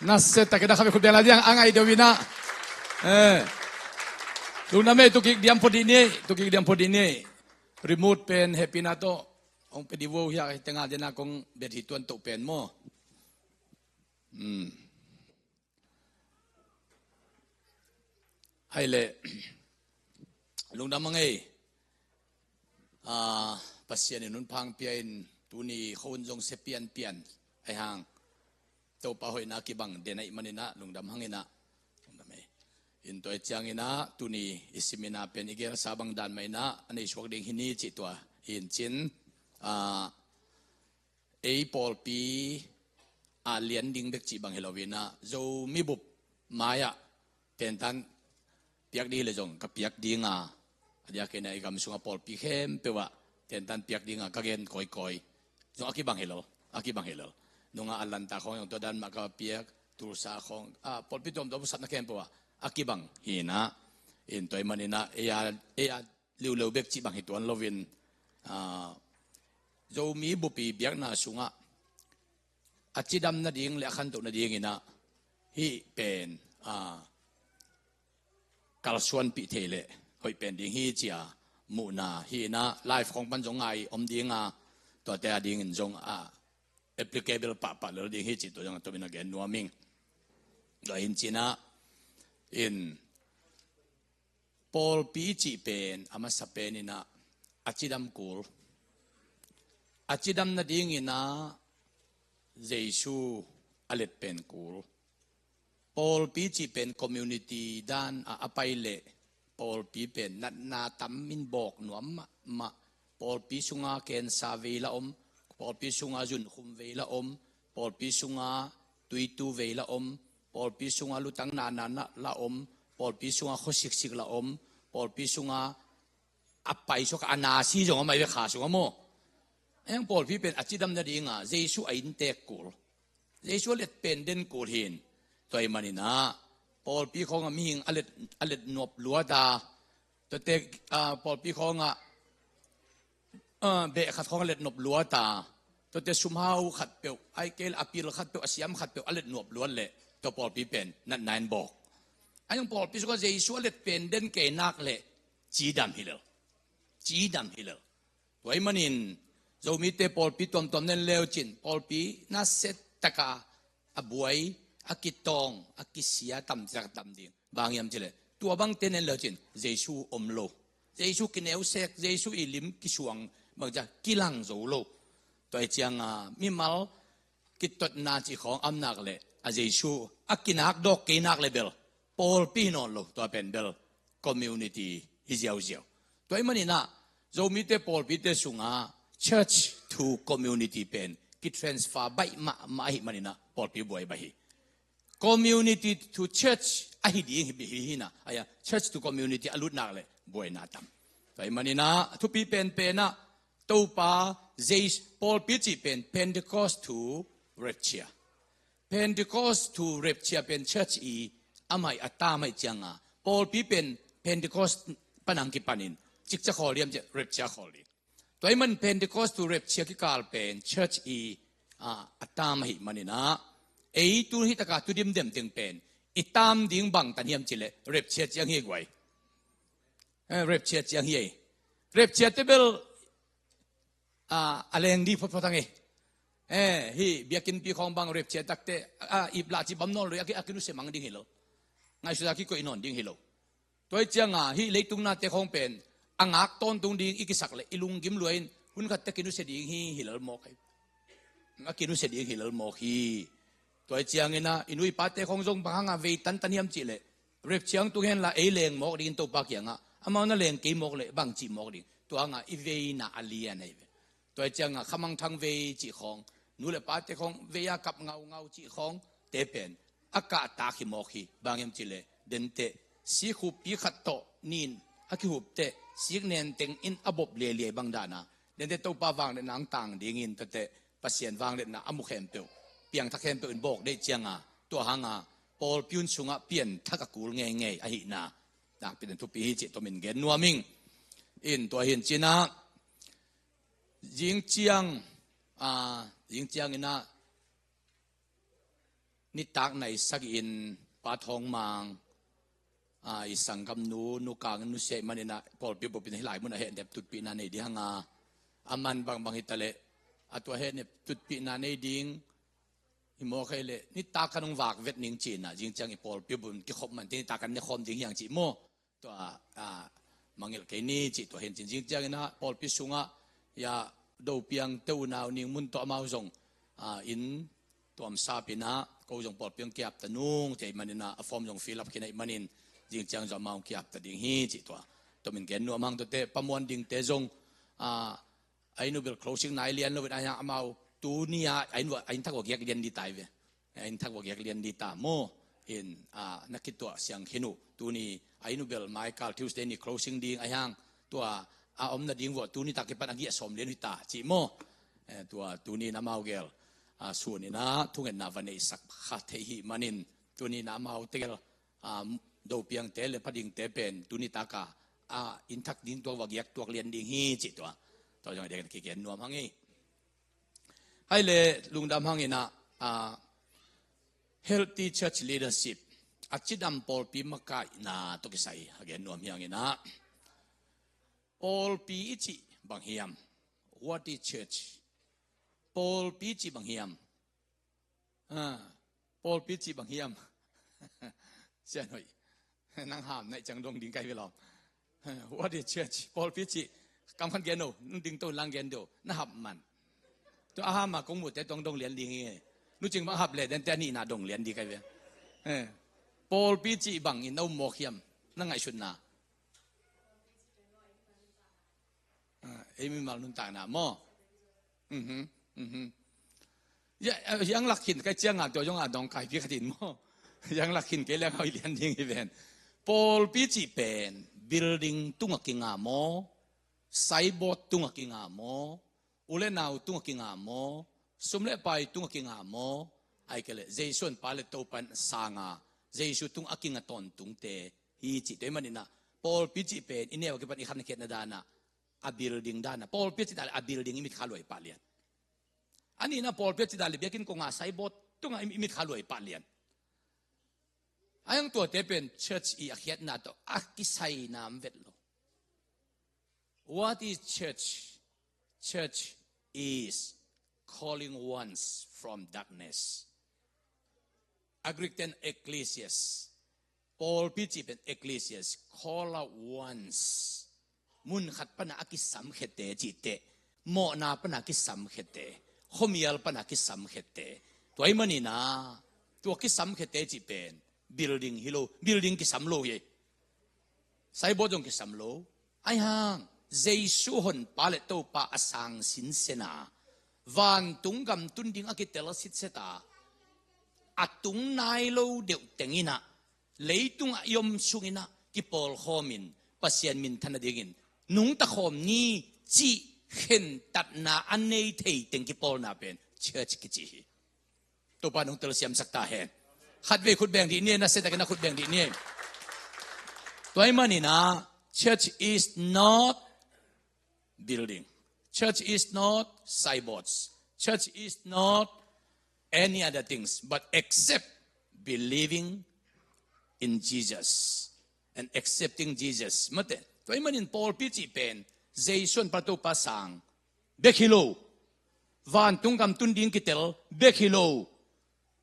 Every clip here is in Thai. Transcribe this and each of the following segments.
Nasa takida kami kubiang lagi ang angay dawina. Luname tukik diam podini. Remote pen happy na to. Ang pediwo hiya kay tengah din akong bedhituan to pen mo. Hay le. Lunamangay. Pasyan nun pang piyain tuni khonjong se pian ay hang. Tau pahoy na kibang denay manina lungdam hangina. Into etjang ina tuni isimina pen igel sabang dan may na anay swag ding hini chitwa hinchin Paul P lian ding dek chi bang helowina zo mibup maya tentan piak di lejong ka piak di nga adia kena igam sunga Paul P hem pewa tentan piak di nga kagen koi zo akibang helo nunga alanta khong yung todan maka piak tursa khong Paul P dom sat na kem pewa akibang hina intoy manina eya liu bek chi bang hituan lovin zo mi bupi biak na sunga achidam na ding le khan to na ding ina hi pen kalsuan pi thele hoi pen ding hi chia mu na hi na life khong pan jong ai om dinga to te ding in jong applicable pa lo ding hi chi to jong to bina gen nuaming do hin china in Paul P chi pen ama sa pen ina achidam kul achidam na ding ina Jesu alet pen kul Paul P chi pen community dan apaile Paul P pen na tammin bok nuam ma Paul P sunga ken sa veila Paul P sunga jun khum veila Paul P sunga tuitu veila Paul P sunga lutang nana la Paul P sunga khosik la Paul P sunga apai so ka anasi jong mai be kha sunga mo ang Paul P pen achidam na dinga Jesu ain tek kul Jesu let pen den kul hin toy manina Paul P khong mi hing alet nop luada to tek Paul P khong be khat khong alet nop luada to te sumhau khat pe ai kel apil khat pe asiam khat pe alet nop luan le to Paul P pen nan nine bok ayong Paul P so Jesu let pen den ke nak le chi dam hilal toy manin zo mi te Paul P tom nen leo chin Paul P na set taka abuai akitong akisia tam ding bangyam chile tua bang tenen leo chin Jesu omlo Jesu kineu sek Jesu ilim kisuang magja kilang zo lo toy chiang mi mal kitot na chi khong amnak le a Jesu akinak dok kinak le bel Paul P non lo to pen bel community hiziao toy manina zo mi te Paul P te sunga church to community pen ki transfer bai ma hi manina Paul P boy bai community to church ahi ding hi na aya church to community alut nak le boy na tam toy manina to pi pen na to pa Jesu Paul P chi pen Pentecost to rapture pen church amai atamai changa Paul P pen Pentecost panang ki panin chik cha kholiam je rapture kholi toy man Pentecost to rapture ki kal pen church atamai manina tu hi taka tu dim dem ting pen itam ding bang taniam chile rapture chiang hi gwai rapture chiang hi rapture tebel aleng di potang hi biakin pi khong bang rapture takte ibla chi bam non lo akinu se mang ding hilo ngai su ki ko inon ding hilo toy chiang hi leitung na te khong pen angak ton tung ding ikisak le ilung gim luain hun khat te kinu se ding hi hilal mo kai akinu se ding hilal mo hi toy chiang ina inui pate khong jong banga ve tan taniam chi le rep chiang tu hen la leng mo ding to pa kyanga amao na leng ke mo le bang chi mo ding to anga i ve na alia nei toy chiang khamang thang ve chi khong nu le pate khong ve ya kap ngau chi khong te pen aka ta khi mo khi bangem chi le den te si khu pi khat to nin aki hup te sik nen teng in abob le bang dana den te to pa wang le nang tang ding in te pasien wang le na amu khem pe piang thakhem pe in bok de chianga to hanga Paul Pyun sunga pian thakakul nge a hi na tak pin tu pi hi chi to min gen nuaming in to hin china jing chiang ina นิตักในสักอินปาทองมังอิสังคำนูกางนุเสมันนะพอปีบปีนี้หลายมุนเหตุเด็บตุดปีนันในดีหงาอามันบางฮิตเลอัตัวเหตุเนี่ยตุดปีนันในดิ้งฮิโมเคเลนิตักขนมวากเวทนิงจีนจริงจังอีพอปีบุญที่ขบมันที่นิตักกันเนี่ยขมดิ้งอย่างจีโมตัวมังเอลเคนี่จีตัวเห็นจริงจังนะพอปีสุงะยาดูเปียงเต้านาวนิ่งมุนตัวมาส่งอินตัวมซาปินะก็จงปลดเพียงเกียบตะนุ่งใจมันนะฟอร์มจงฟิลับกินไอมันนินจริงจังจะมาเกียบตะดิ่งฮีจิตัวมันเกณฑ์นัวมังตัวเตะประมวลดิ่งเตะจงไอ้นูเบล closing นายเรียนนูเบลไอ้ยังมาตูนี่ไอ้นูไอ้ทักว่าเกียกเรียนดีตายเว้ยไอ้ทักว่าเกียกเรียนดีตาโมอินนักคิดตัวเสียงหินุตูนี่ไอ้นูเบลไมค์คาร์ทิวสเดย์นี่ closing ดิ่งไอ้ยังตัวอมนาดิ่งว่าตูนี่ตักกิปันอักยะสมเรียนวิตาจิโมตัวตูนี่น้ำเอาเกลส่วนนี้นะทุกเงินนาวันนี้สักขัดเทีมันินตัวนี้น้ำเอาเตลดูเพียงเตลพัดดิ่งเตเป็นตัวนี้ตากาอินทักดิ่งตัววักยักตัวเรียนดิ่งฮีจิตัวอย่างเด็กเกี่ยนนัวพังงี้ให้เลยลุงดำพังงี้นะ healthy church leadership อาจิดำปอลปีมกายนะตัวกิใส่เกี่ยนนัวอย่างงี้นะปอลปีอิจิบางเฮียม what is church Paul Pichi bang hiam, Paul Pichi bang hiam, sian hoi, nang ham nai chang dong ding kai velom. What is church? Paul Pichi, kam khan gen no, ding to lang gen do, na hab man. To aham ma kong mu te tong dong lian ding nge, nu ching bang hab le den te ni na dong lian di kai ve. Paul Pichi bang in no mo hiam, na ngai shun na. Emi mal nun ta na mo. Yang lakin cái chiang à tôi yang dong kai pi khatin mo yang lakin cái leng hoi lian ding event Paul pi chi pen building tunga kinga mo saibot tunga kinga mo ule nau tunga kinga mo sumle pai tunga kinga mo ai kele jason pale to pan sanga jesu tung akinga ton tung te hi chi te manina Paul pi chi pen inewa ke pan i khan ket na dana a building dana Paul pi chi dal a building imit khaloi palian ani na Paul pi chi dal biakin ko nga saibot tunga imit khaloi palian ayang to te pen church i akhiat na to akisai nam vetlo what is church church is calling ones from darkness agricten ecclesias Paul pi chi pen ecclesias call out ones mun khat pana akisam khete chi te mo na pana kisam khete khomial pana kisam khete toy mani na to kisam khete chi pen building hilo building kisam lo ye sai bo jong kisam lo ai hang jesu hon pale to pa asang sin sena van tungam tunding akitel sit seta atung nai lo deu tengina leitung ayom sungina ki pol khomin pasien min thanadingin nung ta khom ni chi khen tat na anei thei teng ki pol na pen church ki chi to pa nung tel siam sakta hen khat ve khut beng di ne na se ta na khut beng di ne toy mani na church is not building church is not cyborgs church is not any other things but except believing in Jesus and accepting Jesus mate toy manin Paul pi chi pen jason pato pasang bekhilo van tungam tunding kitel bekhilo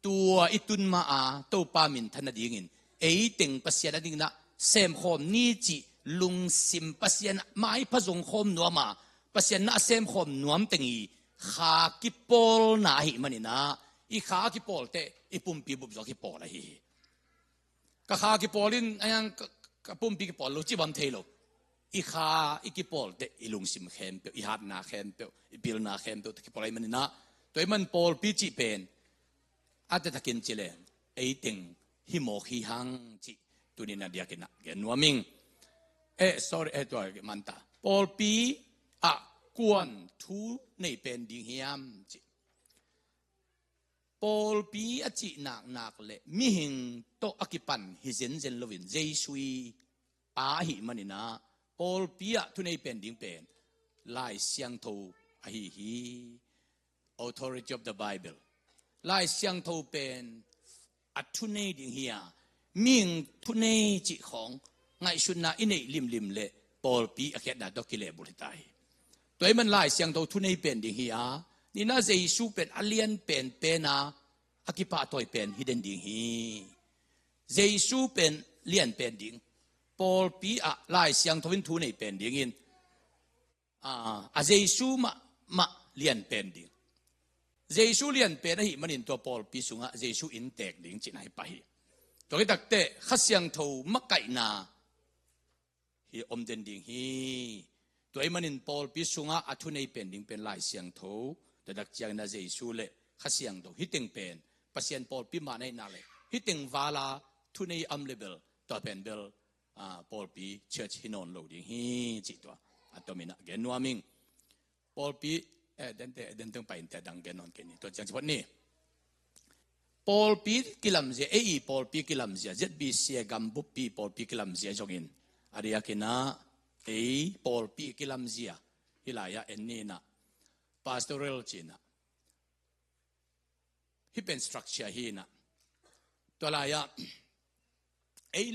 tua itun ma a to pa min thanadingin ei teng pasian ading na sem khom ni chi lung sim pasian mai phazong khom nuama pasian na sem khom nuam tengi kha ki pol na hi manina i kha ki pol te ipum pi bup zo ki pol hi ka kha ki polin ayang ka pum pi ki pol lo chi bam thelo i kha i ki pol te ilung sim khem pe i hat na khem pe i bil na khem pe ki polai manina toy man pol pi chi pen ate takin chile ei teng hi mo hi hang chi tunina dia kina ge nuaming sorry to manta Paul pi a kuan thu nei pen ding hiam chi Paul pi a chi nak le mi hing to akipan hi zen lovin jeisui a hi manina Paul pi a thu nei pen ding pen lai siang tho a hi authority of the Bible lai siang tho pen อัทุเนดิงเฮียมิงทุเนจิของไงชุนนาอินเนลิมเละปอลปีอาเกตนาดอกิเลบุริตายตัวมันไล่เสียงตัวทุเนเป็นดิงเฮียนี่น่าจะยิสูเป็นอเลียนเป็นนาอากิปะตัวเป็นฮิดเดนดิงฮีเจสูเป็นเลียนเป็นดิงปอลปีอะไล่เสียงทวินทุเนเป็นดิงอินเจสูมาเลียนเป็นดิงเจสูเลียนเป็นให้มันอินตัวปอลปีสุงะเจสูอินเตกดิงจินให้ไปตัวที่ตักเตะขัดเสียงทูมักไก่นาฮีอมเดนดิงฮีตัวมันอินปอลปีสุงะอัทุเนเป็นดิงเป็นไล่เสียงทูแต่ดักเจียงนาเจสูเละขัดเสียงทูฮิติงเป็นปัสยันปอลปีมาในนาเลยฮิติงวาลาทุเนอัมเลเบลตัวเป็นเบลปอลปีเชิร์ชฮินอนโลดิงฮีจิตตัวอัตโมินะเกนวามิงปอลปีเดินตึงไปแต่ดังเกนนอนเกนี่ตัวจังสิวันนี้ปอลปีกิลัมเซียปอลปีกิลัมเซียเจ็ดบีเซียกัมบุปปีปอลปีกิลัมเซียจงอินอาริยากินะปอลปีกิลัมเซียฮิลายาเอ็นนี่นะพาสตอเรลจีนะฮิเป็นสตรัคเจอร์ฮีนะตัวลายา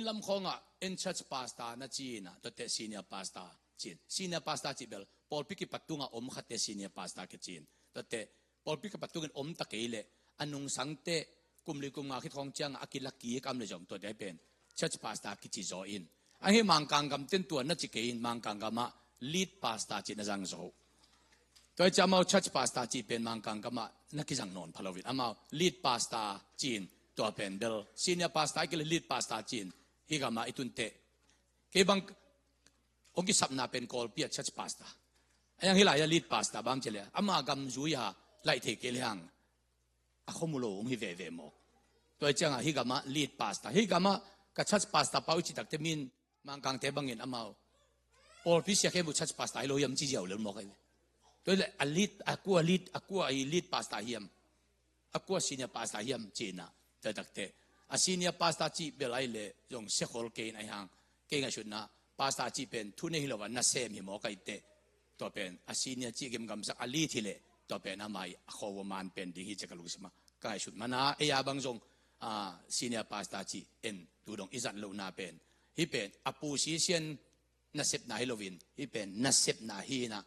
ลำคงอ่ะเอ็นชัดพาสตานะจีนะตัวเตซีเนียพาสตาจีนซีเนียพาสตาจีเบลปอลปีกิปัตตุงอ่ะขัดเตซีเนียพาสตาเกจีนตัวเตปอลปีกิปัตตุงตะเกยเลอันนุงสังเตกุมลิกุมงาคิดของเจียงอากิลักกี้กำเลยจงตัวได้เป็นชัดพาสตาคิดจีโซอินอันนี้มังกังกำเต็นตัวนั่นจิเกนมังกังกำมาลีดพาสตาจีน่าจังโซตัวจะมาชัดพาสตาจีเป็นมังกังกำมานักกิจังนอนพลวิดอามาลีดพาสตาจีนตัวเป็นเบลซีเนียพาสตากิเลลีดพาสตาจีนฮิกามาอิตุนเตะเก็บังองค์กิสับนาเป็นกอลเปียชัดพาสตาไอ้ยังฮิลายลีดพาสตาบางเจเลยอามากำจุยาไล่เทเกลียงอาคมุโลงฮิเวเวโมตัวเจ้าฮิกามาลีดพาสตาฮิกามากัชัดพาสตาเป้าจิตตักเตมินมังกังเตบังเงินอามาโอลพิเศษแค่บุชัดพาสตาโลยมจีเจียวเลยมอกไอ้ตัวเลยอลีดอากัวไอลีดพาสตาเฮียมอากัวซีเนียพาสตาเฮียมจีน่ะแต่ตักเตอาซีเนียพาสตาจีเบลไอเล่ยงเซโคลเกนไอฮังเกงไอชุดนะพาสตาจีเป็นทุนในฮิโลวันนัสเซมฮิโมกไอเตตัวเป็นอาซีเนียจีเกมกำสักอลีทีเล่ตัวเป็นอามาขวมันเป็นดีฮิจักลุสมาก็ไอชุดมานะเอียบางจงซีเนียพาสตาจีเอ็นดูดงอิจันโลนาเป็นฮิเป็นอปูซีเซียนนัสเซปนาฮิโลวินฮิเป็นนัสเซปนาฮีนะ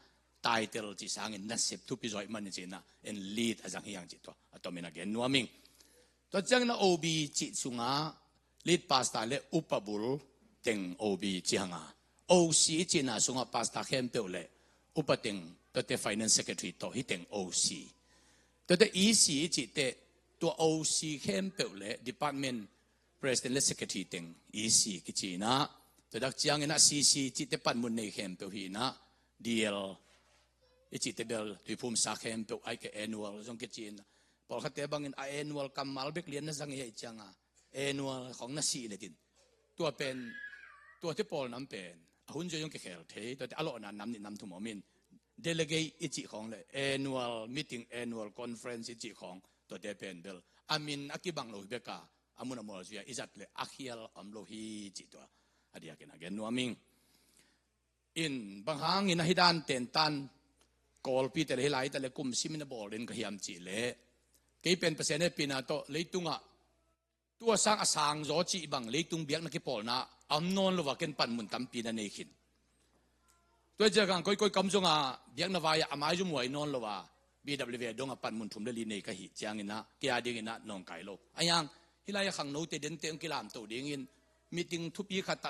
ไตเติลจีสังเงินนัสเซปทุปิจอยมันจีนะเอ็นลีดอาจังฮิยังจิตตัวตัวเป็นอะไรนัวมิงตัวจังนะโอบีจิตสุงาลีดพาสตาเลอุปบุลเต็งโอบีจีฮังาโอซีจีน่าสุงาพาสตาเข้มเปลเลอุปเต็งตัวเต finance secretary ตัวฮิเต็งโอซีตัวเตอีซีจิตเตตัวโอซีเข้มเปลเล department president และ secretary เต็งอีซีกิจีนะตัวดักจียงนะซีซีจิตเตปันมุนในเข้มเปลฮีนะดีเอลจิตเตเบลที่ภูมิสาเข้มเปลไอเก annual จงกิจีนะพอเขาเตะบางเงิน annual กำมัลเบกเลียนนั่นสังเกตจังอ่ะ annual ของนัสซีเลยดินตัวเป็นตัวที่ปอลน้ำเป็นหุ่นจะยงเกี่ยวเทตัวที่อารมณ์นั้นน้ำนี่น้ำทุ่มมิน delegate อิจิของเลย annual meeting annual conference อิจิของตัวเดเป็นเบลอามินอากิบังโลฮิเบกาอามุนามอลจุยอิจัดเลยอาคิลอัมโลฮิจิตัวอดียกินagain นัวมิงอินบางครั้งอินฮิดานเต็นตันกอลปีแต่ละหลายแต่ละกลุ่มซิมินาบอลเรนขยามจิเลกี่เป็นเปอร์เซ็นต์ปีนาโตเลยตุงอ่ะตัวสร้างอสังโจจีบังเลยตุงเบียกนักกีฬานะอัมนนลว่าเกินปันมุนตั้มปีนันเองตัวเจ้ากังค่อยๆกำจงอ่ะเบียกนวายอามายจุมวยนนลว่า BWV ดงอ่ะปันมุนทุ่มเลลีเนกะหิจางอินะเกียดิ้งอินะนองไก่โลอายังฮิลายขังโนเตเดนเตงกิลามตัวดิ้งอินมีติงทุบีขัดตะ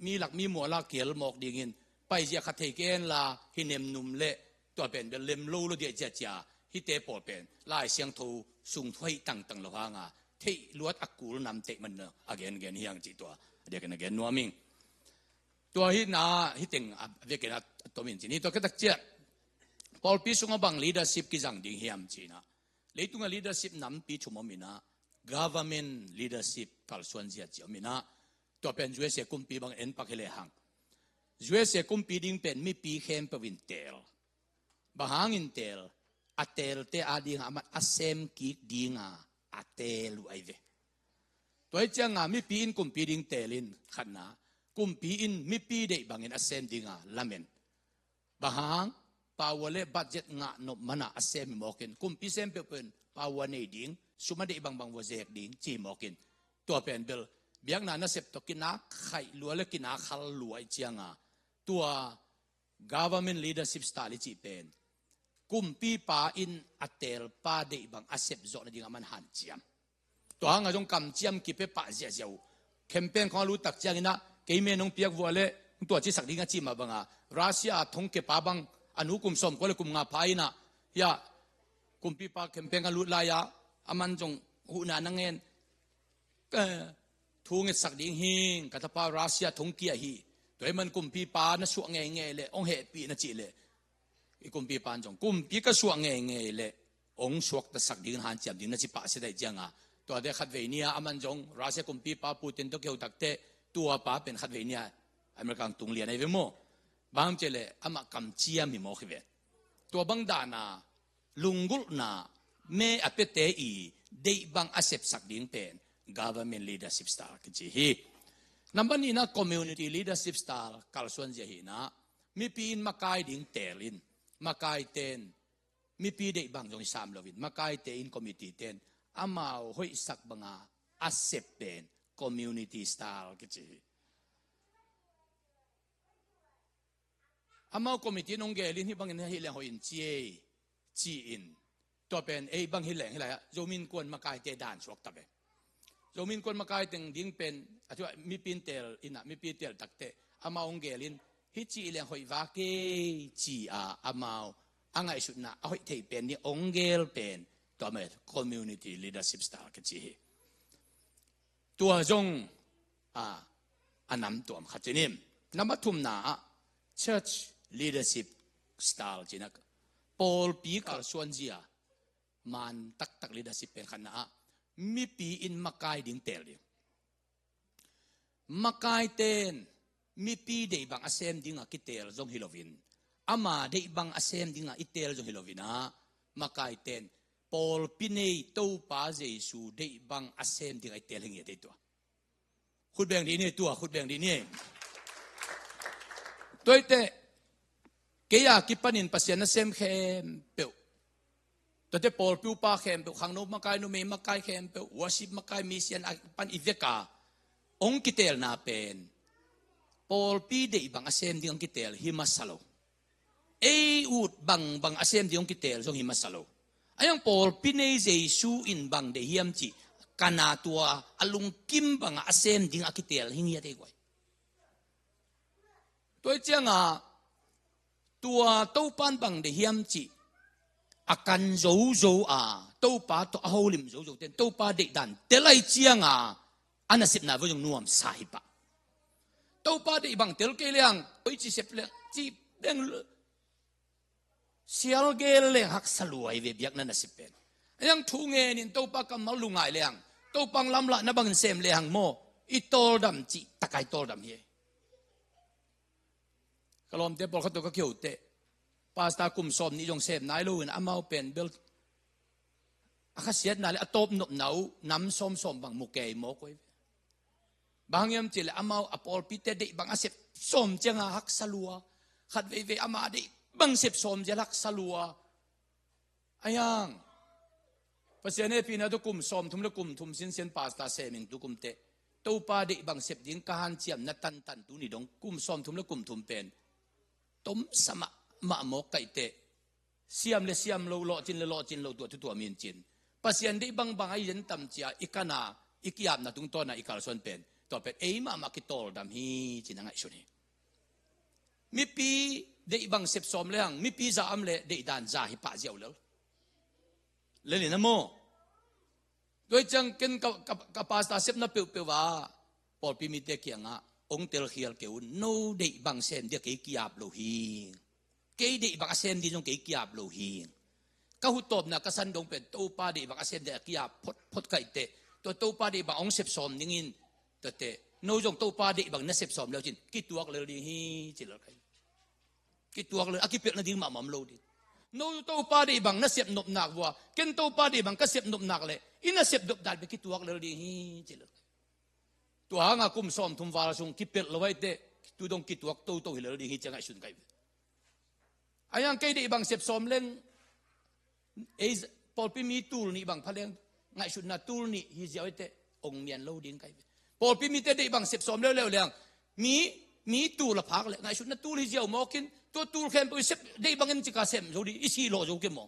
มีหลักมีมัวลาเกียลหมอกดิ้งอินไปเจ้าขัดเทเกนลาฮิเนมนุ่มเละตัวเป็นเล็มโลเดียเจ้าฮิเตปอเป็นลายเสียงทูสูงถ้วยตั้งละว่างอ่ะที่ลวดอักกูลนำเตะมันเนอะagain เฮียงจีตัวเดี๋ยวกันagain นัวมิงตัวฮินาฮิติงเวกินาตัวมินจีนี่ตัวก็ตักเจ้าพอปีสุงบัง leadership กิจังดิ้งเฮียมจีนะเลยตุง leadership นำปีชุมมินะ government leadership กัลส่วนเจียมินะตัวเป็นจุเอเสกุมปีบางเอ็นปักเฮเลหังจุเอเสกุมปีดิ้งเป็นมีปีเข้มเป็นวินเทลบางหางอินเทลอัตเตลเตอาดิ้งอามันอัเซมกิกดิ้งอัตเตลูไอเวตัวเจ้ามีปีอินกุมปีดิ้งเตลินขันนะกุมปีอินมีปีเดบางอินอัเซมดิ้งลาเมนบางหาง pawale budget nga no mana asem mokin kumpi sempe pen pawane ding suma de ibang bang wazek ding chi mokin to pen bel biang na sep to kina khai luale kina khal luai chianga tua government leadership style chi pen kumpi pa in atel pa de ibang asep zo na ding man han chiam to hanga jong kam chiam ki pe pa zia ziau campaign khong lu tak chiang ina ke me nong piak wale to chi sak dinga chi ma banga Russia thong ke pa bang anu kum som ko le kum nga phaina ya kumpi pa campaign lu la ya aman jong hu na nangen thung sak ding hing katapa Russia thong kia hi toy man kumpi pa na su nge nge le ong he pi na chi le i kumpi pan jong kumpi ka su nge nge le ong suak ta sak ding han chiam ding na chi pa se dai janga to de khat ve nia aman jong Russia kumpi pa Putin to keu takte tua pa pen khat ve nia Amerika tung lian ai ve mo bang chele ama kam chiam mi mo khive to bang dana lungul na me apete i de bang asep sak ding pen government leadership style ki hi number ni na community leadership style kalsuan je hi na mi pin makai ding telin makai ten mi pi de bang jong sam lovin makai te in committee ten amao hoi sak banga asep pen community style ki chi amao committee nong gelin hi bangin hi le hoin chi in to pen e bang hi leng hi la zomin kon makai te dan suak tabe zomin kon makai teng ding pen atwa mi pin tel ina mi pi tel takte amao ong gelin hi chi le hoi wa ke chi a amao angai sut na a hoi thei pen ni ong gel pen to me community leadership style ke chi tua zong anam tuam khachinim namathum na church leadership style jinak Paul pi kal suanjia man tak leadership pen khana mi pi in makai ding tel ding makai ten mi pi de bang asem ding a kitel jong hilovin ama de bang asem ding a itel jong hilovina makai ten Paul pinei to pa jesu de bang asem ding a itel hinge de to khut beng di ni tua khut beng di ni toite kaya kipanin pasyan na sem khem pe tote Paul piu pa khem pe khang no makai no me makai khem pe worship makai mission pan iveka ong kitel na pen Paul pi de bang asem ding kitel himasalo ut bang asem ding kitel jong himasalo ayang Paul pinei jesu in bang de hiam chi kana tua alung kim bang asem ding akitel hingia de goi toi changa tua to pan bang de hiam chi akan zo to pa to aholim zo ten to pa de dan telai chianga anasip na vojong nuam sahipa to pa de bang tel ke liang oi chi sep le chi deng sial gel le hak saluai ve biak na nasipen yang thu nge nin to pa kam malungai liang to pang lam la na bang sem le hang mo itol dam chi takai tol dam ye kalom te pol khato ka khiu te pasta kum som ni jong sem nai lo in amau pen bel akhasiat na le atop nop nau nam som bang mukei mo koi bang yam chile amau apol pite de bang asep som chenga hak salua khat ve ama de bang sep som jelak salua ayang pasiane pina to kum som thum le kum thum sin pasta seming tu kum te to pa de bang sep ding kahan chiam na tan tu ni dong kum som thum le kum thum pen tom sama ma mo kai te siam lo chin lo tu min chin pasian de bang ai yen tam chia ikana ikiam na tung to na ikal son pen to pen ei ma ki tol dam hi chinangai suni mi pi de bang sep som le hang mi pi za am le de dan za hi pa jiao le le na mo doi chang ken ka pasta sep na pe wa Paul pi mi te kianga ong tel khial ke un no de bang sem de ke kiap lo hi ke de bang sem di jong ke kiap lo hi ka hu top na ka san dong pen to pa de bang sem de kiap phot kai te to pa de bang ong sep som ningin to te no jong to pa de bang na sep som lo chin ki tuak le di hi chi lo kai ki tuak le aki pek na ding ma mam lo di no to pa de bang na sep nop nak wa ken to pa de bang ka sep nop nak le ina sep dop dal be ki tuak le di hi chi lo tu hanga kum som thum wala sung kipel lawai te tu dong ki tuak to hi le di hi changa sun kai ayang kay di ibang sepsom leng is Paul pi mi tul ni ibang paleng ngai should na tul ni hi jiao te ong mian lo ding kai Paul pi mi te di ibang sepsom le leng mi tul la phak le ngai should na tul hi jiao mokin to tul khem pu sep de ibang em chika sem zo di isi lo zo ke mo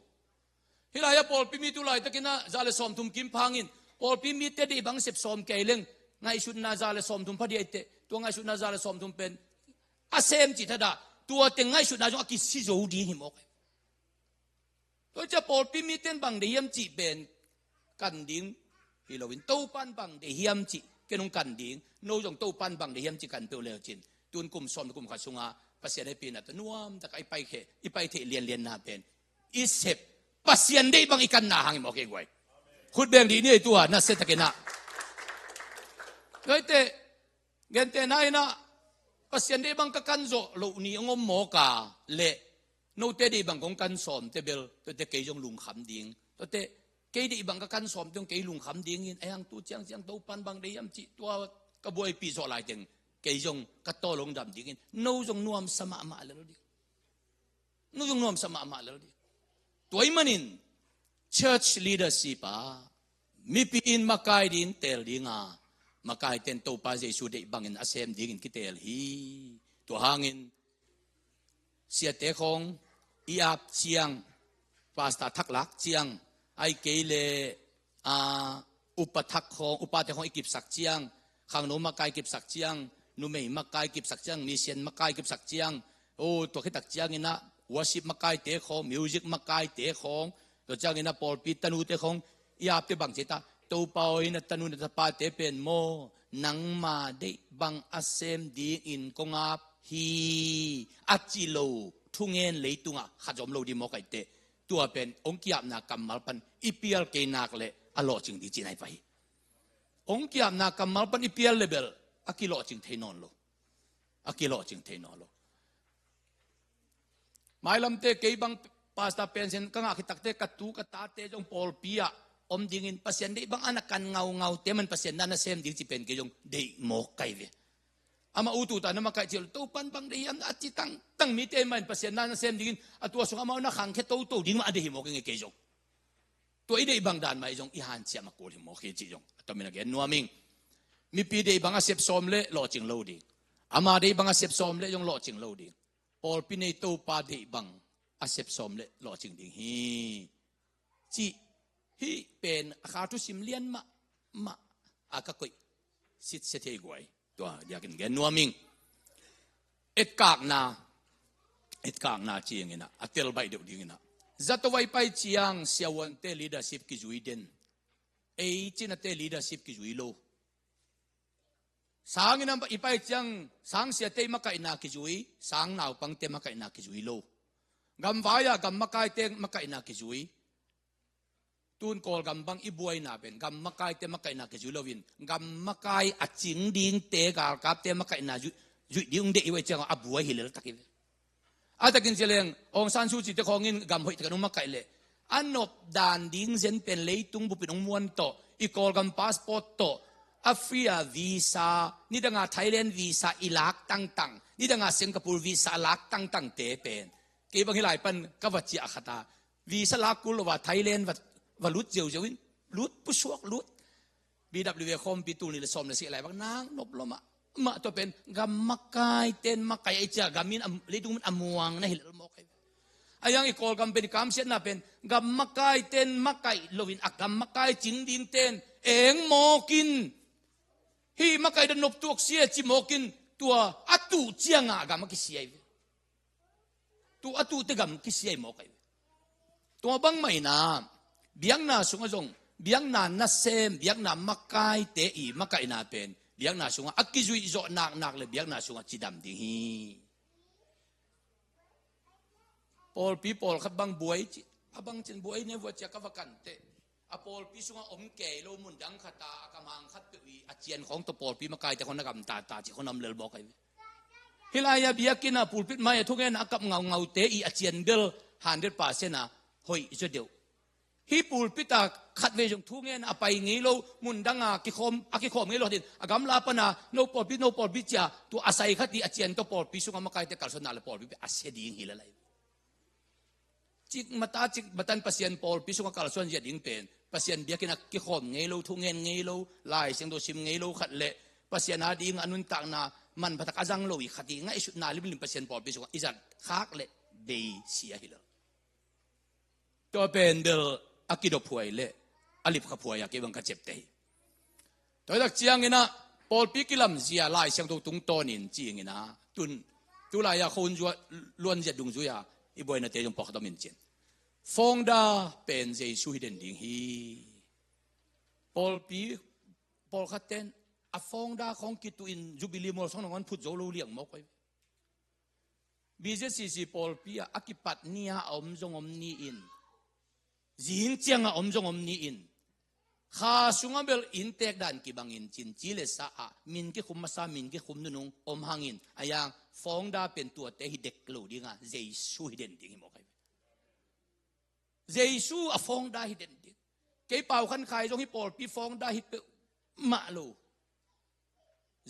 hilaya Paul pi mi tu lai takina zale som tum kim phangin Paul pi mi te di ibang sepsom kai leng ngai should na zale som tum phadi te to ngai should na zale som tum pen asem chi thada tua te ngai should na jo ki si zo di hi mo tôi cho Paul pi mi ten bang de hiam chi ben kan ding hi lovin to pan bang de hiam chi ke nong kan ding no jong to pan bang de hiam chi kan pe le chin tun kum som kum kha sunga pasien he pin at nuam tak ai pai the lian na pen isep pasien de bang ikan na hang mo ke gwai khut beng di ni tua na se takena noi te gen te nai na pasien de bang ka kan zo lo ni ngom mo ka le no te di bang kong kan som te bel te ke jong lung kham ding te ke di bang ka kan som tong ke lung kham ding in ayang tu chiang chiang to pan bang de yam chi tua ka boy pi so lai teng ke jong ka to long dam ding in no jong nuam sama ma le di no jong nuam sama ma le di toy manin church leadership a mi pi in makai din tel dinga makai ten to pa je su de bang in asem ding in ki tel hi to hangin sia te khong iap chiang pasta thak lak chiang ai ke le upathak khong upate khong ikip sak chiang khang no makai kip sak chiang nu mei makai kip sak chiang mission makai kip sak chiang o to khitak chiang ina worship makai te khong music makai te khong to chiang ina Paul pi tanu te khong iap te bang cheta to pao ina tanu na pa te pen mo nang ma de bang asem di in kongap hi achilo thungen leitunga khajom lo di mo kai te tua pen ong kiap na kamal pan ipial ke nak le alo ching di chinai pai ong kiap na kamal pan ipial level akilo ching theinon lo akilo ching theinon lo mailam te ke bang pasta pension kanga khitak te katu kata te jong Paul pia om dingin pasien de bang anak kan ngau te man pasien na sem di chi pen ke jong de mo kai ve ama utu ta na makai chil to pan bang de yan at tang mi te man pasien na sem dingin atwa so ama na khang khe to ding ma de hi mo ke jong to ide bang dan mai jong i han chia ma ko hi mo ke chi jong to mina gen nuaming mi pi de bang a sep som le lo ching lo ding ama de bang a sep som le jong lo ching lo ding Paul pi nei to pa de bang a sep som le lo ching ding hi chi hi pen kha tu sim lian ma aka koi sit se thei gwai to yakin gen nuaming et kak na chiang ina atel bai de ding ina zatowai pai chiang siawan te leadership ki juiden ei china te leadership ki juilo sang ina ipai chiang sang sia te makai na ki jui sang naw pang te makai na ki juilo gam vaya gam makai te makai na ki jui tun kol gam bang ibuai na ben gam makai te makai na ke julovin gam makai aching ding te gal kap te makai na ju ding de iwe chang abuai hilel takin atakin jeleng ong san su chi te khongin gam hoi te makai le anop dan ding zen pen leitung bu pinong muan to I kol gam passport to Afria visa ni da nga Thailand visa ilak tang ni da nga Singapore visa lak tang te pen ke bang hilai pan kawachi akhata visa lakul wa Thailand và lút dầu dầu in lút pusuak lút BW không bị tu ni le som le si lai bang nang nop lo ma to pen gam makai ten makai ai cha gamin le dung amuang na hil mo kai ayang I call gam pen kam sian na pen gam makai ten makai lovin akam makai ching ding ten eng mokin hi makai da nop tuak sia chi mokin tua atu chianga gam ki siai tu atu te gam ki siai mo kai tua bang mai na biang na sunga jong biang na sem biang na makai te I makai na pen biang na sunga akizui zo nak le biang na sunga chidam ding hi Paul people khabang buai chi abang chen buai ne wa cha ka vakan te a Paul pi sunga om ke lo mun dang khata akamang khat pe wi a chian khong to Paul pi makai te khon gam ta chi khonam lel bo kai hilaya biakina pulpit mai thungen akap ngau te I a chian bel 100% na hoi zo deu hi pulpita khat ve jong thungen apai ngi lo mun danga ki khom ngi lo din agam la pana no pulpit cha tu asai khati achian to pulpit sunga makai te kalsona le pulpit aseding hilalai cik matan pasien Paul pisung akal suan jet ding pen pasien dia kena ki khom ngei lo thungen ngei lo lai seng do sim ngei lo khat le pasien a ding anun tak na man patak azang lo I khati ngai su na lim pasien Paul pisung izat khak le be sia hilo to pen del akido phuai le alip kha phuai ya ke bang ka chep te to dak chiang ina Paul pikilam zia lai seng do tung tonin chiang ina tun tu la ya khon ju luan jet dung zu ya I boy na te yung pok min chen phong da pen je su hiden ding hi Paul khaten a phong da khong ki tu in jubilee mol song ngon phut zo lo liang mo koi BJCC Paul pi akipat nia om jong om ni in jing chiang om jong om ni in kha sunga bel in tek dan ki bangin chin chile sa a min ki khum sa min ki khum nung om hangin ayang phong da pen tua te hi dek lo dinga jesu hiden ding mo kai jesu a phong da hiden ding ke pau khan khai jong hi Paul pi phong da hi pe ma lo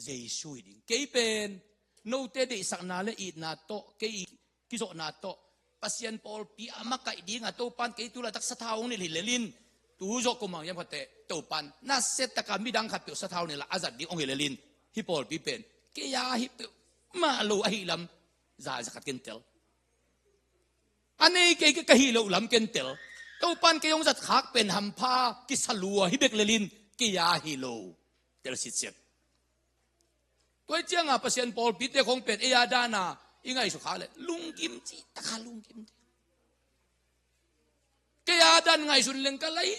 jesu ding ke pen no te de sak na le I na to ke ki zo na to pasien Paul pi ama kai ding a to pan ke tu la tak sa thau ni le lin tu zo ko mang yam khate to pan na set ta ka mi dang khat pe sa thau ni la azat ding ong le lin hi Paul pi pen ke ya hi pe ma lo a hi lam za zakat ken tel anei ke ka hi lo lam ken tel to pan ke yong zat khak pen ham pha ki salua hi bek lelin ke ya hi lo tel sit set toy chiang a pasien Paul pi te khong pen e ya dana ingai su kha le lung kim chi ta kha lung kim ke ya dan ngai sun leng ka lai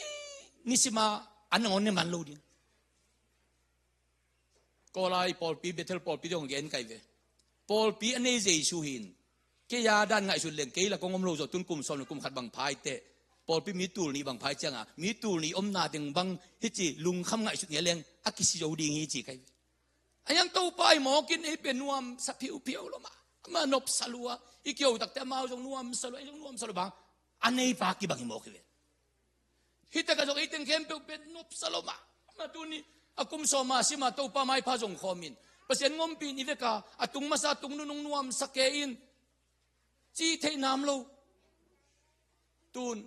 nisima anong ne man lo din ko lai Paul pi betel Paul pi dong gen kai ve Paul pi ane jesu hin ke ya dan ngai sun leng ke la kongom lo zo tun kum son kum khat bang phai te Paul pi mi tul ni bang phai changa mi tul ni om na ding bang hi chi lung kham ngai su ne leng akisi jo ding hi chi kai ayang to pai mo kin e pe nuam sa piu piu lo ma nop salua ikyo tak te mau jong nuam salu bang anei pa ki bang mo ki ve hita ka jong iteng kem pe nop saloma ma tu ni akum so ma si ma to pa mai pha jong khomin pasien ngom pi ni ve ka atung masa tung nung nuam sake in chi thei nam lo tun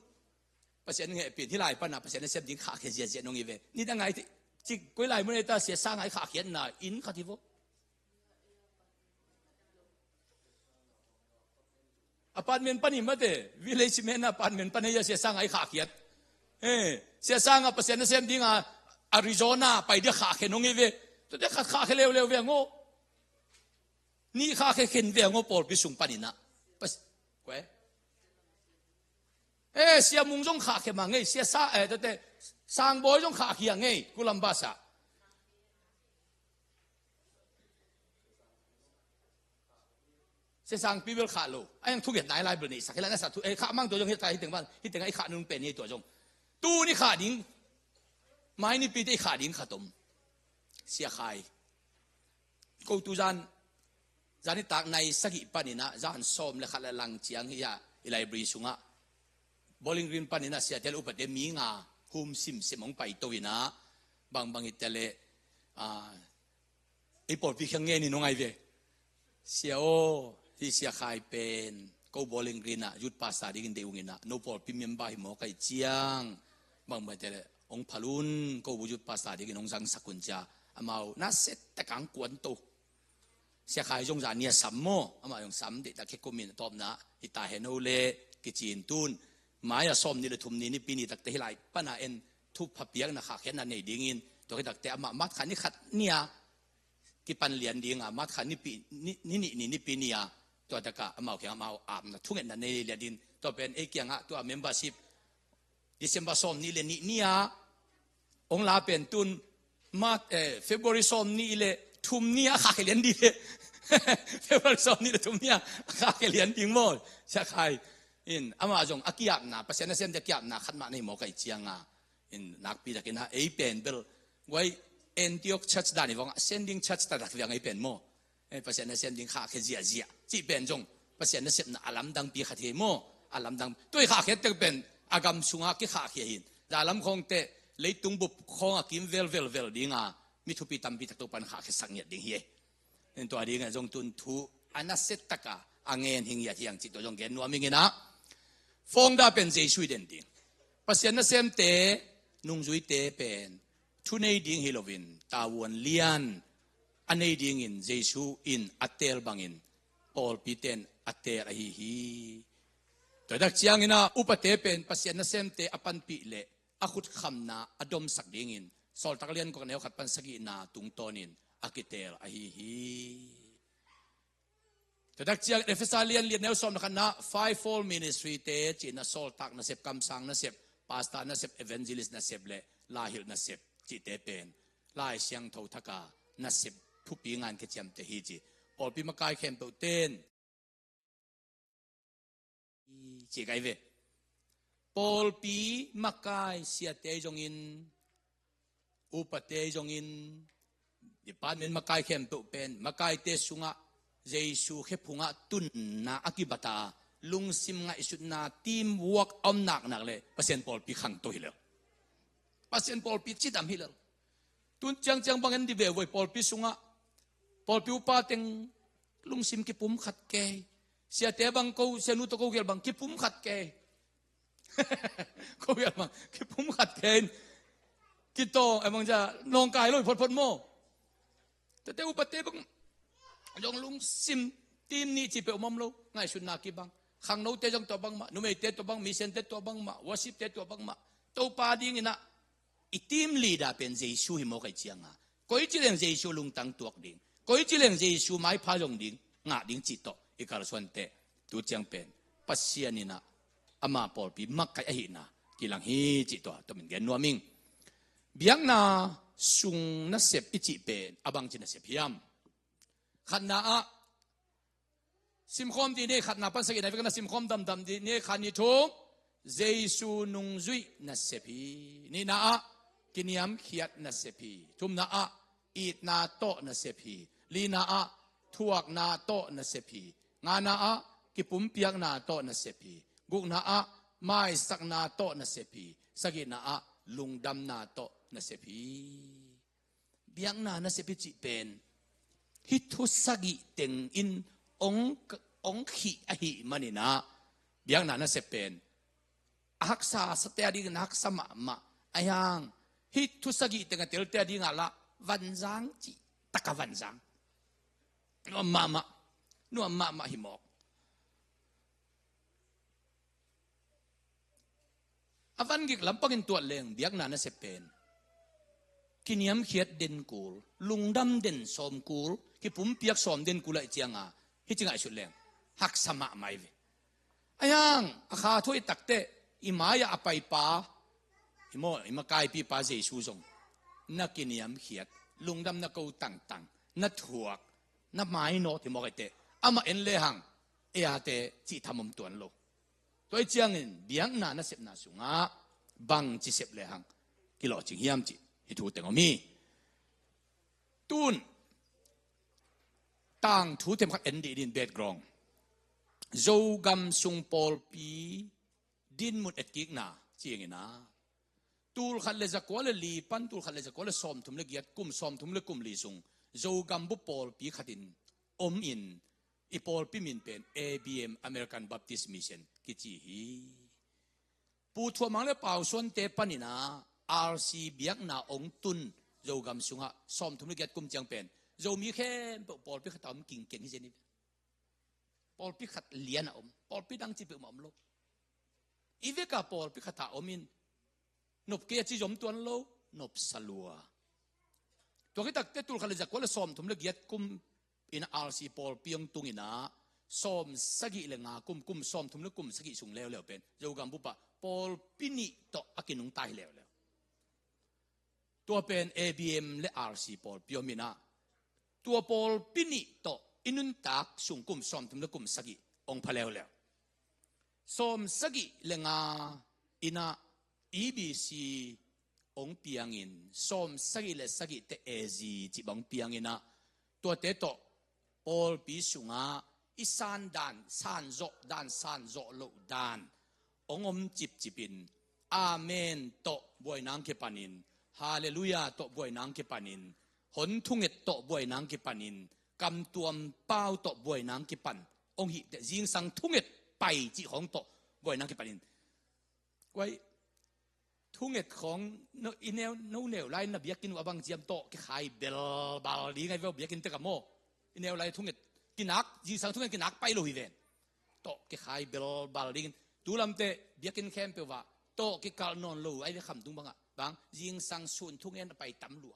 pasien nge pi hi lai pa na pasien sem ding kha khe je nong i ve ni da ngai chi koi lai mo ne ta sia sang ai kha khian na in kha ti vo apartment pani mate village men apartment pani ya sia sang ai kha khiat sia sang a pasien sem ding a Arizona pai de kha khe nong i ve to de kha khe lew ve ngo ni kha khe khen ve ngo Paul pi sung pani na pas kwe sia mung jong kha khe ma ngei sia sa te sang boy jong kha khia ngei kulam basa sia sang pi bel kha lo ayang thu get nai lai bel ni sakela na sa thu kha mang to jong hi tai teng ban hi teng ai kha nun pe ni to jong tu ni kha ding mai ni pi te kha ding kha tom sia khai ko tu jan zani tak nai sagi panina zan som le khala lang chiang hi ya library sunga bowling green panina sia tel upate mi nga hum sim simong pai to ina bang itele Paul pi khang nge ni no ngai ve sia o hi sia khai pen ko bowling green na yut pasa ding de ungina no Paul pi member hi mo kai chiang bang ba tele ong phalun ko wujut pasa ding ong sang sakunja amau na set ta kang kwan to sia khai jong za nia sam mo ama yong sam de ta ke komin top na ita he no le ki chin tun maya som ni le thum ni pini tak te hilai pana en thu phapiang na kha khen na nei ding in to ke tak te ama mat khan ni khat nia ki pan lian ding a mat khan ni pi ni pi nia to ta ka amau ke amau am na thungen na nei le din to pen e kyanga to membership December som ni le ni nia ong la pen tun mat February som ni le thum nia kha ke lian di le February som ni le thum nia kha ke lian ding mo sa khai in ama jong akiap na pasena sem de kiap na khatma nei mo kai chianga in nak pi da kina ei pen bel wai Antioch church dani wong sending church ta dak yang ei pen mo pasena sending kha khe zia chi pen jong pasena sem na alam dang pi kha the mo alam dang toi kha khe tek pen agam sunga ki kha khe hin dalam khong te leitung bup khong akim vel dinga mi thu pi tam pi tak to pan kha khe sang yet ding hi en to adinga jong tun thu anaset taka angen hing ya hiang chi to jong gen nuaming ina ฟองดาเป็นเจสุยเด่นดิ่งปัสยานะเซมเตนุงจุยเตเป็นทุนในดิ่งฮิโลวินตาวันเลียนอันในดิ่งอินเจสุอินอัตเตลบังอินปอลปีเตนอัตเตลฮีตัวดักเชียงอินะอุปเตเป็นปัสยานะเซมเตอปันปีเลอาคุดคำนาอดมสักดิ่งอินสอลตักเลียนก็แนวขัดปันสกีนาตุงตอนินอากิเตลฮีแต่ดักเจียเอฟเฟซาเลียนเรียนแนวสอนกันนะ fivefold ministry เตจีน่ะโซลตักน่ะเสพคำสั่งน่ะเสพปาสตาน่ะเสพ evangelist น่ะเสพเล่ลาฮิลน่ะเสพจีเตเป็นลายเสียงทอทักาน่ะเสพผู้ปีงานเกจิมเตฮีจีออลปีมากายเข้มเปเต้นจีไกเวปอลปีมากายเสียเตจงอินอุปเตจงอินดิปานเมนมากายเข้มเปเป็นมากายเตสุงะเจสุเขพุงะตุนนาอากิบตาลุงซิมงะอิสุนาทีมวอร์กอมนักเลยเปอร์เซ็นต์ปอลปีขังตัวฮิเลเปอร์เซ็นต์ปอลปีจิตามฮิเลตุนจังบางอันดีเวย์ปอลปีสุงะปอลปีอุปาเต็งลุงซิมกิปุ่มขัดแกเสียเตบังเขาเสียนุตเขาเกลบังกิปุ่มขัดแกเขาเกลบังกิปุ่มขัดแกกิโตไอ้บังจะนองกายเลยพดโมแต่เตอุปเตบังยองลุงซิมทีมนี้จีเปอมัมโลง่ายสุดนักกีบังขังโนเตจังตัวบังมานุ่มเตตัวบังมิเซนเตตัวบังมาวาสิบเตตัวบังมาตัวปาดิ้งนะอีทีมลีดาเป็นเจสูหิโมกัยเจียงอ่ะก็อีจีเลงเจสูลุงตั้งตัวดิ้งก็อีจีเลงเจสูไม่พาลงดิ้งงาดิ้งจิตโตอีกาลส่วนเตตัวเจียงเป็นปัสเซียนินะอามาปอลปีมักไก่หินะกิลังฮีจิตโตตัวเป็นแกนัวมิงเบียงนาสุงนัสเซปอิจิเป็นอาบังจินัสเซพิยามขันนาซิมคอมดีเนี่ยขันนาปันสกินไอ้เพื่อนซิมคอมดำดีเนี่ยขันนี่ทุกเจสูนุงจุยนัสเซพีนี่นากินยามขีดนัสเซพีทุมนาอีดนาโตนัสเซพีลีนาทวกนาโตนัสเซพีงานากิปุ่มเปียกนาโตนัสเซพีกุกนาไม่สักนาโตนัสเซพีสกินาลุงดำนาโตนัสเซพีเบียงนานัสเซพีจิเป็นฮิทุสกิเต็งอินองขีอหิมันนี่นะเบียงนานะเสเป็นอักษาสเตียดินักสมะมะอายังฮิทุสกิเต็งเตลเตียดิงาละวันจังจิตะกวันจังนัวมะหิมอกอวันกิกลำปักินตัวเลงเบียงนานะเสเป็นกินยำเขียดเด่นกูลลุงดำเด่นสมกูลกิปุ่มเปียกสมเด่นกูลไอเจียงฮิจิงไอสุดแรงหักสมะไม่เวอายังอาคาทุยตักเตอิมายาอภัยปาอิมากายปีปาเจสูจงนักกินยำเขียดลุงดำนักกูตังนักถั่วนักไม้โนที่มอกไอเตอามาเอ็นเลหังอาเตจิทำมุมตัวโลตัวไอเจียงอินเบียงนานะเสพนาสุงบังจิเสพเลหังกิโลจิงยำจิฮิทูเตงอมีตูนต่างทูเทมขัดเอ็นดีดินเบดกรองโจกัมซุงปอลปีดินมุดเอ็ดกิกนาเจียงนะตูลขัดเลจักวาเลลีปันตูลขัดเลจักวาเลซอมทุมเลกียดกุมซอมทุมเลกุมลีซุงโจกัมบุปอลปีขัดินอมอินอีปอลปีมินเป็น ABM American Baptist Mission กิจิฮีปูทัวมังเลเป่าส่วนเตปันินาRC เบียกนาองตุนโจกัมซุงะซอมทุมเลกียดกุมเจียงเป็นโจมีแค่ปอลปีขัดตอมกิ่งเก่งที่เจนี่ปอลปีขัดเลียนอมปอลปีดังจีเปอมโลอีเวกาปอลปีขัดอมินนบเกียจีจอมตัวนโลนบสลัวตัวที่ตักเตตุลขัดเลยจากว่าเลยซอมทุมเลกียดกุมอินRC ปอลปียงตุงอินะซอมสกิเลงากุมซอมทุมเลกุมสกิสุงแล้วเป็นโจกัมบุปะปอลปีนี่โตอากินุงตายแล้วตัวเป็น ABM และ RC ปอลปียมินะตัวปอลปินิโตอินุนตักสุงกุมซอมทุมเลกุมสกิองพะแล้วซอมสกิเลงาอินา EBC องเปียงอินซอมสกิเลสกิเตเอซีจิบังเปียงอินะตัวเตโตปอลปิสุงาอิสานดานซานโจดานซานโจโลดานองอมจิบินอาเมนโตบวยนางเคปานินฮาเลลูยาโตบวยนางเคปานินหนทุ่งเอ็ดโตบวยนางกิปันินกำตัวมเป้าโตบวยนางกิปันองหิแต่ยิงสังทุ่งเอ็ดไปจีของโต บ่อยนังกิปันินไว้ทุ่งเอ็ดของอินเนลนู้เนลไลน์นับยากินว่าบางเจียมโตกิขายเบลบาลีไงว่าเบียกินเตะกับโมอินเนลไลน์ทุ่งเอ็ดกินนักยิงสังทุ่งเอ็ดกินนักไปลุยเวนโตกิขายเบลบาลีดูลำเตะเบียกินแคมเปว่าโตกิกาลนอนลุยไอ้เรื่องคำตุ้งบังอ่ะบางยิงสังส่วนทุ่งเอ็ดไปตำลัว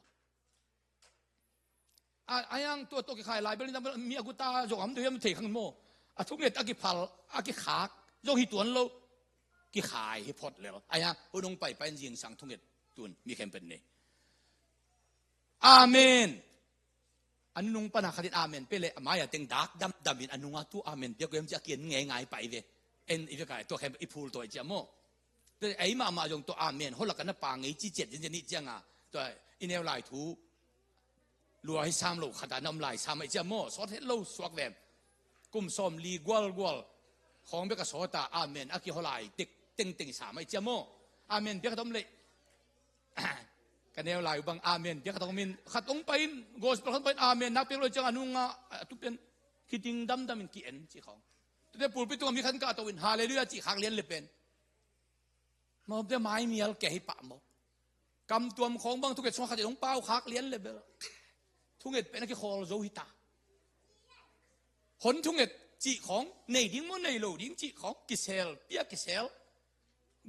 อายังตัวโตกิขายลายเบลนี่มีอากุตาจงทำตัวยังเทขังโมทุ่งเอ็ดอากิพัลอากิขากจงหิตวนโลกิขายให้พอดเลยไอ้ฮะอุดงไปยิงสังทุ่งเอ็ดตุนมีแคมเปญนี้อาเมนอันนุ่งปนักขัดอาเมนเปเลยมาอย่าเต็งดักดำบินอันนุ่งตัวอาเมนเดี๋ยวก็ยังจะเขียนง่ายไปเลยเอ็นอีกอะไรตัวแคมอีพูลตัวเจ้าโม่แต่ไอ้มาจงตัวอาเมนเขาหลักกันนะปางไอ้จีเจ็ดนี่เจ้าอ่ะตัวอินเนลไลทูรัวให้ซ้ำโลขนาดน้ำลายซ้ำไอ้เจ้าโม่สอดให้โลสวกแวมกุมซ้อมลีกวลของเบกสอตาอาเมนอากิเขาไล่ติงสามไอ้เจ้าโม่อาเมนเบียกต้องเลยกันแนวลายบางอาเมนเบียกต้องมินขัดองไปโกสประคันไปอาเมนนักเปียกเลยจังอนุงะทุกเป็นคิดดิ้งดำมินกี่เอ็นจีของแต่ปูปิตัวมีขันกาตัววินฮาเลลูยาจีขักเลี้ยนเลยเป็นมาเดี๋ยวไม้มีอะไรแก่ให้ปะมั้งกำตัวของบางทุกเกตสมัครจะต้องเป้าขักเลี้ยนเลยเบลทุกเกตเป็นนักคอลโซฮิตาผลทุกเกตจีของในดิ้งมันในโลดิ้งจีของกิเซลเปียกิเซล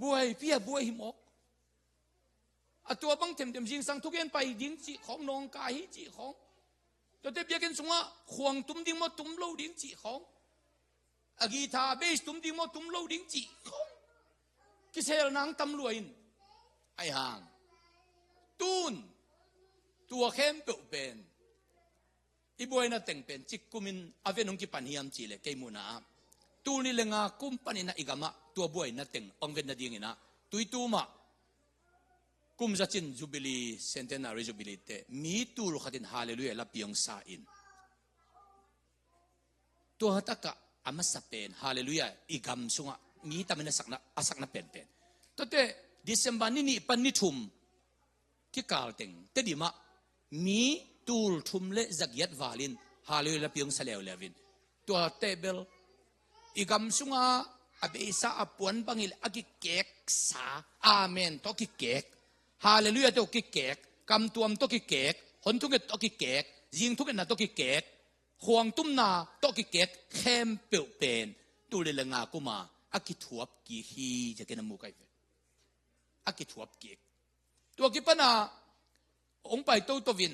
บวยเปียบวยหิมอกตัวบังเต็มยิงสังทุกเย็นไปดิ้งจีของนองกายจีของตัวเด็กเบียกันสงะขวงตุ้มดิ้งมาตุ้มโลดิ้งจีของอากีตาเบสตุ้มดิ้งมาตุ้มโลดิ้งจีของกิเซลนางตำรวจไอห่างตูนตัวเข้มเปเป็นอีบวยน่ะแต่งเป็นจิกกุมินอาเวนงกิปันฮิยามจีเลเกมุนาตูนี่เลงากุมปันอินะอีกามะตัวบวยน่ะแต่งองเวนน่ะดิ้งอินะตุยตูมากุมจัจินจูบิลีเซนเทนารีจูบิลีเตมีตูรุขัดินฮาเลลูยาลับยองซาอินตัวฮัตตะกะอามัสเป็นฮาเลลูยาอีกามสุงะมีตามินะสักนะเป็นตัวเตดิเซมบานี่ปันนิทุมที่กาลเต็งเตดิมะมีตูลทุมเลจักยัดวาลินฮาเลลูยาลับยองซาเลวเลวินตัวเตเบลอีกามสุงะอเบซาอปวนบังอิลอากิเกกสาอาเมนตัวกิเกกฮาเลลูยาตัวกิเกกกำตัวมตัวกิเกกหนทุกเกตตัวกิเกกยิงทุกเกตน่ะตัวกิเกกห่วงตุ้มนาตัวกิเกกเข้มเปลวเป็นตูเลงากุมาอากิถวบกีฮีจะเกนมูไกเวอากิถวบกีตัวกิปนาองไปตัววิน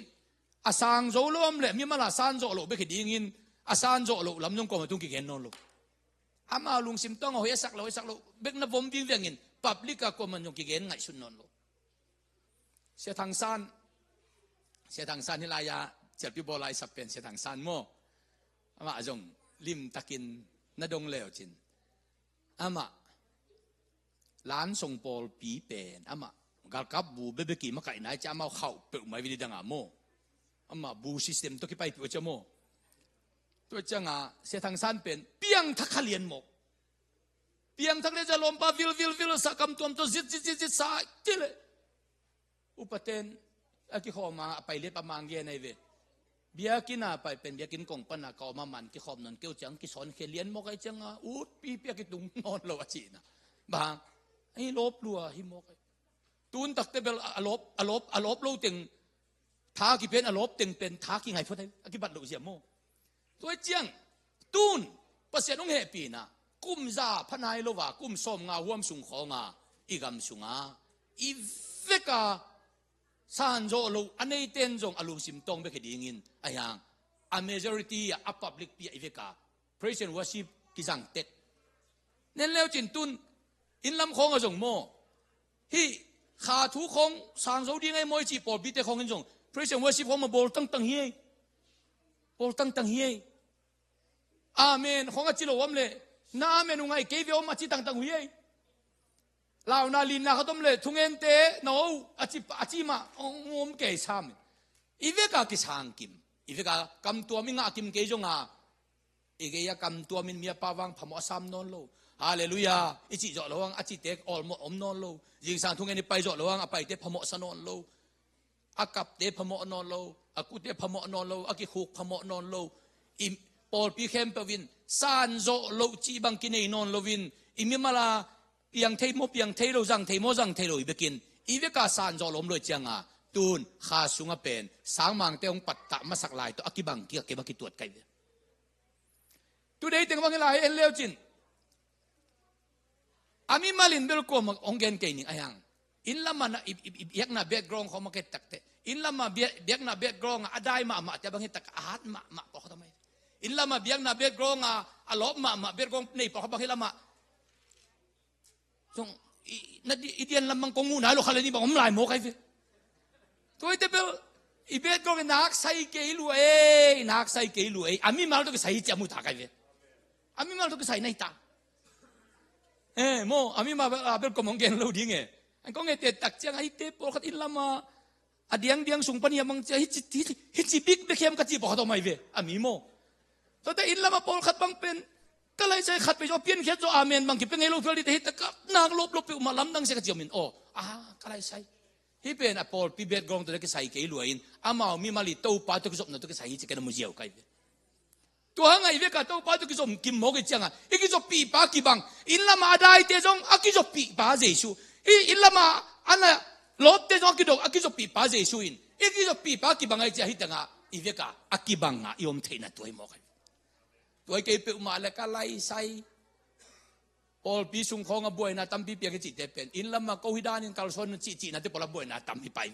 อาสางโจโลมเลยมีมาลาซานโจโลเบกดิ้งอาซานโจโลลำยงกอมาตุงกิเกนนนโลอามาลุงซิมต้องเอาเฮสักโลเบกนับวมวิ่งเวียงินปับลิกากอมันยงกิเกนไงสุนนนโลเสียทางซานนี่ลายาเจ็บปีโบลายสับเป็นเสียทางซานโมอามาจงลิมตะกินนาดงเลวจินอามาล้านทรงโปลปีเป็นอามากัลกับบูเบเบกีมาไก่นายจะอามาเข้าเปิดไม่วิธีดังอาโมอามาบูซิสเต็มตัวกี่ไปตัวเจ้าโมตัวเจ้างาเสียทางซานเป็นเปียงทักขเลียนหมกเปียงทักเลยจะลมปาวิลสักคำตัวตัวจิตสายจิเลยอุปเทนอากิขอมาไปเลียประมาณเงี้ยในเวเบียกินาไปเป็นเบียกินกงปนาเกามามันกิขอมนนเกี่ยวจังกิสอนเคเลียนมกไอจังอ่ะอูดปีเปียกิตุงนอนโลวจีนะบางไอ้ลบลัวหิมกตูนตักเตเบลอลบโลตึงท้ากิเป็นอลบตึงเป็นท้ากิไงพอได้อากิบัตรโลเสียโมตัวเจียงตูนประเสริฐองเฮปีนะกุมซาพนายโลวากุมส้มงาห่วมสุงของาอีกำสุงาอีเวกาซานโจโลอันนี้เต้นจงอารมณ์สิมตองไปแค่ดีงินไอ้ยังa majority a public ปีไอเวกา praise and worship กิจังเต็ดเน้นแล้วจินตุนอินลำคงอจงโมฮีขาทุคงสางโซดีไงมวยจีปอดบิเตคงกินจง praise and worship ของมาบอลตั้งเฮียบอลตั้งเฮียอาเมนของอาจิโลวัมเลยน้าเมนุไงเกวิโอมาจิตั้งเฮียลาวนาลินนะเขาต้มเลยทุ่งเอ็นเตโนอาจิมาองมเกยซ้ำอีเวกากิสังกิมอีเวกากำตัวมิงากิมเกยจงอาอีเกยกำตัวมินเมียปาวังพมอซ้ำนนโลฮาเลลูยาอิจิจ่อระวังอาจิเตกอลมอมนนโลยิงสังทุ่งเอ็นไปจ่อระวังอไปเตพมอสนนโลอากับเตพมอนนโลอากุเตพมอนนโลอากิขุกพมอนนโลอิปอลปีเข้มเปวินซานโจโลจีบังกินเอนนโลวิน imi mala piang thei mo piang thei lo jang thei mo jang thei lo ibekin iveka san zo lom lo changa tun kha sunga pen sangmang te ong patta masak lai to akibang ki ke baki tuat kai today teng bang lai en leo chin ami malin bel ko ong gen kai ni ayang in lama na yak na background ko maket takte in lama biak na background adai ma te bang tak ahat ma po ko mai in lama biak na background alop ma background nei po ko bang lama song na idian lamang kong una lo kala ni bang omlai mo kai toy te bel ibet ko nak sai ke lu nak sai ke lu ami mal to ke sai chamu ta kai ami mal to ke sai nai ta mo ami ma bel ko mong gen lo ding an ko nge te tak chang ai te por khat in lama adiang diang sung pan yamang cha hi chi big be khem ka chi bo to mai ve ami mo to te in lama por khat bang pen kalai sai khat pe jo pian khet jo amen bang ki pe ngelo fel di te ka nak lop pe ma lam dang se ka chimin kalai sai hi pen a pol pi bet gong to ke sai ke luain amao mi mali to pa to ke zop na to ke sai chi ke na mu jiao kai to hanga ive ka to pa to ke zom kim mo ke changa iki zo pi pa ki bang in lama dai te jong aki zo pi pa jesu in lama ana lot te jong ki do aki zo pi pa jesu in iki zo pi pa ki bang ai cha hi tanga ive ka aki bang nga iom theina toi mo kai toi ke pe ma la ka lai sai Paul pi sung khong a boy na tam pi pia ke chi te pen in lama ko hidan in kalson chi na te pola boy na tam pi pai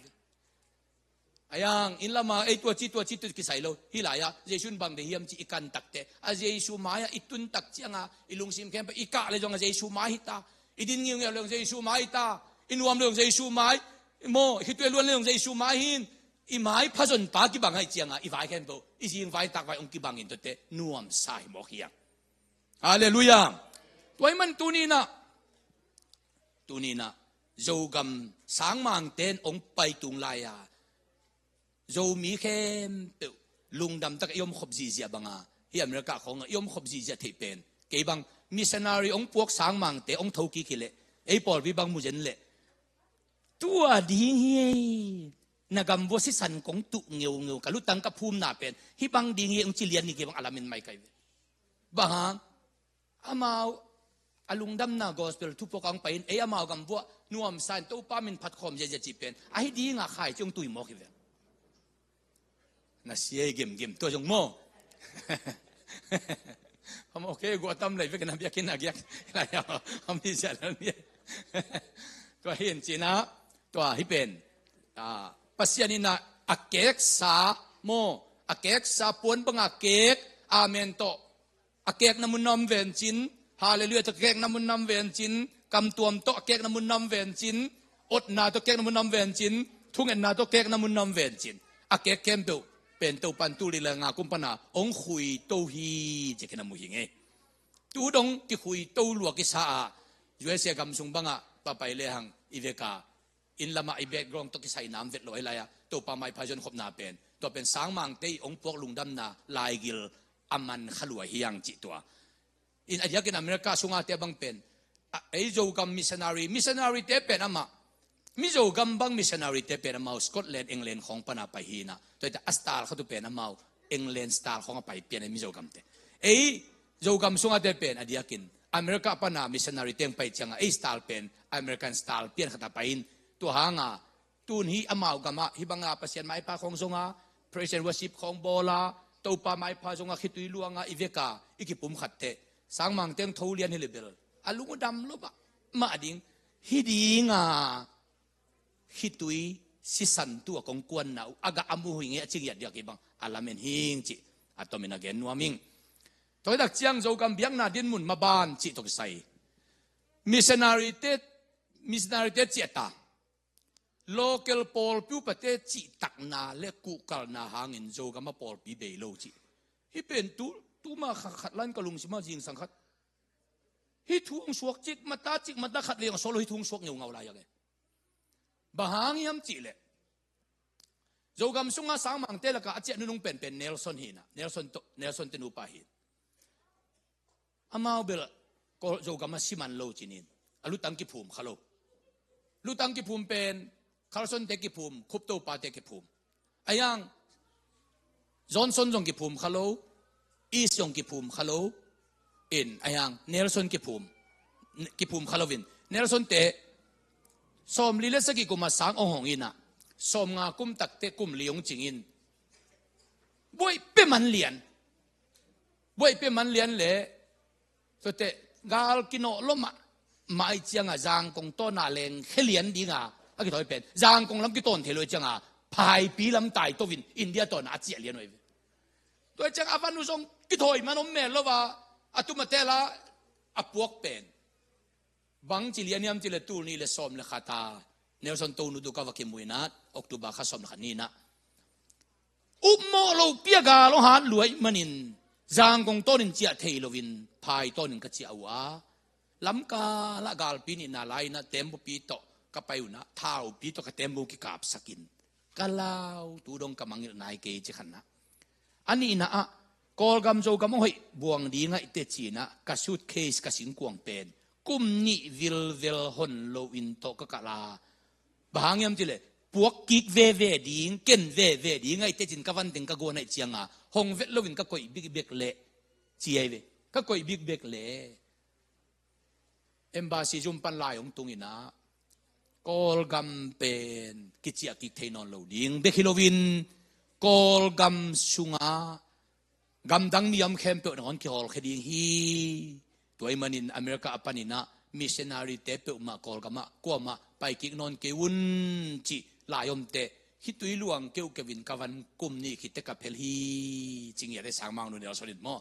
ayang in lama ei tua chi ki sai lo hilaya jesun bang de hiam chi ikan takte a jesu maya itun tak chianga ilung sim kem ika le jong a jesu mai ta idin ngiu ngiu le jesu mai ta inwam le jesu mai mo hitwe luan le jesu mai hin i mai phajon pa ki bang ai chianga i vai ken bo i jing vai tak vai ong ki bang in to te nuam sai mo hiang hallelujah toy man tunina zogam sangmang ten ong pai tung laya zo mi khem pe lungdam tak yom khop ji zia banga hi america khong yom khop ji zia thei pen ke bang missionary ong puak sangmang te ong thoki khile ei por bi bang mu jen le tua ding hi nagam bo si san kong tu ngeu kalu tang ka phum na pen hi bang ding hi ong chilian ni ke bang alamin mai kai bang amao alungdam na gospel tu pokang pain e amao gam bo nuam san to pa min phat khom je chi pen a hi ding a khai chung tui mo ki ve na sie gem to jong mo ham okay go tam lai ve kana bia kin agyak la ya ham ni sa la ni to hin china to hi pen pasianina akek sa mo akek sa pon banga kek amen to akek namun nom ven chin hallelujah to kek namun nam ven chin kam tuam to kek namun nam ven chin ot na to kek namun nam ven chin thung en na to kek namun nam ven chin akek kem do pen to pan tu li la nga kum pana ong khui to hi je kena mu hi nge tu dong ki khui to lu ki sa USA gam sung banga pa pai le hang iveka in lama I background to ki sai nam vet loi la ya to pa mai phajon khop na pen to pen sang mang te ong pok lungdam na lai gil aman khalua hiang chi to in ajak in America sunga te bang pen ei zo gam missionary te pen ama mi zo gam bang missionary te pen ama Scotland England khong pana pa hi na to ta astar khatu pen ama England star khong pa pen mi zo gam te ei zo gam sunga te pen adiakin America pana missionary teng pai changa ei star pen American star pen khata pain to hanga tun hi amao gama hi banga pasien mai pa khong zonga praise and worship khong bola to pa mai pa zonga khitui luanga iveka ikipum khatte sangmang teng tholian hi level alungu dam lo ba ma ding hi dinga hitui si san tu kong kwan na aga amu hinge aching ya dia ke bang alamen hing chi atomin again nuaming toy dak chiang zo gam biang na din mun maban chi to sai missionary te chiata local pol pu pate chi tak na le ku kal na hangin zo gam pol pi be lo chi hi pen tu ma khat lan kalung sima jing sang khat hi thung suak chik mata khat le solo hi thung suak ngeu ngau la ya ge bahang yam chi le zo gam sunga sang mang te la ka ache nung pen Nelson hina Nelson te nu pa hi amao bel ko zo gam siman lo chinin alu tang ki phum khalo lu tang ki phum pen Carlson te ki phum khup to pa te ki phum ayang Johnson jong ki phum khalo East yong ki phum khalo in ayang Nelson ki phum กิภูมิคาลวินเนลสันเตสมลีเลสกิกุมาสังองหงอินะสมงากุมตักเตกุมเลียงจิงอินบวยเปมันเลียนบวยเปมันเลียนเลยสุดเตกาลกิโนลมะไม่เจียงจางกงต้นนาเลงเขลียนดีงาอะกิถอยเป็นจางกงลำกิต้นเทลอยจังพายปีลำไตตัววินอินเดียตอนอาเจียเลียนไว้ตัวจังอาฟันนุสงกิถอยมันอมเมลแล้วว่าอตุมาเตละอปวกเป็นบังจิเลียนยามจิเลตูนี่เลสอมเลขาตาเนลสันตูนุดูกาวกิมุยนัดออกตุบาข้าสอมขันนีนะอุโมโลเปียกาโลหานรวยมันินจางกงต้นเจียเทโลวินพายต้นกะเจียวะลำกาละกาลปีนินาไลนะเต็มบุปีโตกะไปอยู่นะท้าวปีโตกะเต็มบุกิกาบสกินกะลาวตูดงกะมังนายเกจิขันนะอันนี้นะกอลกำโจกำมวยบวงดีง่ายเตจีนะกะสุดเคสกะสิงกวงเป็นกุมนี่วิลฮอนโลวินโตกะกะลาบางยามจิเลพวกกิกเวดีงเก่นเวดีง่ายเตจินกะวันติงกะโกนไอเจียงหงเวโลวินกะกอยบิ๊กเบกเละเจียเวกะกอยบิ๊กเบกเละเอ็มบาซีจุมปันลายองตุงอินะกอลกัมเป็นกิจยากิเทนอนโลดิงเบคิโลวินกอลกัมสุงากำดังนิยมเข้มเปิดหอนคิฮอลคดีฮีตัวมันอินอเมริกาปันินะมิชชันนารีเตเปิดมากอลกัมกัวมาไปกิกนอนเกวุนจิลายมเตฮิตุยลวงเกวเกวินกวันกุมนี่คิดเตกับเพลฮีจริงอย่าได้สร้างมังนูเดียวสนิทมั้ง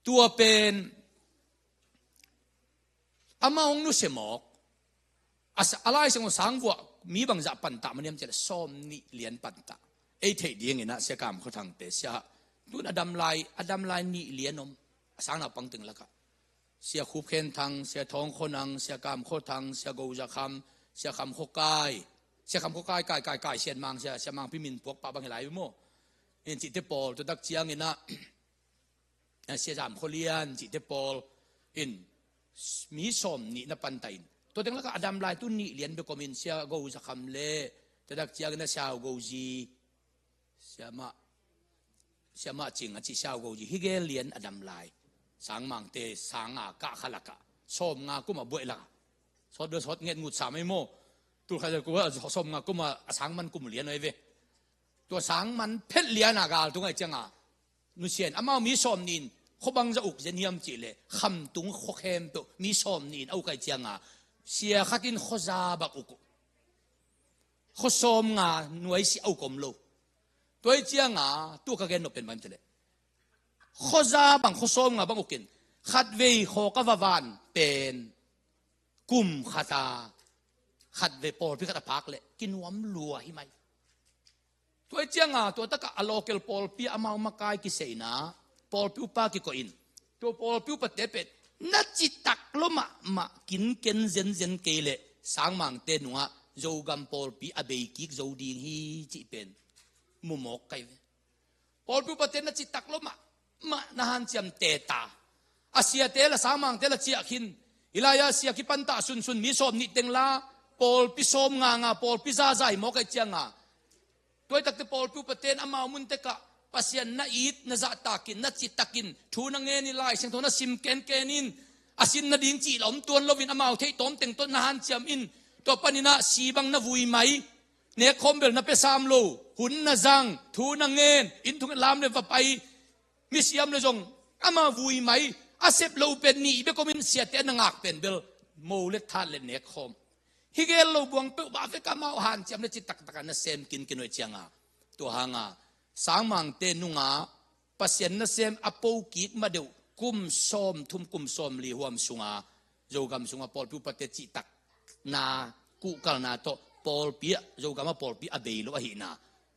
ตัวเป็นอามาองนุเสมอกอะไรสังสังวัวมีบางจะปันตามันยังจะซ้อมนี่เลียนปันตาไอ้เทียงนะเสียกรรมเขาทางเตเสียดูอดัมไลนี่เลียนนมสังนับปังตึงแล้วก็เสียคูเคนทางเสียทองคนนังเสียกรรมเขาทางเสียกูจะคำเสียคำเขากายเสียคำเขากายเสียมังเสียมังพิมินพวกปะบางหลายไปมั้งเห็นจิตเตปอลตัวดักเจียงนะเสียจามเขาเลียนจิตเตปอลอินมีสมนี่นับปันไตน์ตัวเด็กแล้วก็อดัมไลตุนนี่เลียนเบกอมินเสียกูจะคำเล่ตัวดักเจียงนะเสียกูจีเสียมาจริงอ่ะจีเสียกูจีฮิเกเลียนอดัมไลสังมังเตสังกะขลักะสมงากุมาบ่อยละสดเดือดสดเงินงุดสามไม่โม่ตัวใครจะกูว่าสมงากุมาสังมันกุมเลียนไว้เว้ตัวสังมันเพชรเลียนอากาศตรงไหนจังอ่ะนุเชียนอามามีสมนินเขาบังจะอุกเจนิยมจีเลยคำตุงโคเข้มตัวมีสมนินเอาไก่จังอ่ะเสียขัดินโคซาบักอุกโคสมงาหน่วยสิเอากลมโลตัวเจียงอ่ะตัวกระเกนนเป็นมันจะเลยโคซาบังโคสมงาบังอุกินขัดเวย์โคกวานเป็นกุมขัดาขัดเวย์ปอลพิฆาตพักเลยกินวมลัวหิไหมตัวเจียงอ่ะตัวตะกะอโลเกลปอลปีอามามาไกกิเซนะปอลปิวปากิโกอินตัวปอลปิวปะเตเป็ดนัดจิตักลมากินเกนเซนเกเลสังมังเตนัวโจกัมปอลปีอเบกิกโจดีฮีจิเป็นมุมอกไกปอลปิวปะเตนัดจิตักลมานาฮันเจียมเตตาอาเซียเตละสังมังเตละเจียขินอิลายาเซียกิปันตาซุนมีสมนิเต็งลาปอลปิสมงาปอลปิซาใจมอกไกเจียงตัวตักเตปอลปิวปะเตนอามามุนเตกะpasien na it na za takin na chi takin thu na nge ni lai seng thona sim ken kenin asin na ding chi lom tuan lovin amau thei tom teng ton na han chiam in to panina sibang na vui mai ne khombel na pe sam lo hun na zang thu na ngen in thung lam le va pai mi siam le jong ama vui mai asep lo pen ni be komin sia te na ngak pen bel mo le than le ne khom higel lo buang pe ba fe ka mau han chiam le chi tak tak na sem kin kinoi chianga to hangaสังมังเตนุงาปัสยันนเซมอโปกิกมาเดียวกุมซอมทุมกุมซอมลีหวมสุงาโจกัมสุงาปอลพิวปะเตจิตักนากุกลนาโตปอลเปียโจกัมปอลเปียอเบลวะหินา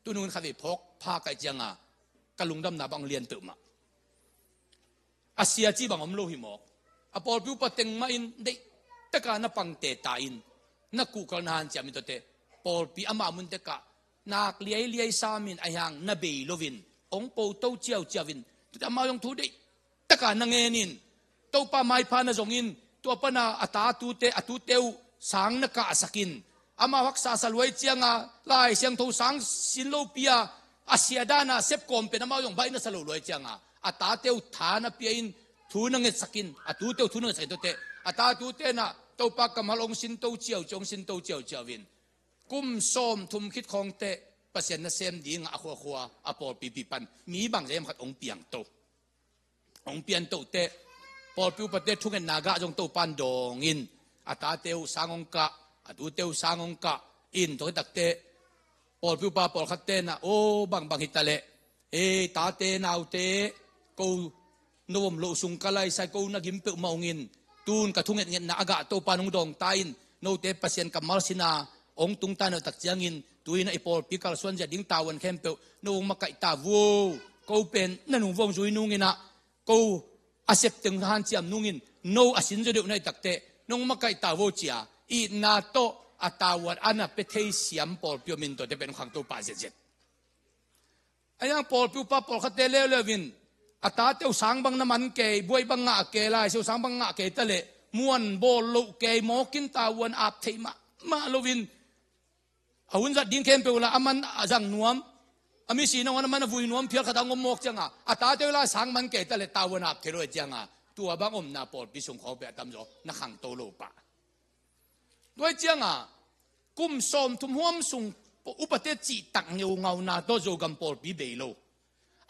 ตุนุนขวิพกพาไกจังกะลุงดำนาบังเลียนตุมาอาเซียจีบังอมโลหิมอกอปอลพิวปะเตงมาอินเดตะกานาปังเตตาอินนักกุกลนานจามิโตเตปอลเปียอามามุนเตกะนักเลี้ยสามินไอหังนบีโลวินองโปโตเจียวเจียวินตัวมาลงทุนได้ตะการนังเงินินตัวป้าไม้พานาจงอินตัวป้านาอัตาตูเตอตูเตวสังนักอาสกินอามาวักษาสลวยเจียงลายเสียงทูสังสินโลเปียอาเซียดานาเซฟกอมเป็นอามาลงใบนาสลวยเจียงอัตาเตวฐานเปียอินท ทูนังเงสักินอะทูเตทูนังเงสักินเตอะตาทูเตนะเต้าปากกำฮัลงสินเต้าเจียวจงสินเต้าเจียวเจียววินกุมส้มทุมคิดของเตเปอร์เซ็นต์นะเซมดีงอะขัวขัวอะปอลปีปีปันมีบางเรื่องขัดองเปียงโตองเปียงโตเตปอลปิวประเทศทุกเงินนากะจงโตปันดงอินอะตาเตวสางองกะอะทูเตวสางองกะอินตัวตักเตปอลปิวปาปอลขัดเตนะโอบางฮิตาเลตาเตนาวเตกูนวมโลสุงกะไลไซกูนักิมเปมองอินตูนกระทุงเงินนาอากาโตปานุงดองตาอินโนเตปเซียนกัมมัลสินาองตุงตานตักเจียงอินตุยนาไอปอลพิกัลส่วนจะดิ้งตาวันเข้มเปโนมาไกตาวูกูเป็นนั่นวงจุยนุงอินะกูอาเซปตึงฮันเจียมนุงอินโนอาสินจะเดือดในตักเตนงมาไกตาวูเจียอีนาโตอาตาวันอันน่ะเปเทยเสียมปอลพิวมินโตเตเป็นขังโตปาเจ็ดไอ้ยังปอลพิวปาปอลขัดเตเลเลวินอาตาเต้าสังบังน้ำมันเกยบวยบังงะเกยลายเซลสังบังงะเกยตะเลม้วนโบลุเกยหมอกินตาวันอาบเทมาโลวินอาวุนจัดดิ้งเข้มเปล่าอามันจังนวมอามิสีนวันมันวุ่นนวมเพียงขดางงมกจังอ่ะอาตาเต้าลาสังมันเกยตะเลตาวันอาบเทโรจังอ่ะตัวบางอมนาปอดพิสุงเขาเปตามโจนักขังโตโลปะด้วยจังอ่ะกุมสมทุมห่วมสุงอุปเทศจีตักเงาเงานาโตโจกัมปอดพิเบโล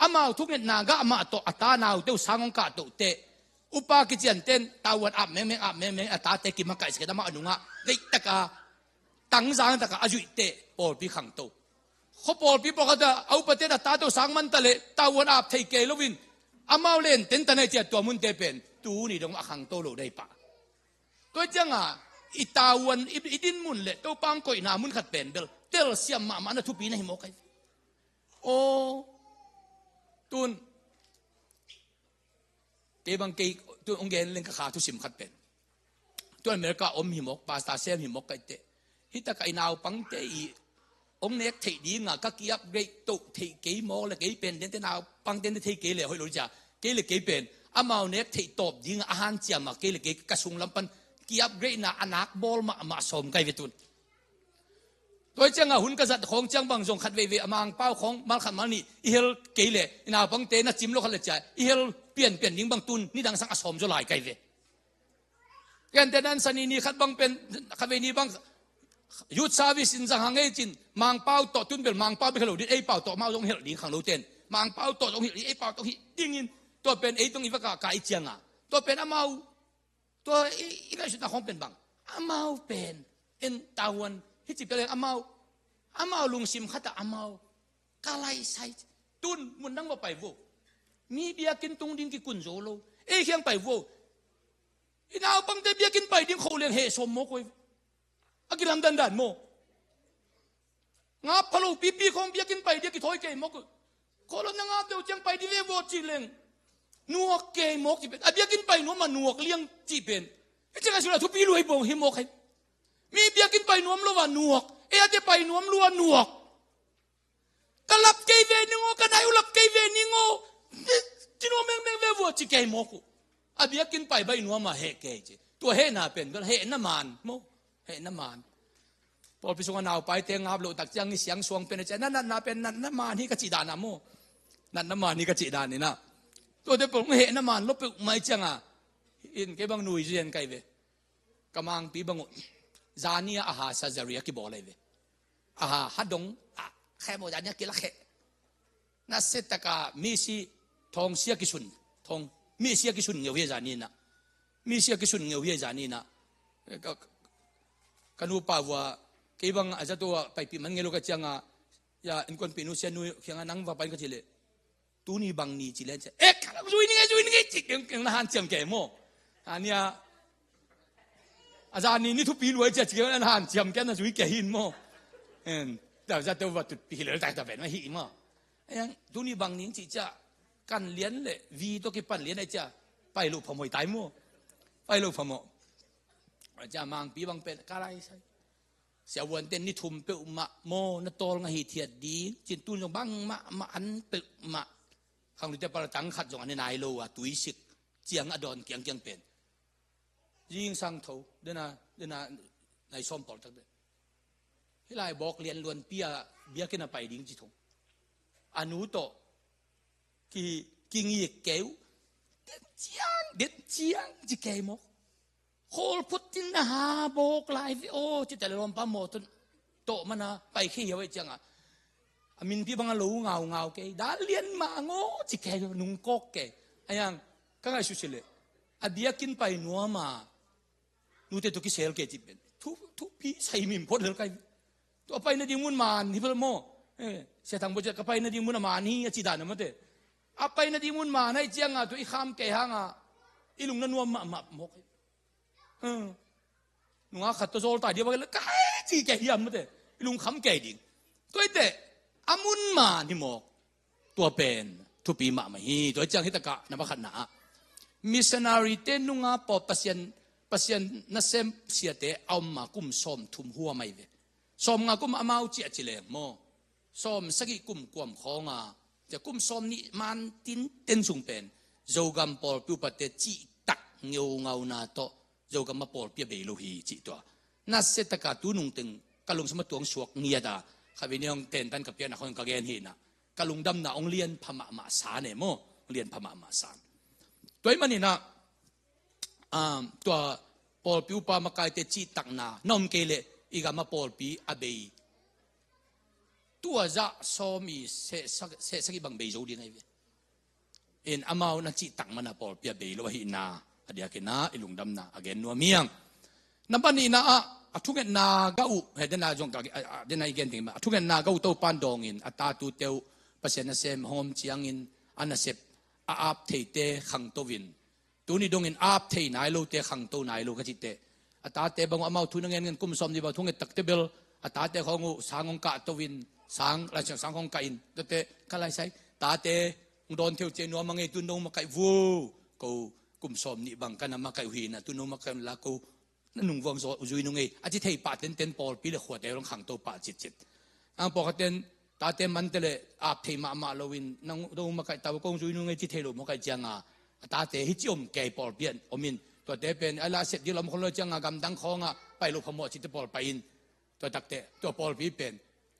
อามาทุกเงินนากะอามาโตอาตานาวเต้าสังองกะโตเตอุปากิจยันเต้นตาวันอาบเมงอาบเมงอาตาเตกิมังไก่สกัดมาอนุงะเด็กตะกาตั้งสังตะกาอาจุยเตปอลปีขังโตเขาปอลปีบอกว่าเอาประเทศตาโตสังมันตะเลตาวันอาบเทเกลวินอามาเล่นเต้นตะเนเจตัวมุนเตเป็นตูนี่ดงอาขังโตโลได้ปะตัวจังอ่ะอิตาวันอิดินมุนเล่ตัวปังก่อยนามุนขัดเป็นเดลเตลเสียมมานะทุปีนะหิมอกไอโอตุนเก็บังเกยตุนองเกนเล่นกับขาทุสิมขัดเป็นตัวอเมริกาอมหิมกปาสตาเซมหิมกไกเตฮิตะไกนาวปังเตอีองเนกเทดีงะก็เกียบเกยตุเทเกยมอละเกยเป็นเดนเตนาวปังเดนเทเกยเลยให้รู้จักเกยเลยเกยเป็นอามาเนกเทตบดีงะอาหารเจียมเกยเลยเกยกระสุงลำปันเกียบเกยน่ะอนักบอลมาสมไกเวตุนโดยจังหุ่นกษัตริย์ของจังบังจงขัดเวอมังเป้าของมัลขัดมันนี่อีเฮลเกยเลยนาบังเตน่ะจิมโลขัดเลยจ่ายอีเฮลเปลี่ยนยิงบังตุนนี่ดังสังอสมจะหลายไกเวกันแต่นั้นสนีนี่ขัดบังเป็นขัดเวนี่บังยุทธสาวิสินสังหางเอจินมังเป้าต่อตุนเป็นมังเป้าเป็นขลุ่ยเอเป้าต่อมาตรงเฮลดีขังโลเจนมังเป้าต่อตรงเฮลเอเป้าตรงดิ้งอินตัวเป็นเอตรงอีฟักกาไอเจียงอ่ะตัวเป็นอามาตัวอีกอะไรสุดท้ายของเป็นบังอามาเป็นเอ็นตาวันที่จิบไปเลยอามาลุงซิมขัดอามากาไลไซตุนมุนนั่งมาไปโวมีเบียกินตุงดิ้งกิกุนโจโลเอเคียงไปโวอีน่าบังเตเบียกินไปดิ้งเขาเลี้ยงเฮสมโมกุยอากิรัมดันโมงับพะโลปีของเบียกินไปเดียกิถอยเกยโมกุคนละงับเดียวจังไปดิเวโวจีเลงนัวเกยโมกจีเป็นอาเบียกินไปนัวมันนัวเลี้ยงจีเป็นไอ้เจ้าสุดาทุปีรวยบ่งหิโมกให้มีเบียกินไปนัวมลัวนัวเอเดไปนัวมลัวนัวกลับเกยเวนิโงกันไอ้อุลับเกยเวนิโงจีนัวเมงเวโวจีเกยโมกุอาเบียกินไปใบนัวมาเฮเกยจีตัวเฮน่าเป็นก็เฮน้ำมันโมเฮน้ำมันพอพิสุงนาวไปเตียงอาบโลตักจังนี่เสียงสวงเป็นใจนั่นน่าเป็นนั่นน้ำมันนี่กระจีดานะโมนั่นน้ำมันนี่กระจีดานี่นะตัวเด็กผมเฮน้ำมันลบไปไม่จังอ่ะอินเก็บังนุยเรียนไกเวกำลังปีบังจานี่อาหาซาจารียกิบอกเลยเวอาหาฮัดดงแค่โมจานี่กิละแค่นั่นเสร็จแต่ก็มีสิทองเสียกิชุนทองมีเสียกิชุนเงียวเฮจานี่นะมีเสียกิชุนเงียวเฮจานี่นะกันอุปาวะเก็บังอาจจะตัวไปปีมันเงลูกจังอ่ะยาอินคนปีนุเซียนุเขียงนั่งว่าไปก็เฉลี่ยตูนี่บังนี่จิเลนเอ๊ะข้าจุยนี่จิเก่งน่าหันเจียมแก่โมอันนี้อาจารย์นี่ทุกปีรวยจะเจียมน่าหันเจียมแก่น่าจุยแก่หินโมแต่จะตัวว่าตุปีเลยแต่เป็นไม่หินโมยังตูนี่บังนี่จิจะกันเลี้ยนเลยวีตัวกี่ปันเลี้ยนไอ้จ้าไปลูกพมวยตายโมไปลูกพมจะมังปีบังเป็นอะไรใช่เสียวันเต้นนี่ทุ่มเปอมาโมนตอลงหิเทียดดีจินตุนจงบังมาอันเปอมาข้างนี้จะประจังขัดจงอันนี้นายโลอ่ะตุยสิกเจียงอดอนเกียงเป็นยิงสังเทาเดินในส้มปอดทั้งเด็กที่ไรบอกเรียนล้วนเปียเบียกินไปดิ้งจิตงอนุโตกี่งิเกวเจียง เด็ดเจียงจิเกมกโคลพุทธินหาโบกลายโอ้จิแต่ละลมปั๊มโมตุนโตมันนะไปขี้เอาไว้จังอ่ะมินพี่บังลูเงาเกยดาเลียนมาโง่จิเกนุ่งกอกเกยไอ้ยังก็ไงสุดเลยอดียกินไปนัวมานูเตตุกิเซลเกจิเป็นทุพี่ใส่มิมพดเลยกันตัวไปนาดีมุนมานี่เพิ่มโมเสียทางบุญจะไปนาดีมุนมานี่จิดานมันเตอะไปนาดีมุนมาในเจียงอ่ะตัวอีข้ามเกยหางอ่ะอีลุงนั่นนัวมาหมกนุ่งขัดตัวโซลตายเดียวไปเลยก็จีเกยมันเตอีลุงคำเกยดิ่งตัวเตอามุนมานี่หมกตัวเป็นทุปีมาฮีตัวจังฮิตกะนับขันนามิสนารีเตนุงาปอปัสยันนัสเซมเสียเตเอามากุมซอมทุมหัวไม่เวซอมงากุมอามาอุจิจิเลงโมซอมสกิกุมกวมของาจะกุมซอมนี่มันตินเต็นสุงเป็นโจกัมปอลปิวปเตจิตักเงานาโตโจกัมมาปอลเปียเบลูฮีจิตัวนัสเซตกาตุนุงตึงกะลุงสมตัวงสวกเงียดาข้าวิญญาณเต็นตันกับเปียนะคนกะเกนหินะกะลุงดำนะองเลียนพม่ามาสาเนโมเลียนพม่ามาสานตัวมันนี่นะตัวปอลปิวปามากายเตจิตักนานอมเกเลอีกามาปอลปีอเบยตัวจะสอมีเสสกิบังเบยโจดีไงเวเอ็นอามาวนัจิตักมันนะปอลปีอเบยลวะหินาอเดียกินาอิลุงดำนะอเกนนัวเมียงนับปันนี่นะทุกเงินนาเก้าเห็นนาจงกะเดินนาอีกเงินถึงมาทุกเงินนาเก้าโตปันดองอินอัตตาตูเตวเปอร์เซ็นต์เซมโฮมเชียงอินอันนั้นเซปอาบเทเตขังโตวินตัวนี้ดงอินอาบเทนายโลเตขังโตนายโลกจิเตอัตตาเตบังว่ามาทุนเงินกุมสมดีบ่ทุกเงินตักเตเบลอัตตาเตของสางองกะโตวินสางราชสางของกะอินตัวเตกันไรใช่ตาเตโดนเที่ยวเจนัวมังเอตุนงมาไกวูกูกุมสมนี่บังกันนะมาไกวีนะตุนงมาไกลากูนั่นนุ่งวงโซอุยนุ่งเออาจิเทยปาเต็นปอลปีเลขวดเดลงขังโตปาจิตอังปอกเต็นตาเต็นมันเตเลอาบเทมาโลวินนั่งตรงมาไกตาวกงอุยนุ่งเอจิเทโลมาไกจังอาตาเตฮิจิอมเกยปอลเปียนอมินตัวเตเป็นอะไรเสร็จยี่ลมคนละจังกำดังของไปลูกขโมยจิตปอลไปอินตัวตักเตตัวปอลปีเป็น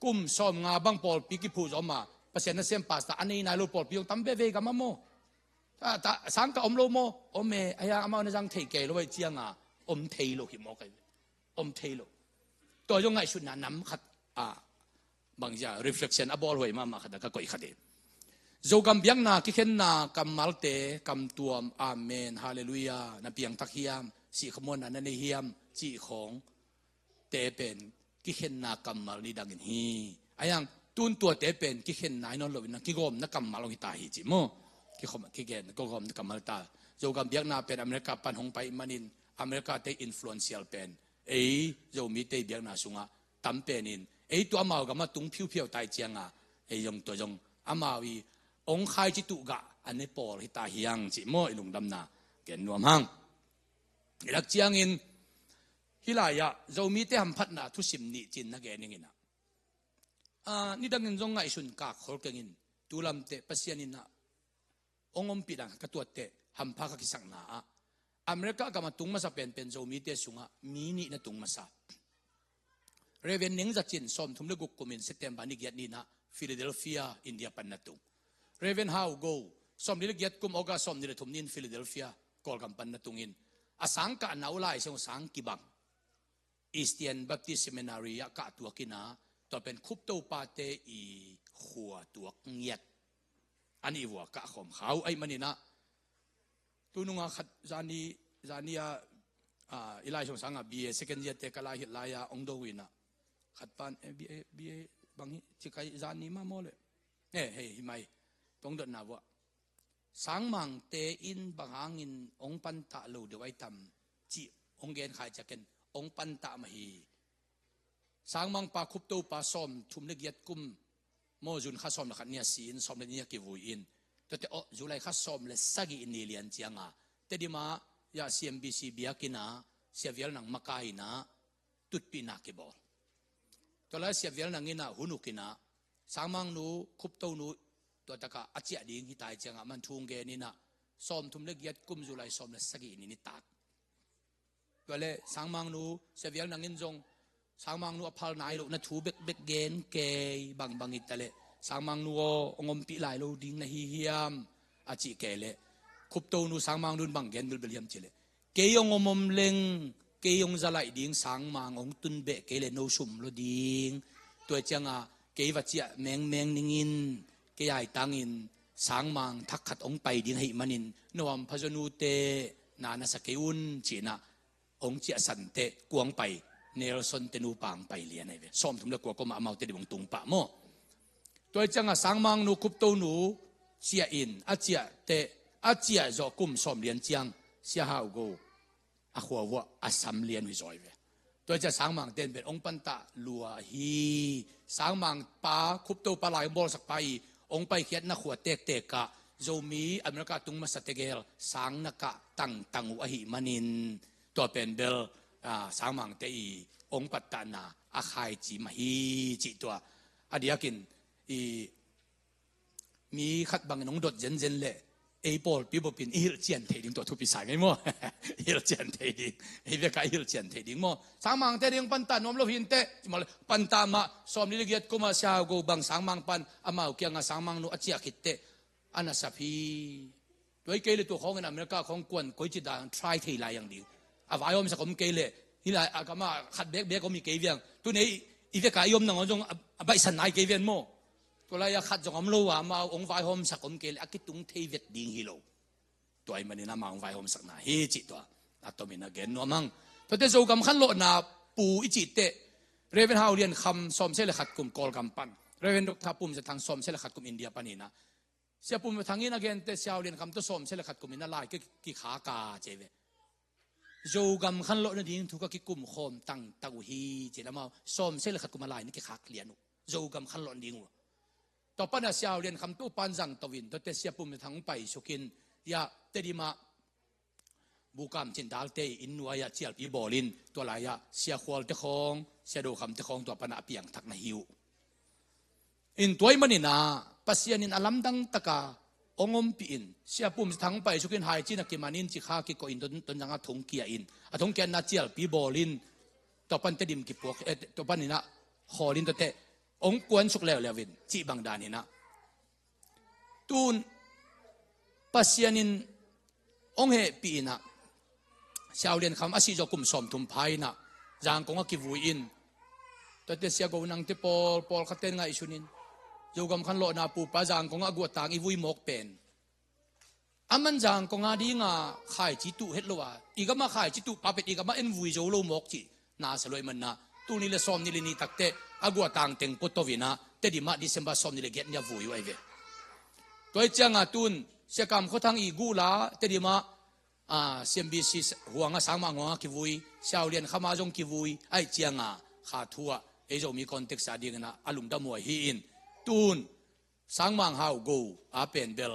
กุมซ้อมบังปอลปีกิพูจอมาเปอร์เซ็นต์นั้นเซมปัสตาอันนี้นายลูกปอลปียงตั้มเบเวกัมโมถ้าสังกัมโลโมอเมไอ้ยาอามาในจังเทเกลไว้จังเทโลหิมอกกันเทโลตัวยงไงชุดนั้นน้ำขัดบางอย่าง reflection อบอลหวยมาขัดก็อีกขัดโจกัมเบียงนาคิเข็นนากัมมัลเตกัมตัวอาเมนฮาเลลูยานับยังทักฮิยามสีขมวนันเฮียมจีของเตเป็นคิเข็นนากัมมัลนี่ดังฮีไอ้ยังตุนตัวเตเป็นคิเข็นนายนนลวินคิโกมนักกัมมัลลงฮิตาฮิจิโมคิเกนก็กอมนักกัมมัลตาโจกัมเบียงนาเป็นอเมริกาปันหงไปมันินอเมริกาเตอินฟลูเอนเซียลเป็นโจมีเตเบียงนาสุงะตั้มเป็นอินตัวอามาวกับมาตุงพิวตายเจียงยงตัวจงอามาวีองค์ใครจิตุกะอันนี้ปอลฮิตาฮิยังจิโมอิลุงดำนาเกณฑ์นวมหังหลักเจียงอินฮิลายะเรามีแต่หำพัดนาทุสิมนิจินนักเกณฑ์ยินนี่ดังเงินจงไงสุนกากขอลเกงินตุลำเตปัสยานินะองค์ปิดังกระตัวเตหำพักกิสังนาอเมริกาก็มาตุงมาซาเป็นเรามีแต่สุงะมีนี่นะตุงมาซาเรเวนนิงจัดจินสมทุมเลกุกกุมินเซตเทมบานิกยัดนี่นะฟิลาเดลเฟียอินเดียปันนัตุงเรเวนฮาวโกสมนิลเกียรติกุมออกาสมนิลทุมนินฟิลาเดลเฟียกอลกัมปันนตุงินอาสังกะนาอุไลเซงสังกิบังอีสเตียนบัพติสเซมินารียะกะตัวกินาตัวเป็นคุปโตปาเตอีขัวตัวเงียดอันนี้วัวกะขมเขาไอ้มันนี่นะตัวนุ่งขัดจานีอิไลชงสังบีเอเซกันเยตเตกลาหิลายาองโดวินะขัดปันบีเอบางที่ใครจานีมาโมเลยเฮ้ยไม่ตรงเดินหน้าว่าสังมังเตอินบางหางินองปันตะลูเดไว้ทำจีองเกนขายจากกันองปันตะมหีสังมังปาคุปโตปาสอมทุมเล็กยัดกุมโมจุนข้าสอมละขันเนี่ยสีนสอมละเนี่ยกิวุอินแต่จุลัยข้าสอมละสักิอินเลียนจียงแต่ดีมายา CNBC เบียกินะเสียเวลนังมักไก่นะตุดปีนักกิบอลตัวละเสียเวลนังอินะหุนุกินะสังมังนูคุปโตนูตัวตะกะอาเจียดิ้งฮิตายจังมันทุ่งเกนี่นะสอมทุมเล็กยัดกุมจุลัยสอมละสักิอินนิตัดตัวละสังมังนูเสียเวลนังอินจงสังมังนูอภัลนายลูนัทูเบกเกนเกยบางอิตาเลสังมังนูองมปีลายลูดิ้งนะฮิฮิยามอาจิเกเล คุปโตนูสังมังนุนบังเกนเบลเบลียมเจเลเกยองอมเลงเกยองจะไหลดิ้งสังมังองตุนเบเกเลโนชุมโลดิ้งตัวจังเกยวัจเจแมงนิงินเกยไอตังอินสังมังทักขัดองไปดิ้งให้มันินนวมพจนูเตนานาสเกอุนจีน่าองเจสันเตกวงไปเนลซอนเตนูปังไปเลียนไอเวซ้อมทุ่มเล็กกว่าก็มาเอาเตดิบงตุงปะโมตัวจังสังมังนูคุปโตนูเชียอินอาเจียเตอาเจียจอกุมซ้อมเลียนจังเสียหาวโกอาขัววะอาสัมเลียนวิจอยเวตัวจะสังมังเต้นเป็นองปันตะลัวฮีสังมังปาคุปโตปลายบอลสักไปองไปเขียนนักขัวเตกกะโจมีอเมริกาตุงมาสเตเกลสังนักกะตังวะหิมันินตัวเป็นเบลสังมังเตอีองปัตตานาอาคายจีมฮีจีตัวอดียกินมีขัดบังน้องดดเจนเล่ไอ้บอลปีบปินอิลเจียนเทดิ้งตัวทุบปีสายไงมั่วอิลเจียนเทดิ้งไอ้เวกาอิลเจียนเทดิ้งมั่วสังมังเทดิ้งปันตานอมโลหินเตมาปันตามาสอมนิลิเกียตกุมาเช้ากูบังสังมังปันอามาอุเกียงสังมังนูอาเจียคิดเตอันนั้นสัพพีตัวเกลี่ยตัวของอเมริกาของกวนกุยจิดาทรายเทลายอย่างเดียวอาวายอมสักผมเกลี่ยนี่แหละอากามาขัดเบกก็มีเกลี่ยตัวนี้อีเวกายอมนั่งจงใบสันนายเกลี่ยมั่วตัวไรขัดจงอมโลว่ามาองค์ไฟหอมสักผมเกลี่ยอากิตุงเทวิตดิ้งฮิโลตัวไอ้มันนี่นะมาองค์ไฟหอมสักนาเฮจิตัวอัตโตมินาเกนนัวมังตัวเตโจกำขันโลนาปูอิจิเตเรเวนฮาวเรียนคำสอมเสลขัดกลุ่มกอลกำปันเรเวนทับปุ่มจะทางสอมเสลขัดกลุ่มอินเดียปันนี่นะเสียปุ่มทางนี้นะเกนเตเสียวเรียนคำตัวสอมเสลขัดกลุ่มอินนาลายกิขากาเจเวโจกำขันโลนั่นดิ้งทุกกิกลุ่มโคมตั้งตะกุฮีเจแล้วมาสอมเสลขัดกลุ่มอะไรนี่กิขาเลียนุโจกำขันโลดิ้งต่อปัญหาเสียวเรียนคำตัวปันจังตวินตัวเตเสียปุ่มทางไปสุกินยาเตดิมาบุกามจินดาลเตอินนัวยาเจียลปีบอลินตัวลายาเสียควอลเตคองเสียดูคำเตคองตัวปัญหาเปียงทักนาฮิวอินตัวมันนี่นะปัสยานินอลัมดังตะกาองมปีอินเสียปุ่มทางไปสุกินหายจีนักกิมานินจิขากิโกอินตนยังอาทงเกียอินอาทงเกียนาเจียลปีบอลินตัวปันเตดิมกิปวกตัวปันนี่นะขอลินตัวเตองกวนสุกแล้วเลวินจีบังดานี่นะตูนปัสยานินองเฮปีนะเช้าเรียนคำอาศัยจะกุมสมทุมไพ่นะจางกงกิวุอินแต่เดี๋ยวเสียกูนังที่ปอลขัดเต้นไงอิชุนินอยู่กำขันโลนาปูปะจางกงกวดตางอีวุยหมกเป็นอามันจางกงดีงาขายจิตุเฮ็ดโลวะอีกมาขายจิตุปาเป็ดอีกมาเอ็นวุยโจโลหมกจีน่าสลวยมันนะตูนี่เลยสอมนี่เลยนี่ตักเตะกวดตางเต็งปุตโตวินะแต่ดิมาดิเซมบาสอมนี่เลยเก็ตเนี่ยวุยไว้เวตัวเจ้างาตุนเสียกรรมเขาทางอีกูลาแต่ดิมาเซียมบีซีหัวงาสังมังหัวกิวุยเช้าเรียนขมาจงกิวุยไอเจียงขาทัวไอโจมีคอนเท็กซ์อะไรกันนะอารมณ์ดำมวยฮีอินตูนสังมังฮาวกูเป็นเบล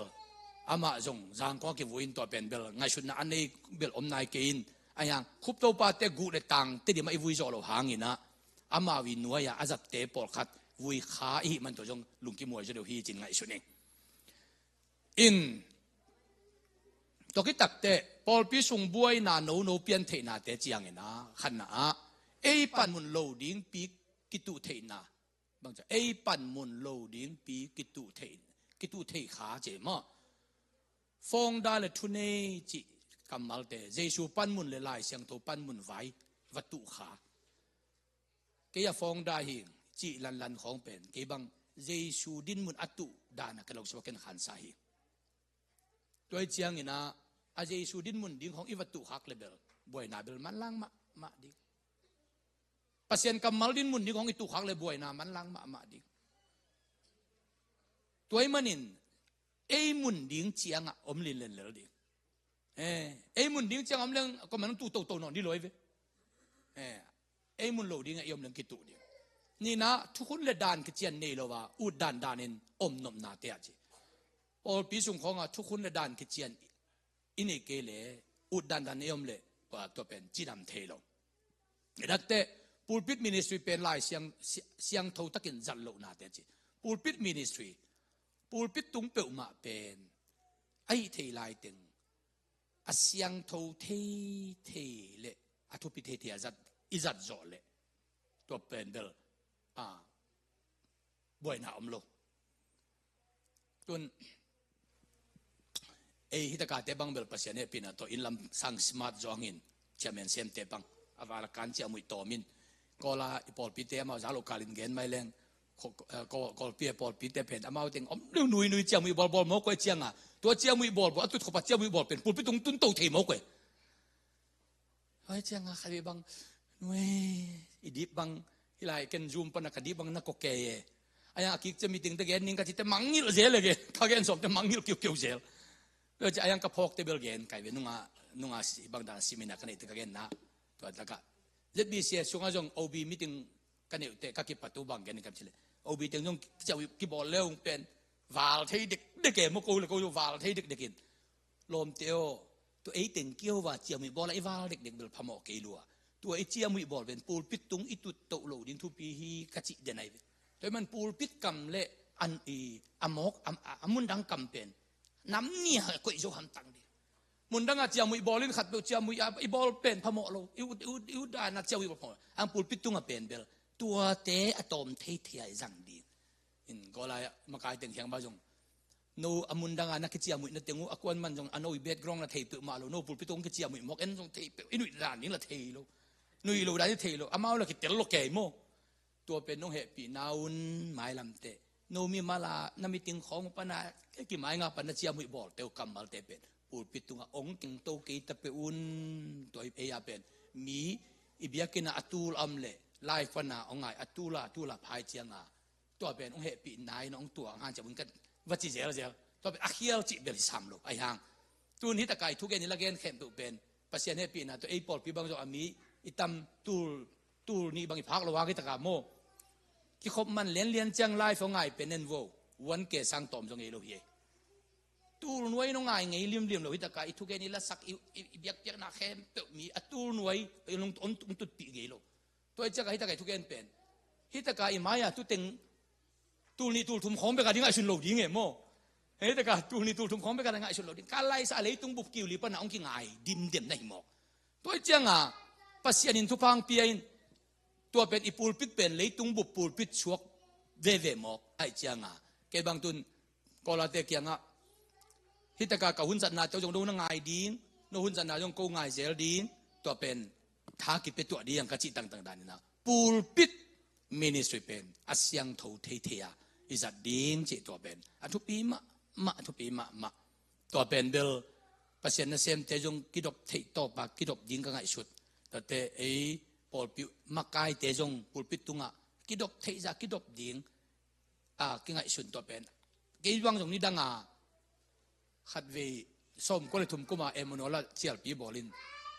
อามาจงจางก็กิวุยตัวเป็นเบลไงชุดนั้นอันนี้เบลอมนายเกินไอยังคุบตัวปาเตกูเลตังแต่ดิมาไอวุยโจโลหางอินะอามาวินัวยาอาจับเตปอลขัดวุยขาอีมันตัวจงลุงกิมวยจะเดียวฮีจินไงชุดนี้อินตัวกิตักเตะพอลพิสุงบวยนาโนเปียนเทนาเตจียงเงนะขันนะเอปันมุนโลดิ้งปีกิตุเทนาบางจะเอปันมุนโลดิ้งปีกิตุเทขาเจมะฟองได้เลยทุนเนจิกำมัลเตเจชูปันมุนเลยลายเสียงโตปันมุนไว้วัตถุขาเกียฟองได้หิงจิลันของเป็นเกียบังเจชูดินมุนอัตุดานะกระโลกสวกันขันสาหิตัวเจียงนะอาเจสูดินมุนดิ้งของอีวัตถุหักเลเบลบวยนาเบลมันลังมาดิ้งปัสเซียนกำมัลดินมุนดิ้งของอีตุหักเลยบวยนามันลังมาดิ้งตัวมันนินเอมุนดิ้งเจียงอมลินเลนเลยดิ้งเอมุนดิ้งเจียงอมเรื่องก็มันตู้โตนอนดิลอยเวเอมุนโลดิ้งยอมเรื่องกิตุดิ้งนี่นะทุกคนเลยดานกิเจียนเนลว่าอุดดานนินอมนมนาเตียจีพอปีสุงของทุกคนเลยดานกิเจียนอินเอกเลอุดดันดันเอมเลว่าตัวเป็นจีนำเทลดักเตปูลปิดมินิสทรีเป็นลายเสียงทอตะกินจันโลนาเตจิปูลปิดมินิสทรีปูลปิดตุงเปอมาเป็นไอเทลายตึงเสียงทอเทเลทุปิเทอิจัดจอเลตัวเป็นเบลบวยนาอมโลตุน hita ka te bang bel pasien he pina to in lam sang smart zongin chairman sem te bang awala kan chi amui tomin kola ipol pite ma zalo kalin gen mai leng ko pie pol pite pen amau ting om nui chi amui bol mo ko chianga to chi amui bol bo atu khopa chi amui bol pen pul pitung tun to thei mo ko ai chianga khabi bang nui idip bang hilai ken zoom pana kadi bang na ko ke aya akik che meeting te gen ning ka chite mangil zel ge ka gen som te mangil kyu zel lo cha ayang ka phok te bel gen kai be nunga si bang da simina kan ite ka gen na to taka let me see sunga jong ob meeting kan te ka ki patu bang gen kam chile ob teng jong cha ki bol leung pen wal thei dik ke mo ko le ko wal thei dik in lom teo to ei teng kio wa chia mi bol ai wal dik bel phamo ke luaตัวไอเจียมุยบอลเป็นปูลปิดตุงอิตุโตโลดินทุปีฮีกะจิเดนัยโดยมันปูลปิดกำเละอันอมกมุนดังกำเป็นน้ำเนี่ยก็อิโจหันตังดิมุนดังอาเจียมุยบอลลินขัดเบลเจียมุยไอบอลเป็นพะโมโลอิวดานาเจียมุยบอลพออันปูลปิดตุงเป็นเบลตัวเตะอะตอมเทียจังดีอินก็เลยมากายเต็งเฮียงบ้าจงโนอมุนดังอานักเจียมุยนั่นเต็งอากวนมันจงอันโนอิเบดกรองละเทียตัวมาโลโนปูลปิดตุงเจียมุยมกเอ็นจงเทียอินุยดานนี่ละเทียโลนุยโลได้เทโลอามาเราคิดเตลโลเกโมตัวเป็นน้องเฮปีนาอุนหมายลำเตโนมีมาลานามิติงของปนากี่หมายงาปนาเจียมุยบอลเตวกำมาเตเป็นปูปิตุงองติงโตกีตะเปอุนตัวเอียเป็นมีอิบยากินาอัตูลอัมเลไลฟ์นาองไงอัตูลาพายเจียงาตัวเป็นองเฮปีนายน้องตัวงานจะบุญกันวัจิเจลเจลตัวเป็นอัคียลจิเบลิสามโลไอหางตัวนี้ตะไคทุกเกนิละเกนเข้มตัวเป็นปัสยานเฮปีนาตัวไอปอลปีบางจออามีอิตามตูนี่บางพักเราว่ากิตกาโมที่เขามันเลี้ยนจังไล่ฟงไงเป็นเนนโววันเกสังตอมจงเอโลเฮตูนวยน้องไงไงเลี่ยมเราหิตกาอิทุกเกนี่ละสักอิบยักนักเข้มเตมีอัตูนวยไปลงตุดปีเกโลตัวจะกาหิตกาทุกเกนเป็นหิตกาอิมายาตุเต็งตูนี่ตูทุ่มของไปกันที่ไงชุนโลดิ้งเอโมหิตกาตูนี่ตูทุ่มของไปกันที่ไงชุนโลดิ้งการไล่สาเลยตุงบุกกิวลีปะนะองกิงไงดิมเด่นในหมอกตัวเจ้าง่ะปัสยานินทุพังเปียนตัวเป็นอีปูลปิดเป็นเลยตุงบุปูลปิดชวกเวหมอกไอเจียงอ่ะแกบางตุนกอลาเตเกียงอ่ะฮิตกากะหุนสันนาเจ้าจงดูนง่ายดีนโนหุนสันนาจงโกง่ายเซลดีนตัวเป็นทากิเป็นตัวดีอย่างกะจิต่างๆด้านนี้นะปูลปิดมินิสทรีเป็นอาเซียงโถเทียอิจัดดีนจิตัวเป็นอทุปีมะทุปีมะตัวเป็นเบลปัสยานะเซมเตจงกิดบเทตปากกิดบยิงกันไงชุดแต่เตไอปอลปิมักไกเตจงปูลปิตุงะกิดบเทจะกิดบดิงกิงไงชุนตัวเป็นกิจวังตรงนี้ดังขัดเวส้มก็เลยทุ่มกุมาเอมโนละเจียลปีบอลิน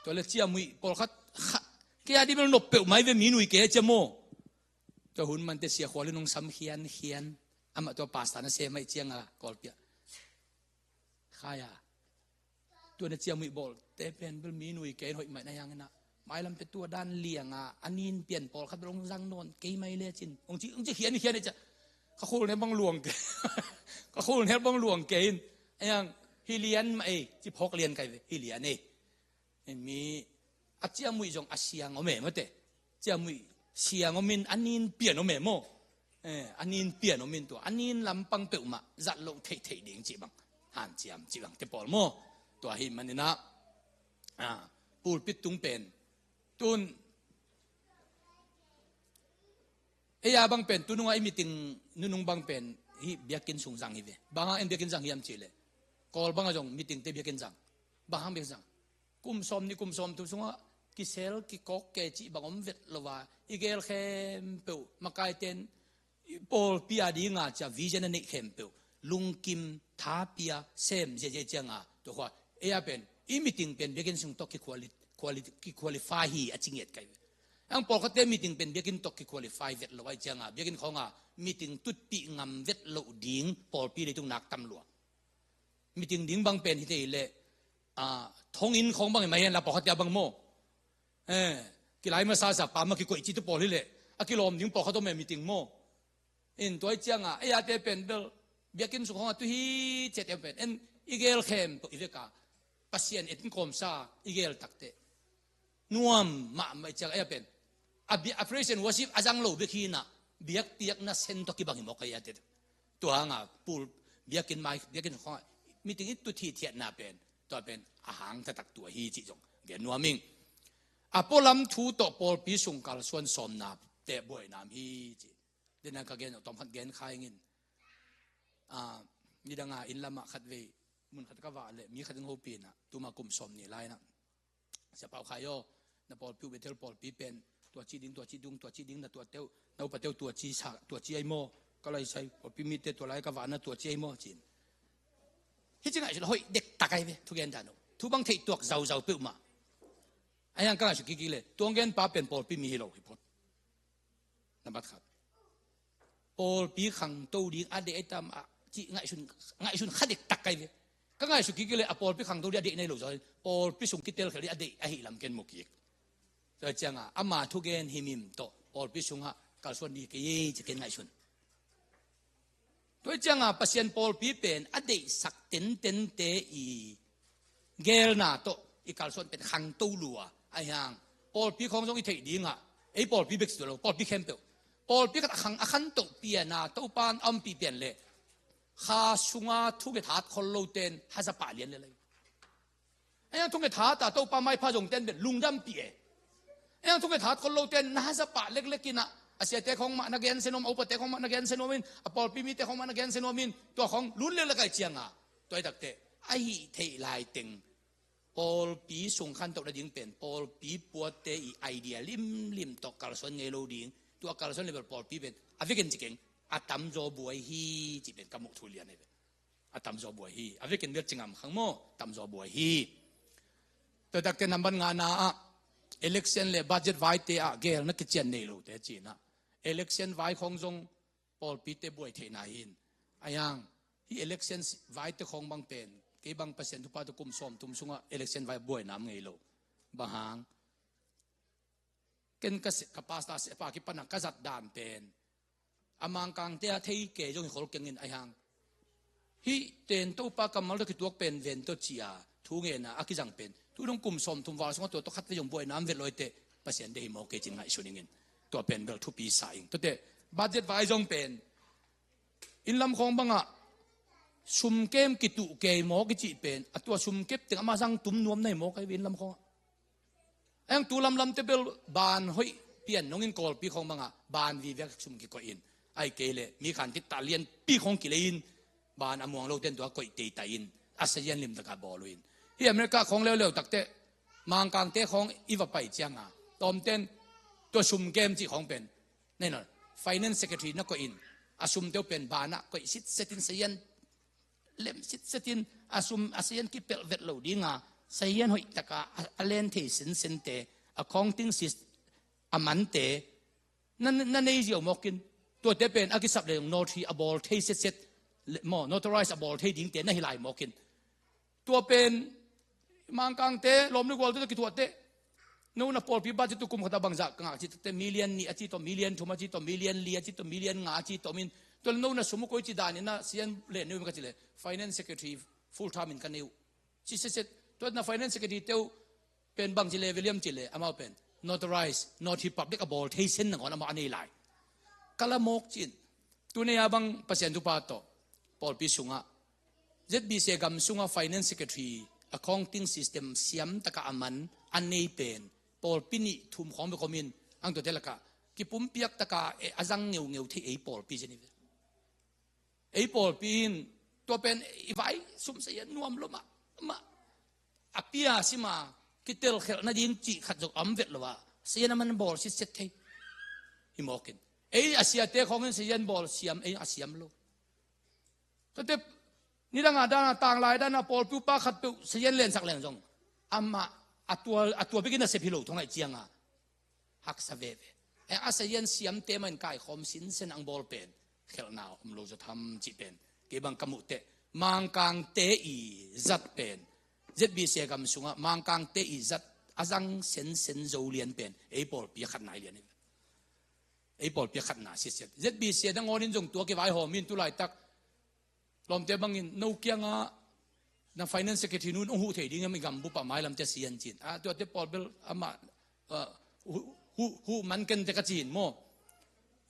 ตัวเล็กเจียมุยปอลขัดแกดีมันหนบเปลวไม้เวมีนุยเกจโมตัวหุ่นมันเตเสียขวาลินงซ้ำเขียนอามาตัวปาสตานะเซไม่เจียงกอลเปียขายตัวนั้นเจียมุยบอลแต่เป็นเป็นมีนุยเกยหอยไม่ได้ยังนะหมายลำเป็นตัวด้านเลี้ยงอันนี้เปลี่ยนปอลขับลงรังนอนเกยไม่เลี้ยจินองค์จีเขียนนี่จะเขาคูเนี่ยบังหลวงเขาคูเนี่ยบังหลวงเกยอย่างฮิเลียนมาจีพกเรียนกันฮิเลียนมีอาเจียมุยจงอาเซียงเอาเมมาเตเจียมุยเซียงเอามินอันนี้เปลี่ยนเอาเมโมอันนี้เปลี่ยนเอามินตัวอันนี้ลำปังเปิ่มาจัดลงเทดิ่งจีบังหันเจียมจีบังเตปอลโมตัวหิมันนี่นะปูลปิดตุงเป็นตุนยาบางเป็นตุนงไอมีติงนุงบางเป็นฮิเบียกินสุงจังฮิเวบางอันเบียกินจังฮิมจีเลกอลบางจงมีติงเตเบียกินจังบางเบียกินจังกุมซอมนี่กุมซอมตุสุงะกิเซลกิกอกเกจิบางอมเวทลวาอีเกลเข้มเปิลมากายเต็นปอลปีอาดีงาจะวิจารณ์นี่เข้มเปิลลุงกิมท้าปีอาเซมเจจังตัวว่าเป็นอีมิติงเป็นเบียกินสุงตอกกิคุลิฟายฮีอจิงเอ็ดกันอังปอลเขาเต็มมิติงเป็นเบียกินตอกกิคุลิฟายเวทลวาจังเบียกินของมิติงตุดปีงามเวทลวดิ้งปอลปีเลยตุงนักตำรวจมิติงดิ้งบางเป็นที่เตเลทงอินของบางไม่เห็นเราปอเขาจะบางโมกี่หลายมาซาซาปามากี่กุยจิตปอลิเลกิลอมดิ้งปอเขาต้องไม่มิติงโมตัวจังเตเป็นเบลเบียกินสุของตุฮีเจ็ดเป็นอีเกลเข้มตัวอีเวกาปัสยานเอ็นคอมซาอีเกลตักเตนัวมาไม่จังเป็นอัฟเรชันวอชิฟอาจังโลเบคีน่ะเบียกเปียกน่ะเซนตอกิบังหิมอกายเตตัวหางปูเบียกินไม้เบียกินของ มีถึงตุทีเทียนนาเป็นตัวเป็นอาหารถ้าตักตัวฮีจิจงเกนัวมิงอปอลัมทูโตปอลปีสุงกัลส่วนสมนาเตะบ่อยนามฮีจิเดินนักเกณฑ์ต้องพัดเกณฑ์ใครเงินนี่ดังอินละมาขัดเวมุนขัดกว่าเลยมีขัดงโฮปีนะตัวมากุมสมนี่ไรนะเสียเปล่าใครย่อนะปอลพิวเบเทลปอลปีเป็นตัวจีดิ้งตัวจีดุงตัวจีดิ้งนะตัวเต้าเราปะเต้าตัวจีฉากตัวจีไอโมก็เลยใช้ปอลปีมีเตตัวไรกว่านะตัวจีไอโมจีนที่จริงไอ้ฉันเฮ้ยเด็กตะไคร้ทุกอย่างจันทุกบางทีตัวเจ้าเปิ่มาไอ้ยังก็ไอ้สุกี้เลยตัวเงินป้าเป็นปอลปีมีโลหิพดนั่นบัดครับปอลปีขังตัวดิ้งอดีตไอ้ตามจีไงชุนขัดเด็กตะไคร้ก็ไงสุกี้เลยปอลปีขังตัวดิ้งอดีตในโลกจอยปอลปีสุกี้เตลเขาเรียกอดีตไอ้หิลำเกนมุกี้แต่จังอามาทุกเงินหิมิมโตปอลปีสุงฮะการส่วนดีกี่จะเกินไงชุนตัวจังปัศยันปอลปีเป็นอดีตสักเต็นเตอีเกลนาโตอีการส่วนเป็นขังตู้ลัวไอ้ยังปอลปีของจงอีเทดีงะไอ้ปอลปีเบกส์ตัวเราปอลปีเข้มเปล่าปอลปีก็ขังขันโตเปียนาโตปานอัมปีเปลี่ยนเลยข้าสุงาทุกเหตุคนโลเตนฮัสปาเลียนเลยไอ้ยังทุกเหตุแต่โตปานไม่พาจงเตนเป็นลุงดำเปียไอ้ยังทุกเหตุคนโลเตนฮัสปาเล็กๆกินะอาเซียเตะของมานักเรียนเซนอมอุปเตะของมานักเรียนเซนอมินปอลปีมีเตะของมานักเรียนเซนอมินตัวของลุ้นเลยละไก่เจียงตัวไอ้ตักเตะไอ้เทลายติงปอลปีส่งขันตกระดิ่งเป็นปอลปีปวดเตะอีไอเดียลิมตกกาลส่วนเงโลดิ่งตัวกาลส่วนเลเวลปอลปีเป็นอาวิกันจิเก่งอาตัมโจบวยฮีจิเป็นกำมุทุเรียนเลยอาตัมโจบวยฮีอาวิกันเดือดจิงามขังโมตัมโจบวยฮีตัวตักเตะนำบันงานาelection เลย budget ไว้เตะเกลนักเจียนเนโลเตะจีน่ะelection ไว้ของจงปอลปีเตบวยเทนาอินอายังที่ election ไว้เตของบางเป็นกี่บางเปอร์เซ็นต์ทุกป่าทุกกลุ่มสมทุมสุงะ election ไว้บวยน้ำไงโลบางหางเกินกับปาสตาเสปากิปนักกษัตริย์ด่านเป็นอามังกังเตะที่เกจงขอเก่งเงินอายังที่เต็นตัวปากำมัลตะกิตัวเป็นเวนตัวเจียทุกเงินนะอากิจังเป็นทุกต้องกลุ่มสมทุมวาสงะตัวต้องคัดไปยงบวยน้ำเวลอยเตะเปอร์เซ็นต์ได้หมอเกจิงไงส่วนเงินตัวเป็นเบลทุปีสายตัวเตะบัตเจ็ตไว้จงเป็นอินลำของบังอะชุมเกมกิตุเกยหมอกิจิเป็นตัวชุมเก็บถึงอามาสังตุ้มนวมในหมอไกวินลำของเอ็งตัวลำเตเบลบานห้อยเปลี่ยนน้องอินกอลปีของบังอะบานวีเวกชุมกิโกอินไอเกเลมีการติดตาเลียนปีของกิเลอินบานอมวงโลเตนตัวก๋วยเตยตาอินอาเซียนลิมตะกาบอลอินที่อเมริกาของเร็วๆตักเตะมังกางเตะของอีวาไปเจียงอะตอมเต้นตัวชุมเกมจีของเป็นแน่นอน finance secretary นักก็อินอาชุมเตียวเป็นบานะก็สิทธิ์เซตินเซียนเล่มสิทธิ์เซตินอาชุมอาเซียนกิเปลเวทเหล่าดีงาเซียนหอยตะกาอเลนเทสินเซนเตaccounting system อามันเตนั่นนี่เดียวมอกินตัวเตเป็นอากิสับเลย notary abol เทเซตหมอ notarize abol เทดิ้งเตนั่นให้ลายมอกินตัวเป็นมังกางเตลมนึกว่าตัวกิตัวเตนู้นปอลปีบัจิตุกุมขดาบังจักงาจิตเตมิเลียนนี่อาจิตโตมิเลียนทุมาจิตโตมิเลียนลีอาจิตโตมิเลียนงาจิตโตมินตัวนู้นสมุกอยจิดานี่นะเสียนเล่นนู้นมันก็จิเล finance secretary full time in กันนิวจิเสร็จตัวนั้น finance secretary เต้าเป็นบังจิเลวิลเลียมจิเลอามาเป็น notarize not public abol ที่เส้นหนึ่งของอามาอันนี้ไลกะละมกจินตัวนี้บังเปอร์เซ็นต์ทุกปาโตปอลปีสุงะเจ็ดบีเซกัมสุงะ finance secretary accounting system เสียมตะกะอามันอันนี้เป็นปอลปีนี่ทุ่มของไปคอมินอังตัวเทลกะกิปุ่มเปียกตะกะอาจังเงียวที่ไอ้ปอลปีเจนี่ไอ้ปอลปีนตัวเป็นไว้สุ่มเสียนวมลมาอภิอาสิมากิเตลเขลนาดินจีขัดจกอัมเวทละวะเสียนมันบอลสิเซตให้ฮิมอกินไอ้อาเซียเตะของเงินเสียนบอลเสียมไอ้อาเซียมโลตัวเตนี่ดังด้านต่างหลายด้านปอลปูป้าขัดปูเสียนเล่นสักเล่นจงอามาตัวไปกินเสพิโลทงไอเจียงหักสเวเออาเซียนเสียมเตมันไก่ขมสินเซนอังบอลเป็นเขลนาวมโลจะทำจีเป็นเก็บังกมุเตมังกังเตอีจัดเป็นเจ็ดบีเสียกำสุงะมังกังเตอีจัดอาจังเซนโจเลียนเป็นไอบอลเปียขัดไหนเลียนไอบอลเปียขัดหนาเสียเจ็ดบีเสียดังงอนินจงตัวเก็บไว้หอมินตุไลตักลมเตบังอินนูเกียงนะ finance secretary นู้นหูเทดิ้งไม่กำบุปผาไม้ลำเตเสียนจีนตัวเตปอลเบลอามาหูมันกันเตกจีนโม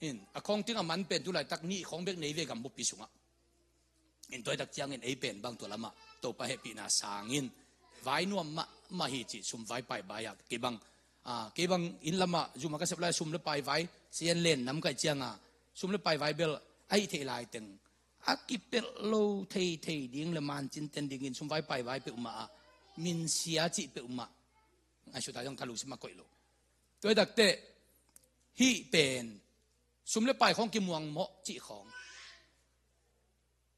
อินaccountingอามันเป็นตุไลตักนี่ของเบกเนยเวกำบุปผิสุงะ in toy tak chiang in ei pen bang to lama to pa happy na sangin vai nuam ma hi chi sum vai pai ba ya ke bang in lama zuma ka seplai sum le pai vai sian len nam kai chianga sum le pai vai bel ai the lai teng akipel lo thei ding le man chin ten ding in sum vai pai vai pe uma min sia chi pe uma ai su ta jong thalu sima koi lo toy tak te hi pen sum le pai khong ki muang mo chi khong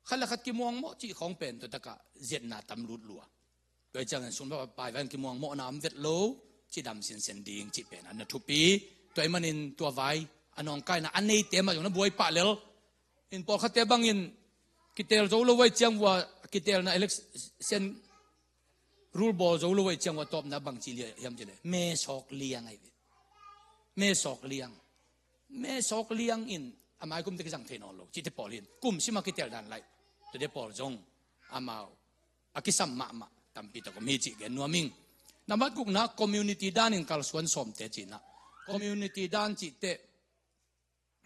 khal khat ki muang mo chi khong pen to taka zet na tam lut lua toy chang sum le pai van ki muang mo na am vet lo chi dam sin sen ding chi pen an thu pi toy manin tua vai anong kai na an nei te ma jong na buai pa lel in por khate bang in kitel zo lo wai chang wa kitel na election rule ball zo lo wai chang wa top na bang chi le yam je le me sok liang ai me sok liang in amai kum te jang the no lo chi te polin kum sima kitel dan lai to de pol jong amao akisam ma tampi to ko mi chi gen nuaming namat kuk na community dan in kalsuan som te chi na community dan chi te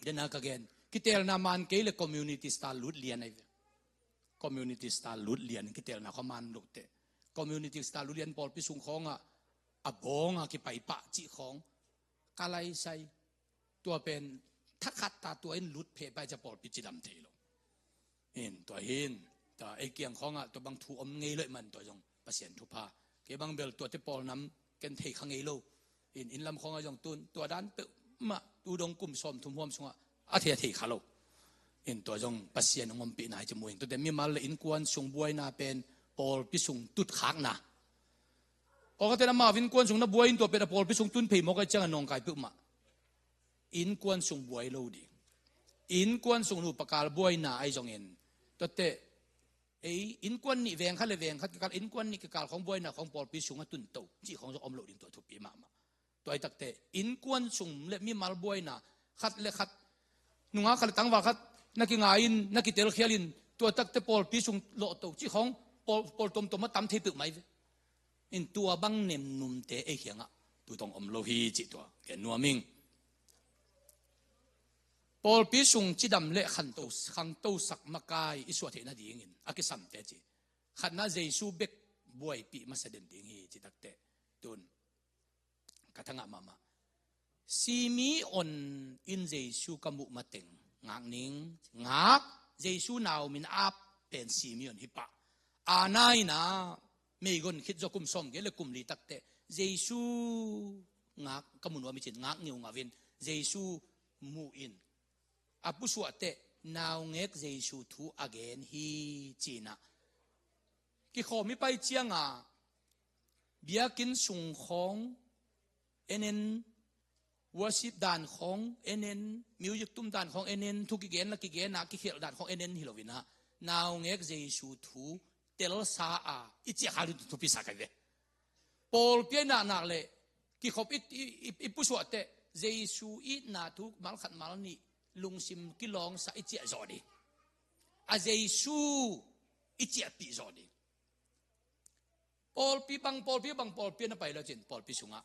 dena ka gen kitel na man ke le community style lut lian ai community style lut lian kitel na khaman luk te community style lut lian pol pi sung khonga abonga ki pai pa chi khong kalai saiตัวเป็นทักขัดตาตัวเองลุดเพไปจะปอดพิจิตรเทลเห็นตัวเห็นแต่ไอเกียงของอ่ะตัวบางทูอมเงยเลยมันตัวจงเปอร์เซ็นต์ทุพาเก็บบางเบลตัวที่ปอดน้ำกันเทขังเงยโลอินลำของอ่ะจงตุนตัวด้านเปมาดูดงกลุ่มสมทุ่มห่วมสงอ่ะอาเทียเทขาโลเห็นตัวจงเปอร์เซ็นต์งอมปีนายจมูกตัวเด็กมีมาเลยอินกวนสงบวยนาเป็นปอดพิสุงตุดขางนาโอ้ก็แต่ละมาวินกวนสงนับบวยตัวเป็นปอดพิสุงตุนเพย์มอกไอเจ้านองไก่ปุ๊บมาอินกวนส่งบวยโลดีอินกวนส่งนูปกาลบวยนาไอจงเอ็นตัวเตะไออินกวนนี่แหวงขัดเลยแหวงขัดการอินกวนนี่กาลของบวยนาของปอลปีส่งตุนโตจีของจะอมโลดินตัวทุบปีมาตัวไอตักเตะอินกวนส่งเล็มีมาลบวยนาขัดเลยขัดนุ่งอาขัดตั้งว่าขัดนักกิงาอินนักกิเตลเขียลินตัวตักเตะปอลปีส่งโลโตจีของปอลตมมาตั้มเทปึกไหมอินตัวบังเนมนุ่มเตะไอเขียงอ่ะตัวต้องอมโลฮีจีตัวแกนัวมิงปอลพิสุงจิดำเละขันโตสักมากายอิสวะเทนะดีงินอากิสัมเตจิขันน่าเจสูเบกบวยปีมาเสด็จดีงิจิตักเตตุนกระทั่งอามาซีมีอนอินเจสูกมุมาเต็งงากนิงงากเจสูนาวมินอาเป็นซีมีอนฮิปะอานายนะไม่กนคิดจะกุมสมเกลกุมลีตักเตเจสูงากกมุนว่ามิจิงากนิวงาวินเจสูมูอินอาปุสวะเตนาวเงกเจสูทูอเกนฮีจีน่ากิขอมีไปเจียงอ่ะเบียกินสุงของเอ็นวอสิบด่านของเอ็นมิวสิกตุ้มด่านของเอ็นทุกกิเกนละกิเกนนักกิเขลด่านของเอ็นฮิโลวินะนาวเงกเจสูทูเตลซาอาอิจิฮารุทุพิสักเวปอลเปียนานักเลยกิขอบอิปุสวะเตเจสูอินาทุกมัลขัดมัลนี่ลุงซิมกิลองสะอิจิจอดีอาเจสูอิจิปิจอดีปอลปีบังปอลปีนั่นไปแล้วจินปอลปีสุงะ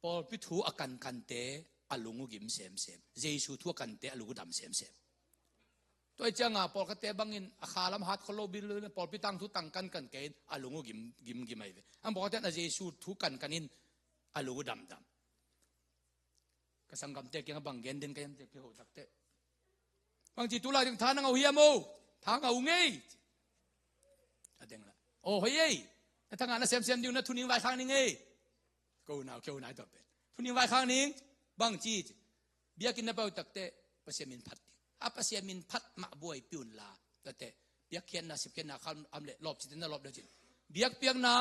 ปอลปีทูอากันเตอลุงกิมเซมเจสูทูอากันเตอลุงดำเซมตัวเจ้างาปอลกเตบังอินอาคาลัมฮัดคโลบิลปอลปีตั้งทุตั้งกันเกณฑ์อลุงกิมไม่เวอันบอกว่าแต่เจสูทูกันอินอลุงดำกสังกัมเตะยังบังเกนเดินกันเตะเกี่ยวตักเตะบางทีตุลาถึงทานเอาเฮียโมทางเอาไงอะไรเงี้ยโอ้เฮ้ยแต่ทางงานน่ะเซมดิวนะทุนิงไว้ข้างนี้ไงกูน่าเกี่ยวไหนตัวเป็นทุนิงไว้ข้างนี้บางทีเบียกินน้ำเปล่าตักเตะภาษามินพัดภาษามินพัดมาบวยปิวลาตักเตะเบียเขียนนะสิบเขียนนะข้ามอัมเล่ลบจิตน่ะลบเดียวจิตเบียเปียงน่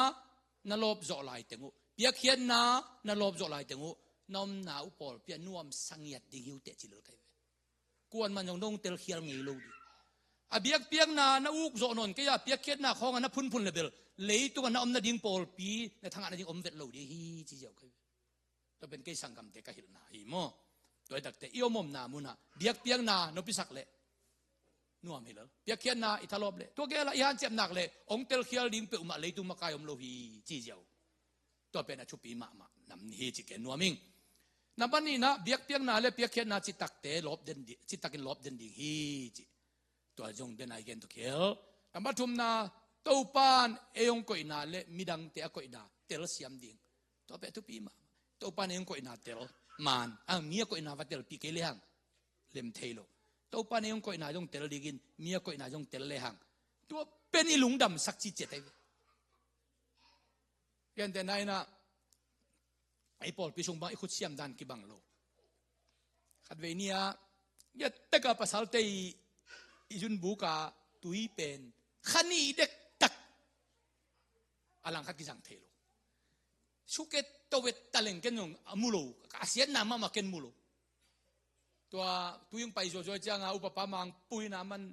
ะลบจ่อลายเตงูเบียเขียนน่ะลบจ่อลายเตงูน้อมหนาวปอลเปียนวมสังเกตดิ่งหิวเตจิลกันกวนมันยังดงเตลเขียงเงยลูดีอาเบียกเปียงนาอุกโจนนก็อย่าเปียกเขียนนาของอันนั้นพุ่นเลเบลเลยตัวนั้นอมนาดิ่งปอลปีในทางอันนั้นดิ่งอมเวทลูดีฮีจีเจ้ากันตัวเป็นเกสังกัมเตกะหิลนาฮีโมตัวดักเตอีโอมมนามุนาเบียกเปียงนานพิสักเล่นัวมิลเปียกเขียนนาอิทาลบเล่ตัวแกละอีฮันเจ็บหนักเล่องเตลเขียงดิ่งเปอุมาเลยตัวมากายอมโลฮีจีเจ้าตัวเป็นอาชุปีมานำฮีจิเกนัวมิงนับวันนี้นะเบียกเปียงนาเลเปียกเขียนนาจิตักเตลบเดนดิจิตักินลบเดนดิฮีจิ ตัวจงเดนไอเกนตุเขียวแต่มาทุมนาตัวปานเอยงก่อยนาเละมิดังเตะก่อยนาเตลเสียมดิ่งตัวเป็ดทุปีมาตัวปานเอยงก่อยนาเตลมันเมียก่อยนาวัดเตลปีเกลียงเล็มเทโลตัวปานเอยงก่อยนาจงเตลดิกินเมียก่อยนาจงเตลเลหังตัวเป็นอีหลุงดำสักจีเจตเยันแต่ไหนนะไอ้ปอลพิชงบังไอ้ขุดเสียมดันกีบังโลขัดเวเนียยัดตะกะภาษาเตยอิจุนบุกาตุยเป็นขันนี่เด็กตักอลังขัดกิจังเทโลชุกเกตตัวเวตตะเลงกันยงมูโลอาเซียนนามามาเกนมูโลตัวตุยงไปโจโจจังอุปปามังปุยนามัน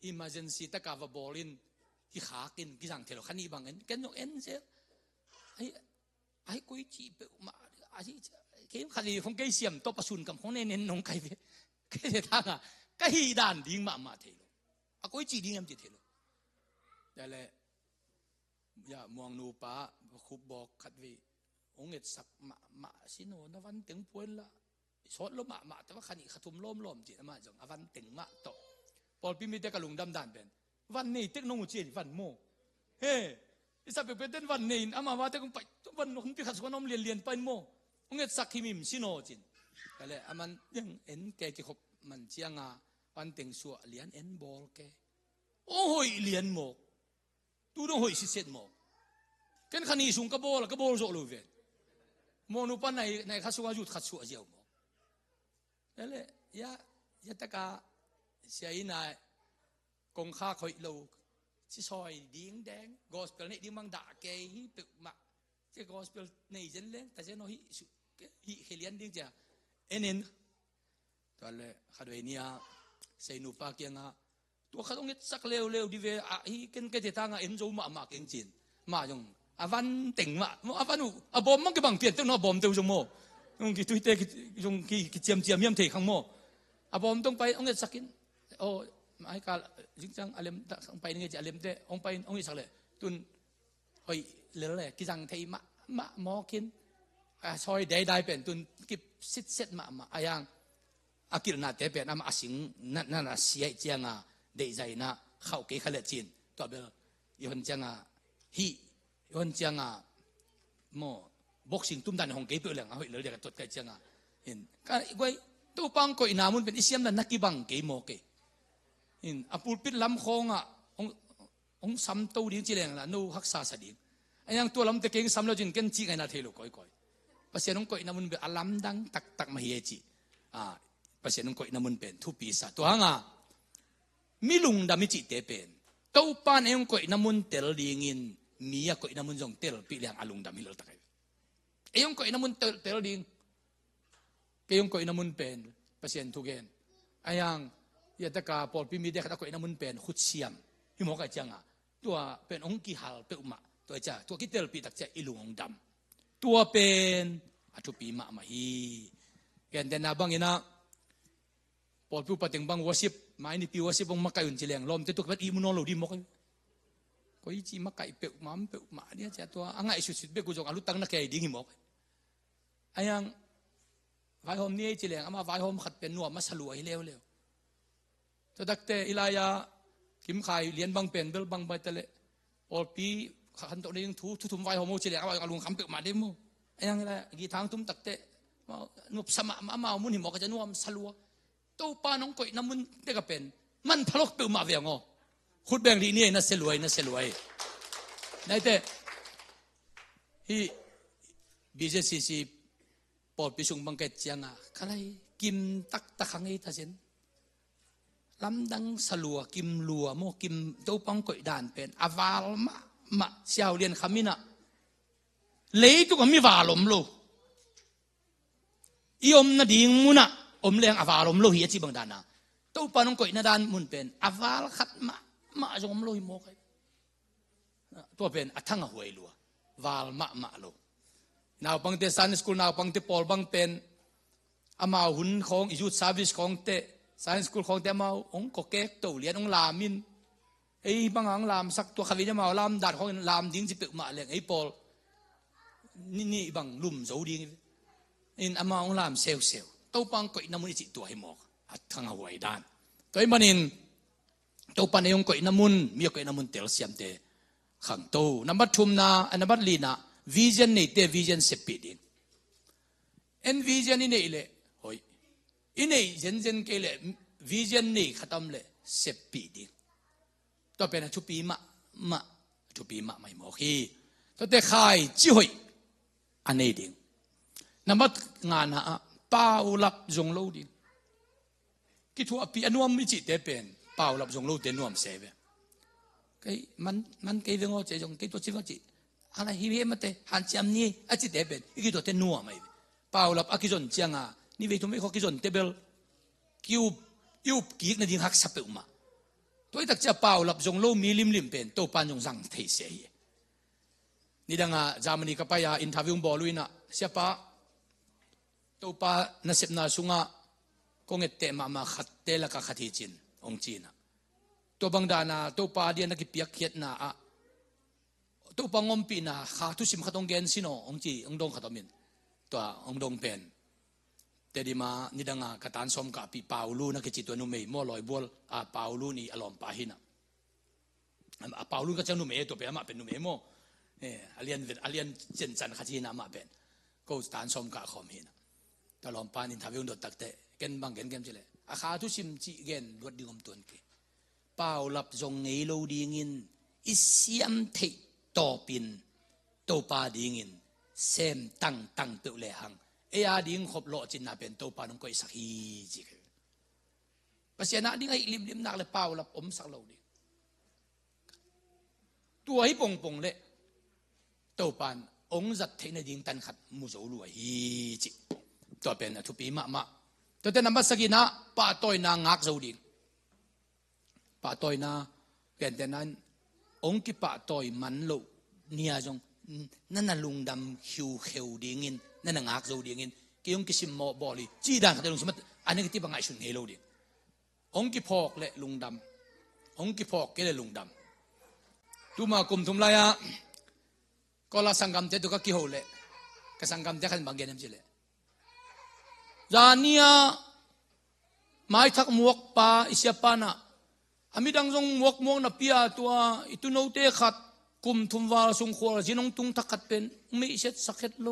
emergency ตะกะวะบอลินที่ขากินกิจังเทโลขันนี่บังเอ็นกันยงเอ็นเซไอ้กุยจีเปมาไอ้ที่ขัดที่คงเกี่ยเสียมตัวประชุนกับของเน้นน้องไก่เว้เกี่ยทางอ่ะก็ฮีดานดิ้งมาเทโลไอ้กุยจีดิ้งยังจะเทโลแต่เลยอย่ามองนูป้าคุบบอกขัดวิองเอ็ดสักมาสิโนนวันถึงพวนละสดลมมาแต่ว่าขันนี้ขทุมล้มจีนมาจังวันถึงมาโตพอพี่มีแต่กระลุงดำด่านเป็นวันนี้เทคโนโลยีวันโมเฮ้อิสระเป็นเดินวันนี้อามาว่าแต่คงไปวันนู้นพี่ขัดสวนน้องเรียนไปโม่องเอ็ดสักขิมิมสิโนจินก็เลยอามันยังเอ็นแกจะขบมันเชียงอ่ะวันเต็งสัวเรียนเอ็นบอลแกโอ้ยเรียนโมตูต้องหอยสิเสร็จโมกันขันนี้สูงกระโบละกระโบโจลูเวนโมนุปันในขัดสวนยุดขัดสวนเจียวโมนั่นแหละยะตะกาเสียนายกงข้าคอยโลที่ซอยดิ้งแดงกอสเปลนี่ดิ้งมังด่าเกย์ฮิปมาเจ้ากอสเปลในเจนเล้งแต่เจ้าโนฮิเฮเลียนดิ้งจ้ะเอ็นตัวเลยขัดเวเนียเซนูปาเกียงอ่ะตัวขัดองเงสักเร็วดิเวอ่ะฮิกันก็จะทางอ่ะเอ็นโจมาเก่งจีนมาจงอาวันติ่งมาอาวันอ่ะบอมมันก็บังเปลี่ยนตัวน้อบอมตัวจงโม่จงกี่ตุยเตะจงกี่เจียมเยี่ยมเทขังโม่อาบอมต้องไปองเงสักกินโอ้ไอ้การจริงจังอารมณ์ต้องไปนี่จะอารมณ์เตะองไปองอีสักเลยตุนเฮ้ยเรื่องอะไรกิจังไทยมะมอกินซอยได้เป็นตุนกิบซิดเซตมาอายังอากิรนาเตะเป็นอามาสิงนั่นเสียจังอ่ะได้ใจนะเข้าเกี่ยขลัดจีนตัวเบลย้อนจังอ่ะฮีย้อนจังอ่ะโม่บ็อกซิ่งตุ้มดันของเกี่ยเปลืองเอาเรื่องเดียวกับตัวเกี่ยจังอ่ะเห็นก็ไว้ตัวปังก็อินามุนเป็นอิสยามนั้นนักกีบังเกี่ยโมเกี่ยอาปูปิดลำคงอ่ะองซ้ำตัวดิ้งจีเรงละนู้ฮักษาสดิ้งไอ้ยังตัวลำตะเกียงซ้ำแล้วจึงกันจีไงนาเทโลก้อยภาษาน้องก้อยนามุนเป็นอลัมดังตักมาเฮียจีภาษาน้องก้อยนามุนเป็นทุปีศาตัวหางมิลุงดามิจิเตเป็นตัวปานเองก้อยนามุนเตลดิงินมีอะก้อยนามุนจงเตลปีเลี้ยงอลุงดามิลตะไคเองก้อยนามุนเตลดิงเองก้อยนามุนเป็นภาษาทุกเกนไอ้ยังยาตะกาปอลพิมีเด็กตะก้อยนามุนเป็นขุดเสียมฮิโมกะจังตัวเป็นองค์กิฮัลเปอุมาตัวจ้าตัวกิเตลปีตักจ้าอิลุงองดำตัวเป็นอัตุปีมาฮีแกนเดนาบังอินะปอลผู้ปฏิบังวสิบมาอินี่ปีวสิบองมาไกอุ่นเจริญลมแต่ตัวเป็นอิมุนโลดีมกก็อีจีมาไกเปอุมาเนี่ยจ้าตัวอ่างไอสุดเบกุจงอาลุตังนักแก่ดิ้งฮิโมกไอ้ยังไวโฮมนี่เจริญอามาไวโฮมขัดเป็นนัวมาสลัวให้เร็วตัวดักเตอิลายากิมขายเลียนบางเป็นเบลบางใบตะเลปอลปีขันตัวนี้ยังทุ่มไว้หัวโมเฉลี่ยเอาลุงคำเปิดมาได้มั้งไอ้ยังไงกี่ทางทุ่มตักเตะนุบสมะมามุนหิมอกจะนัวสลัวตัวปาน้องก่อยน้ำมุนเด็กเป็นมันพลกเปิดมาเวียงอ๋อขุดแบ่งดีนี่น่าเสลวยได้แต่ที่บีเจซีปอลปีชงบังเกตยังอ่ะใครกิมตักขังไอ้ท่าเซนลำดังสลัวกิมลัวโมกิมตัวปังก่อยด่านเป็นอาวาลมาเชียวเรียนคำนี้นะเลยตัวก็มีวาลมโลอีอมนาดิ่งมุนะอมเลี้ยงอาวาลมโลเฮียจีบังดานะตัวปังก่อยนาดานมุนเป็นอาวาลขัดมาจงอมโลหิโมกตัวเป็นอัทั้งหวยลัววาลมาโลนาวปังเตซันสกุลนาวปังเตปอลบังเป็นอามาหุ่นของอิจุดซาวิสของเตไซน์สคูลของเตมาองก็เก็กตัวเรียนองลามินไอ้บางลามสักตัวขวินมาลามดัดของลามดิ้งจิเปิมาเลยไอ้ปอลนี่บางลุ่มโจดิ้งอินอามาองลามเซลตัวปังก็อินามุนิจิตัวให้หมอกอัดทางหวยด้านตัวมันอิน ตัวปันยงก็อินามุนมีก็อินามุนเตลเสียมเตขังโตนับทุมนาอันนับลีนาวิชั่นนี่เตวิชั่นเสพปีดิ้งเอ็นวิชั่นนี่เลยโอ้ยอินนี่เจนเจนเกลวิชั่นนี่ขัดทำเลยเสพปีดิ้งตัวเป็นทุปีมะทุปีมะไม่หมอคีตัวเตะขายจิหอยอันนี้ดิ้งนับงานฮะเป่าลับจงโลดิ้งคิดว่าปีอันวมไม่จิตเตเป็นเป่าลับจงโลเตนวมเสพไอ้มันเกี่ยวกับเจ้าจงคิดตัวชีวจิอะไรฮิเวมันเตหันจำนี่อาจิตเตเป็นคิดตัวเตนัวไม่เป่าลับอากิจนเจียงอ่ะนี่เวทุไม่ขอกิจนเตเบลคิวยูกิกนั่นดิ้งหักสับเปอมาตัวไอ้ตักจะเป่าลับจงโลมีลิมเป็นตัวปานจงสังเทเสียนี่ดังอ่ะจามันนี่ก็ไปอินทาวิวบอลุยนะเสียปะตัวปานาเสพนาสุงะคงเตะมาขัดเตละก็ขัดที่จีนองจีนตัวบางดานาตัวปาเดียนักเปียกเขียดนาตัวปางอมปีนาขาทุสิมขัดองเกนสิโนองจีองดงขัดอมินตัวองดงเป็นแต่ดีมานี่ดังกตันสมกับปีเปาลูนักจิตตัวนุ่มเมย์มอลอยบัวเปาลูนี่อารมณ์ปาหินะเปาลูก็จะนุ่มเมย์ตัวเป็นมาเป็นนุ่มเมย์โมอาเลียนเจนจันขัดจีนามาเป็นก็ตันสมกับขอมหินะตลอดปานินทาวิวโดดตักเตะเกนบางเกนเจเลยขาทุสิมจีเกนรวดดิ่งอมตัวนี้เป่าหลับจงเงยโลดีงินอิเสียมเทต่อปินตัวปาดีงินเซมตั้งเปลหังดิ่งขบโลจินนาเป็นตัวปานงก็อิสักฮีจิกปัสยานะดิ่งไอ้ลิมนักเลยเป่าหลับอมสักโลดีตัวให้ปงเลยตัวปานองจัดเทนดิ่งตันขัดมุโจลัวฮีจิตัวเป็นทุปีมะตัวแต่นำมาสกินะป่าต้อยนางงักโจดิ่งป่าต้อยนาเกิดแต่นั้นองค์กิป่าต้อยมันโลเนี่ยจงนั่นน่ะลุงดำหิวเขียวดีงินนั่นน่ะงักโจดีงินกี่องค์กิสิมโมบอลีจีดังแต่ลุงสมัติอันนี้ก็ที่บางไงชุนเฮโลดีองค์กิพอกและลุงดำองค์กิพอกก็เลยลุงดำตัวมากุมทุมลายะก็ละสังกัมเจตุก็กี่โหเลยก็สังกัมเจขันบางเกนมจิเลยจานียไม่ทักมวกป่าอิเสียปานะอามิดังจงมวกนับพิอาตัวituโนเตขัดกุมทุมวาสงขวาจินงตุงทักขัดเป็นไม่เสร็จสักเข็ดโล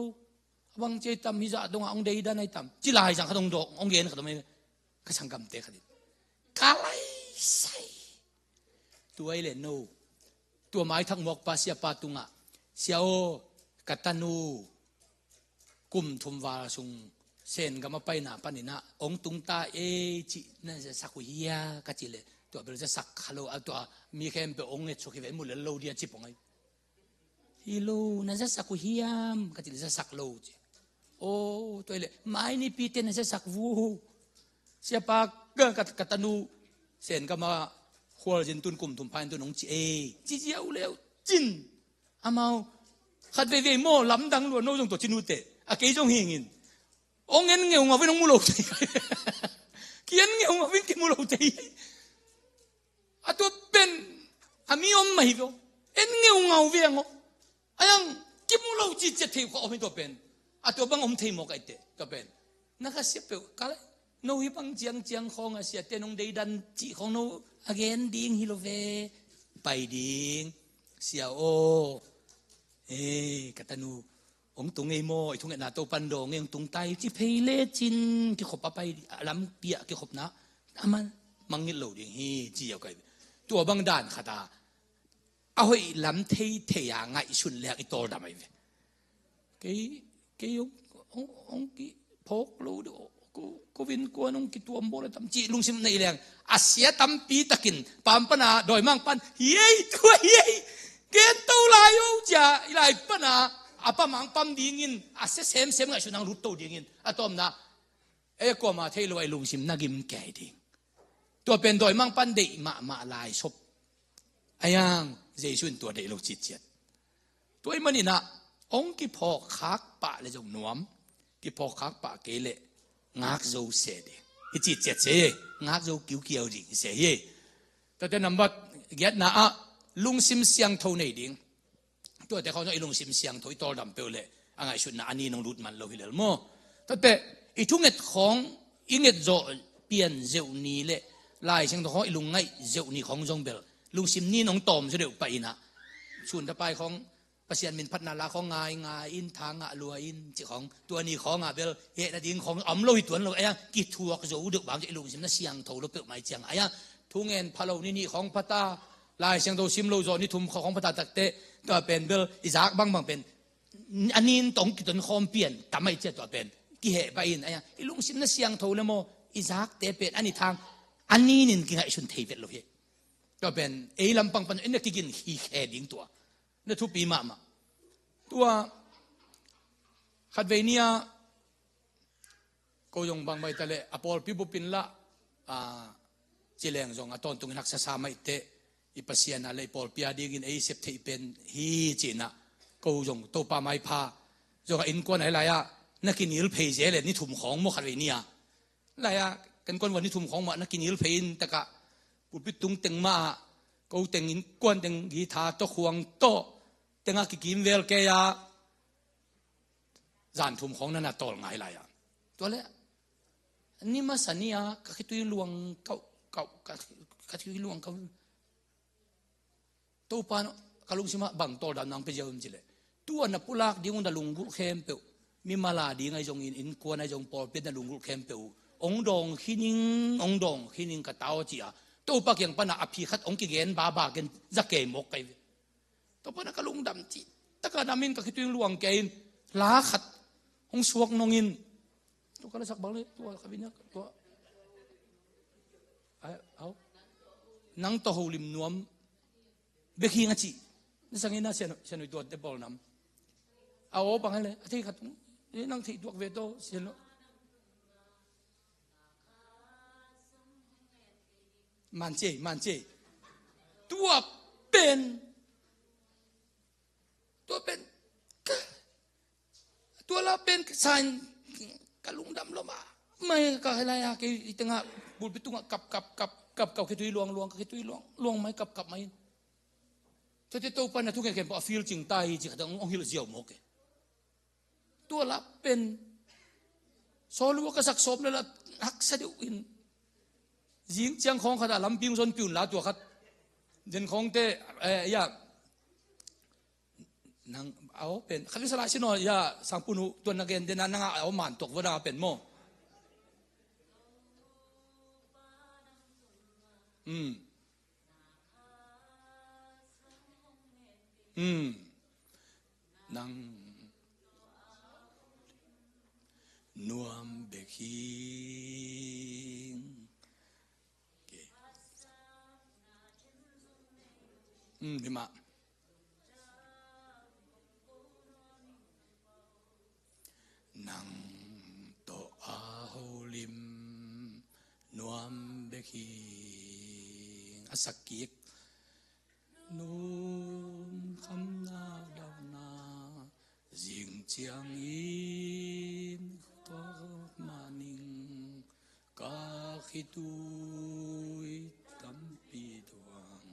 บางเจตามฮิจาดงองเดียดานไอตามจิลายจังขัดดงองเย็นขัดไม่ก็สังกัมเตขัดกาไลใส่ตัวไอเลนโนตัวไม้ทักมวกป่าเสียปาตุงะเสียวกัตนูกุมทุมวาสงเซนก็มาไปหน้าปนินะองตุงตาจินั่นจะสักวิยากัจิเลตัวเป็นจะสักฮัลโหลตัวมีแค่เป็นองค์เนี่ยชกเวนมุลเลโลเดียจิปงไงฮิโลนั่นจะสักวิยามกัจิเลจะสักโลจิโอ้ตัวเลยไม่นี่ปีเตนั่นจะสักวูเสียปากก็กัตนูเซนก็มาขวาจินตุนกุมทุมพายตุนองจีเจียวเลวจินอามาขัดเวโมลำดังล้วนโน้จงตัวจินุเตอะเกยจงเฮงินองเงินเงี้ยงาวิ่งมุลโลตีเขียนเงี้ยงาวิ่งกิมุลโลตีอะตัวเป็นอามีอมไม่ก็เอ็นเงี้ยงาวิ่งอ่ะยังกิมุลโลตีจะเที่ยวก็อมตัวเป็นอะตัวบังอมเที่ยวมอกไอเตตัวเป็นนักเสียเปล่าก็เลยโน้ยบังเจียงของเสียเตนงเดดันจีของโน้อเกนดิ้งฮิโลเวไปดิ้งเสียโอกัตนูองตุงไอโมไอทุงไอนาโตปันโดงไอตุงไตที่เพลจินที่ขบไปลำเปียที่ขบนะอามันมังงิโลดิฮีจีเอาไกตัวบางด่านขาตาเอาให้ลำเทียงไงชุนแรกไอโตดำไอเวกี่องกี่พกรู้ดูกูวินกวนองกี่ตัวโบเลยทำจีลุงซิมในแรงอาเสียทำปีตะกินปามปนาโดยมั่งปันเฮ้ยตัวเฮ้ยเกณฑ์ตัวลายอุจาลายปนาapa mang pam dingin ase sem nga sunang ruto dingin atom na ko ma thelo ai lungsim nagim kai ding to pen doi mang pan dei ma lai sop ayang jesun to dei lo chit chet toi mani na ong ki phok khak pa le jong nuam ki phok khak pa ke le ngak zo se de hi chit chet se ngak zo kiu kiu ding se ye to the number get na lungsim siang tho nei dingตัวแต่เขาจะไอ้ลงซิมเสียงถอยต่อดำเปลเลยอะไรชุดน่ะอันนี้น้องรูดมันเราหิเลลโม่แต่อีทุ่งเอ็ดของอิงเอ็ดโจเปลี่ยนเจ้านี้เลย ลายเชียงตัวลุงไงเจ้านี่ของจงเบลลุงซิมนี่น้องตอมเสด็จไปนะส่วนต่อไปของประเสียนมินพัฒนาลาของงายอินทางลัวอินจีของตัวนี้ของเบลเฮนดิ้งของอมโลหิตวนเรากิทัวกจะอุดบางจะลุงซิมน่ะเสียงถูเราเปิดไม่เจียงทุ่งเงินพะโลนี่ของพัตตาลายเชียงตัวซิมโลโจนี่ทุ่มของพัตตาตักเตะตัวเป็นเบลอิจากบางเป็นอันนี้ต้องกินคอมเปลี่ยนทำไม่เจ็ดตัวเป็นกี่เหตุไปอินลุงซิมน่ะเสียงถูแล้วโมอิจากเตะเป็นอันนี้ทางอันนี้นินกินให้ชุนเทวิตโลเฮก็เป็นลำปังปันอันนี้กินฮีแคดิ้งตัวนี่ทุกปีมาตัวขัดเวเนียก็ยงบางใบทะเลอพอลพิบุปินละเจริญจงตอนตุงนักศึกษาไม่เตะอีปัสยานาเลยพอลพิอาดีกินเซฟเทเป็นฮีจีน่ะก็ยงตัวปาไม่พาจงอินกวนอะไรนักกินยิลเพย์เจเลยนี่ถุ่มของโมขัดเวเนียอะไรกันกวนวันนี้ถุ่มของมันนักกินยิลเพย์แต่กะปุบิตุงเต็งมาก็เต็งอินกวนเต็งกีตาร์โตขวงโตเต็งกินเวลเกียจานทุ่มของนั่นน่ะตอลไงไรตัวเละนี่มาสัญญากับที่ตัวลวงเขากับที่ลวงเขาตัวปานกลุงสิมาบังตอดานางไปเจอมจิเลตัวนับปุลักดิ้งดาลุงกุเข้มเปียวมีมาลาดีไงจงอินกวนไงจงปอเป็นดาลุงกุเข้มเปียวองดองขินิงองดองขินิงกับเต้าจีตัวปากยังปนาอภิขัดองกิเกนบากันจะเกมกไปตัวปนักลุงดำจีตะการนามินกับที่ตัวลวงเกนลาขัดองสวกนงินตัวก็เลยสักบังเลยตัวขบินตัวเอานังตัวหูลิมนวมเบคีงจีนี่สังเกตนะเสียนตัวเตบอลน้ำเอาบังให้เลยที่ขัดนี่นังที่ตัวเวโตเสียนมันเจตัวเป็นตัวเราเป็นสายกะลุงดำเรามาไม่ก็อะไรกี่ตั้งอ่ะบุญไปตุ้งกับคิดตุยลวงคิดตุยลวงไหมกับไหมถ้าจะโตไปนะทุกอย่างเก็บพอฟิลจริงตายจริงต้ององค์ฮิลเซียวหมกตัวเราเป็นโซลูกษักสมเลยละหักเสด็จอินยิงเจียงของขนาดลำปิงจนปิวหลาตัวขัดเดินของเตะอยากนางเอาเป็นขันสลายชิโนยาสังปุนุตัวนักเรียนเดนันนางเอาหมันตกวดาเป็นโมนางนวมเบคีดีมากนังโตอาโฮลิมนวมเบคีอสักกิกนูมคำนาดาวนาจิงเจียงอินตัวมานิงกาขิตุยตัมปีดวง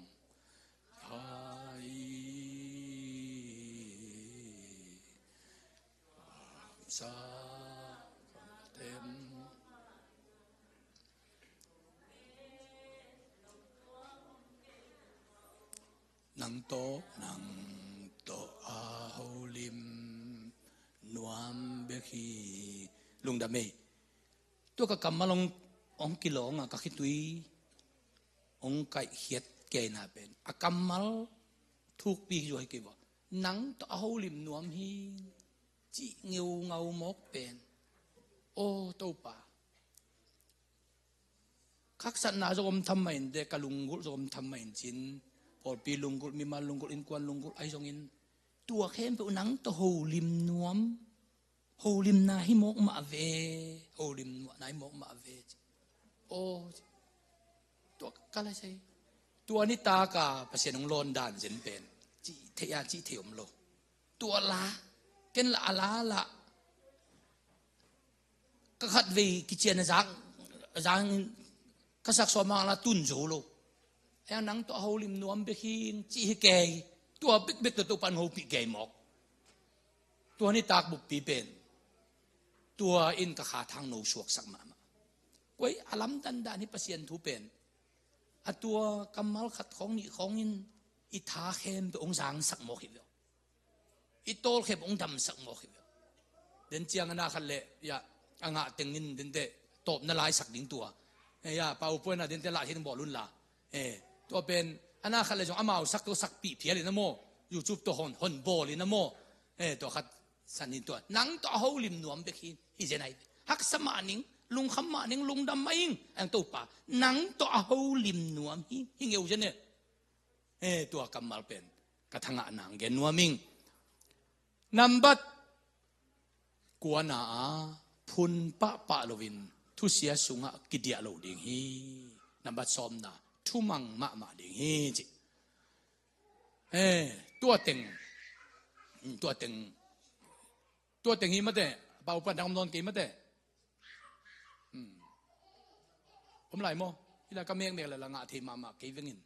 ไทยสาเต็มนังโตอาโฮลิมนวมเบคีลุงดาเมตัวกะกำมาลงองกิโลงกะคิตุยองไก่เขียดเกน่าเป็นอากำมาลทุกปีอยู่ให้กี่บ่นังโตอาโฮลิมนวมฮีจีเงามกเป็นโอ้ตัวป่าคักสันนาจงทำไมเด็กกะลุงกุลจงทำไมจินพอปีลุงกุลมีมาลุงกุลอินกวนลุงกุลไอจงอินตัวเข้มเป็นหนังตัวโหลิมนวมโหลิมนาหิมกมาเวโหลิมนาหิมกมาเวโอ้ตัวก็เลยใช่ตัวนิตากาเปเสียนของโลนด่านเจนเป็นจีเทียจีเทียมโลตัวละเกินละก็ขัดวีกิจเนี่ยจังก็สักสมาละตุนโจโลไอ้หนังตัวโหลิมนวมเบคิงจีเกยตัวบิ๊กตัวปันโหปีเกยหมอกตัวนี้ตากบุกปีเป็นตัวอินกะขาทางโนชวกสักมาไว้อลัมดันดานี่เปเซียนทูเป็น ตัวกำมัลขัดของนี่ของอินอิทาเข้มตัวองสังสักโมกิเดียวอิโตลเข้มองดำสักโมกิเดียวเดินเจียงน่าขันเละยาอ่างเต็งอินเดินเตะตบน่าลายสักดิ้งตัวยาเป่าป่วยน่ะเดินเตะลายที่ต้องบอกรุ่นละตัวเป็นน่าขันเลยจงอามาสักตัวสักปีเพียเลยนะโมยูทูบตัวหอนโบเลยนะโมตัวขัดสันนินตัวนังตัวเขาลิมนวมไปขี้ฮิเจนัยฮักสมานิงลุงขมานิงลุงดำมาอิงอันตัวป่านังตัวเขาลิมนวมฮิงเอวเจเน่ตัวกำมัลเป็นกระทั่งนางเกนนัวมิงนับบัดกวนนาพุนปะโลวินทุเสียสุงะกิเดียโลดิงฮีนับบัดซอมนาทุมังมาดิงฮีจิตัวเต็งฮีมาเตะเป่าปันดำนอนกี่มาเตะผมไหลโมที่เราก็เมียงเนี่ยละงะทีมากี่วิ่ง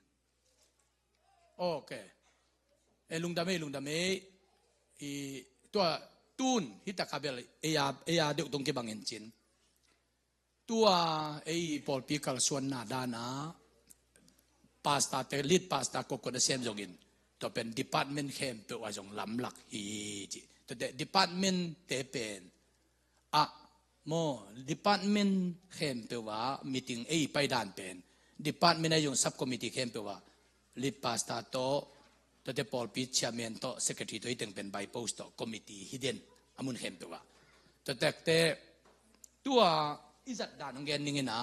โอเคลุงดำเมตัวตูนฮิตาคาเบลเอียเด็กตรงเก็บังเงินจินตัวปอลปีกัลส่วนนาดานาพาสต้าเตลิดพาสต้าโกโก้เดเซมจงอินตัวเป็นดีพาร์ตเมนต์เข้มตัวจงลำหลักฮีจิตัวเด็กดีพาร์ตเมนต์เตเป็นโมดีพาร์ตเมนต์เข้มตัวมีติ้งไปด่านเป็นดีพาร์ตเมนต์ยังซับคอมมิตี้เข้มตัวลิดพาสต้าโตตัวเด็กปอลปีเชียร์เมนโตเซคเรตรีตัวที่เป็นไบโพสต์โตคอมมิตี้ฮิดเด้นอามุนเข้มตัวตัวเด็กตัวอิจัดด่านของแกนี่ไงนะ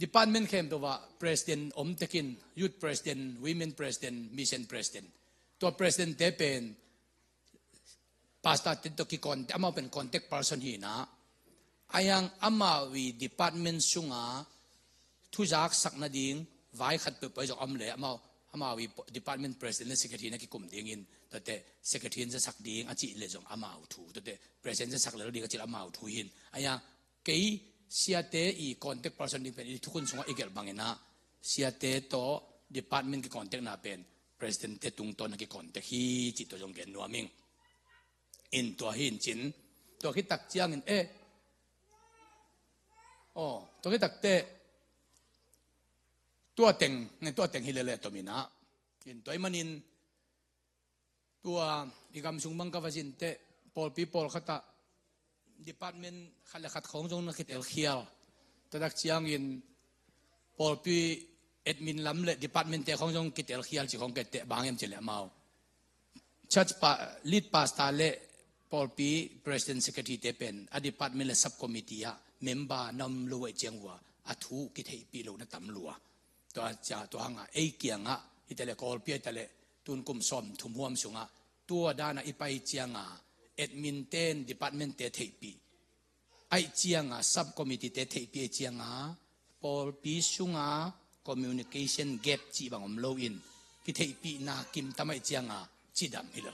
Department เข้มตัว President อมเทกิน Youth President Women President Mission President ตัว President เตเป็นพาสต้าติดตัวกี่คนแต่อามาเป็น contact person ฮีนะอายังอามาวี Department สุงาทุจักสักนาดิงไว้ขัดไปจากอมเลยอามาวี Department President และ Secretary นักกิจกรรมดิ่งอินแต่ Secretary จะสักดิ่งอาจิเลยจงอามาอุทูแต่ President จะสักเลยดิ่งอาจิอามาอุทูหินอายังเกี่ยเสียเตอี contact person นี่เป็นทุกคนสงฆ์อีกแบบบางนะเสียเตโต department กี่ contact น่าเป็น president เตตุงต้นกี่ contact ฮีจิตตัวจงเกณฑ์นัวมิงอินตัวหินจินตัวคิดตักเจียงอินตัวคิดตักเตตัวเต็งในตัวเต็งฮิเลเลตัวมีนะอินตัวมันอินตัวอีกคำสุ่งบังกวาจินเตปอลปีปอลขัดDepartment ขัดขัดของจงนักคิดเขียวแต่ดักเชียงอินพอปีแอดมินลำเละ Department แต่ของจงคิดเขียวจีของเกตบางอย่างเจริญมาชัดปะลีดพาสต้าเละพอปี President Secretary เตเป็นอ Department และ Subcommittee อะ Member นำรวยเจียงว่าอัฐูคิดให้ปีโลนักตำรวจตัวจ่าตัวหางเกียงอะอิตาลีกอลปีอิตาลีตุนกุมซ้อมทุ่มหัวมสุงะตัวด้านอีไปเจียงadmin เต้น department เตะเทียปีไอเจียงsubcommittee เตะเทียปีไอเจียงพอปีสุงcommunication gap จีบางอมโลอินกิเทียปีนาคิมทำไมเจียงจีดำฮิล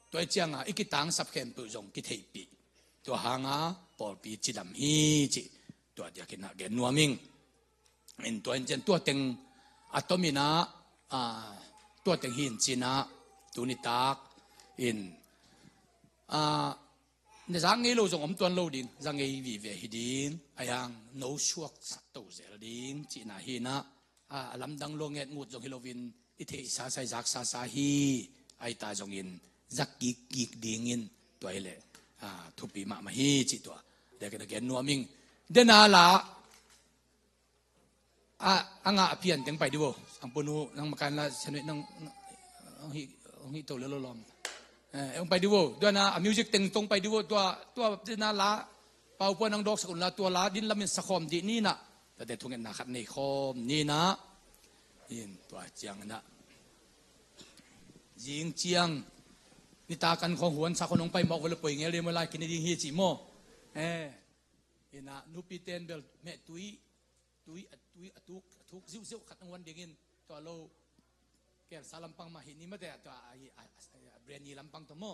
ตัวไอเจียงอีกิตังสับเข้มปุจงกิเทียปีตัวหางพอปีจีดำฮีจีตัวเดียกินเกนนัวมิงอินตัวเจนตัวเต็งอัตมินาตัวเต็งหินจีนาตุนิตากอินในสังเกตเราจงอมตัวเราดินสังเกตวิเวหิดินอายังโนชวกสัตว์เซลดินจีน่าหินะลำดังลงเงดงูจงฮิโลวินอิเทสาไซจักสาสาฮีไอตาจงอินจักกิกดิงินตัวเอเลทุปีมาฮีจิตัวเด็กนักเรียนนัวมิงเดนาลาอ่างเพียนถึงไปดูสังปนูนังมาการละชนิดนังฮิโตเลโลลอมไปดูด้วยนะมิวสิกแต่งตรงไปดูตัวนาลาเป่าปนังดอกสกุลละตัวลาดินละมินสะคอมดีนี่นะแต่เด็กทุกเงินนักขัดในคอมนี่นะยินตัวเจียงนะยิงเจียงนี่ตากันของหวนสักคนลงไปบอกว่าเราป่วยเงี้ยเลยเมื่อไรกินได้ยิงเฮียจิโมนะนูปีเตนเบลแม่ตุยทุกซิวขัดวันเดียกินตัวเราแกสาลัมปังมาเห็นนี่ไม่แต่ตัวเบรนีลัมปังตัวโม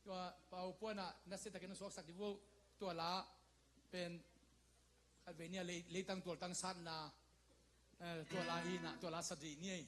ตัวเป่าปวน่ะนักเศรษฐกิจนักสวกสักดิวตัวละเป็นขัดเบนีเลยตั้งตัวตั้งสั้นนะตัวละฮีนะตัวละสตรีนี่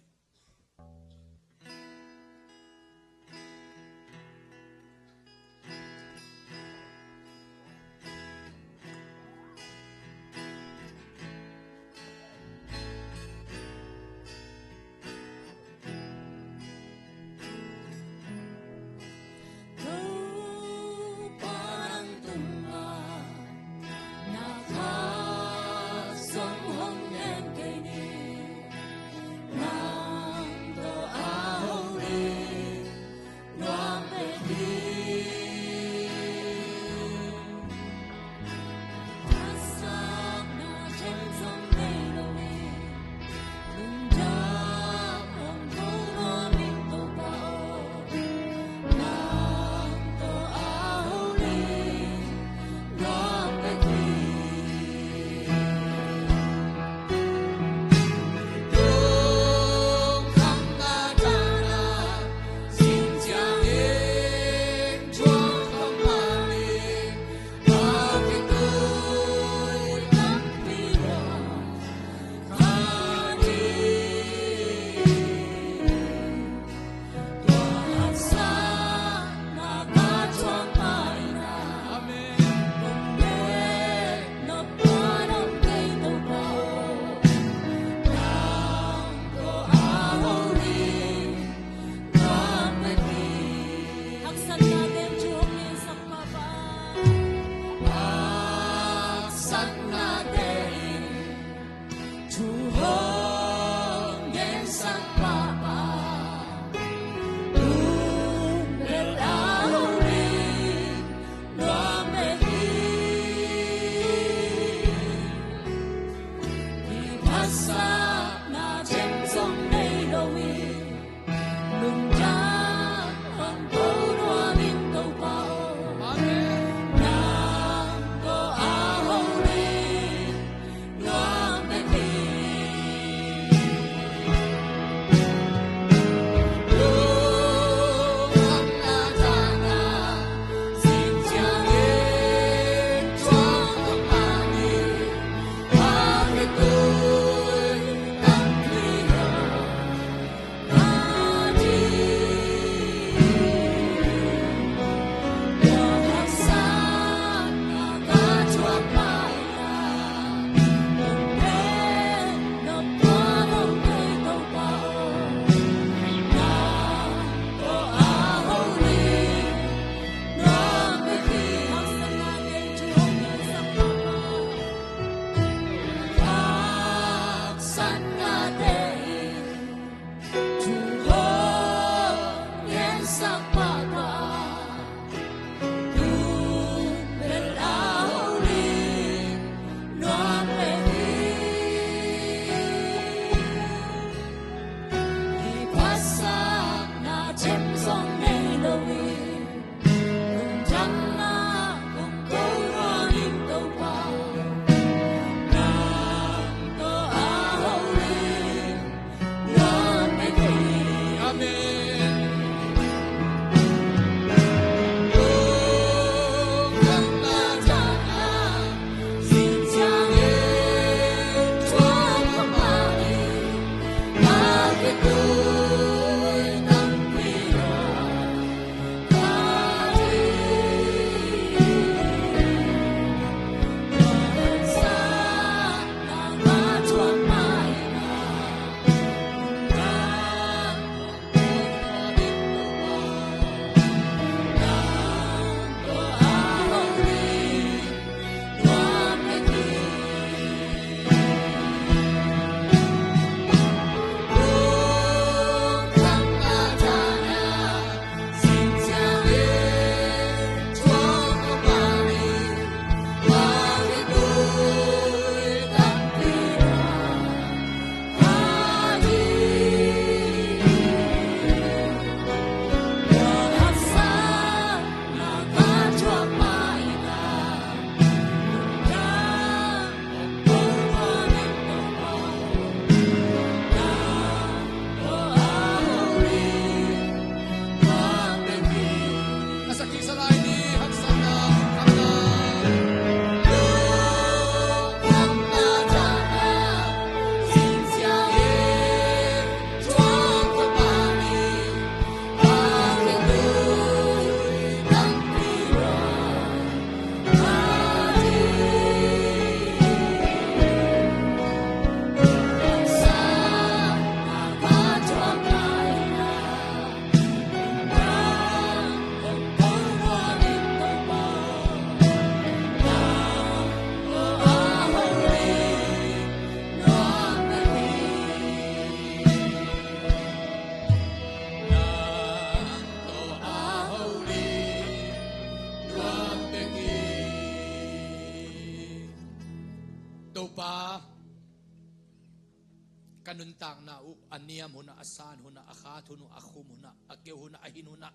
kanuntang na aniam huna asan huna akhat huna akhum huna akeu huna ahin huna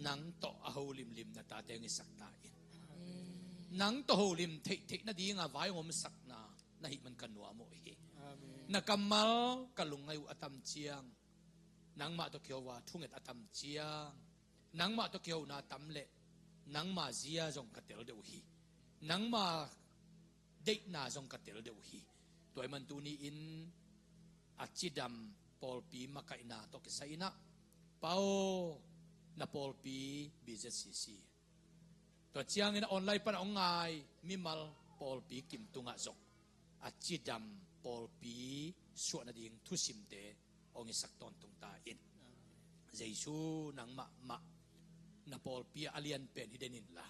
nang to aholimlim na tatay ng isaktain nang to holim te na di nga vai ngom sakna nahi man kanwa mo hi nakamal kalungay atam chiang nang ma to kyo wa thunget atam chiang nang ma to kyo na tamle nang ma zia jong katel de hi nang ma date na jong katel de hi toy man tu ni in achidam polpi makaina to kisaina pao na polpi BZCC to chiang in online pa ongai mimal polpi kim tunga jok achidam polpi suwa na ding thusimte ong isakton tung ta in Jesu nang ma na polpi alian pen hidenin la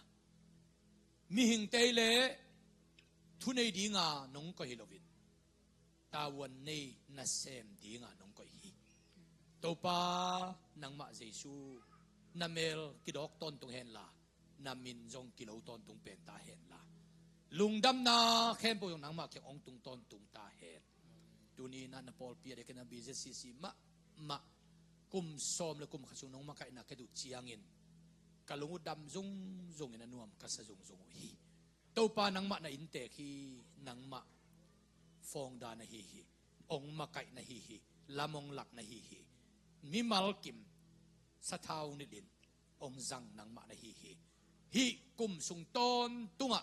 mi hing tele thu nei dinga nong ko hilovin tawan nei na sem dinga nong ko hi to pa nang ma jesu na mel kidok ton tung hen la na min jong kilo ton tung pen ta hen la lungdam na khem po yung nang ma ke ong tung ton tung ta hen tuni na Paul pia de kana business si ma kum som le kum khasung nong ma kai na ke du chiangin kalungu dam zung ina nuam kasa zung hi to pa nang ma na inte khi nang ma phong da na hi ong ma kai na hi lamong lak na hi mi mal kim sa thau ni din ong zang nang ma na hi kum sung ton tunga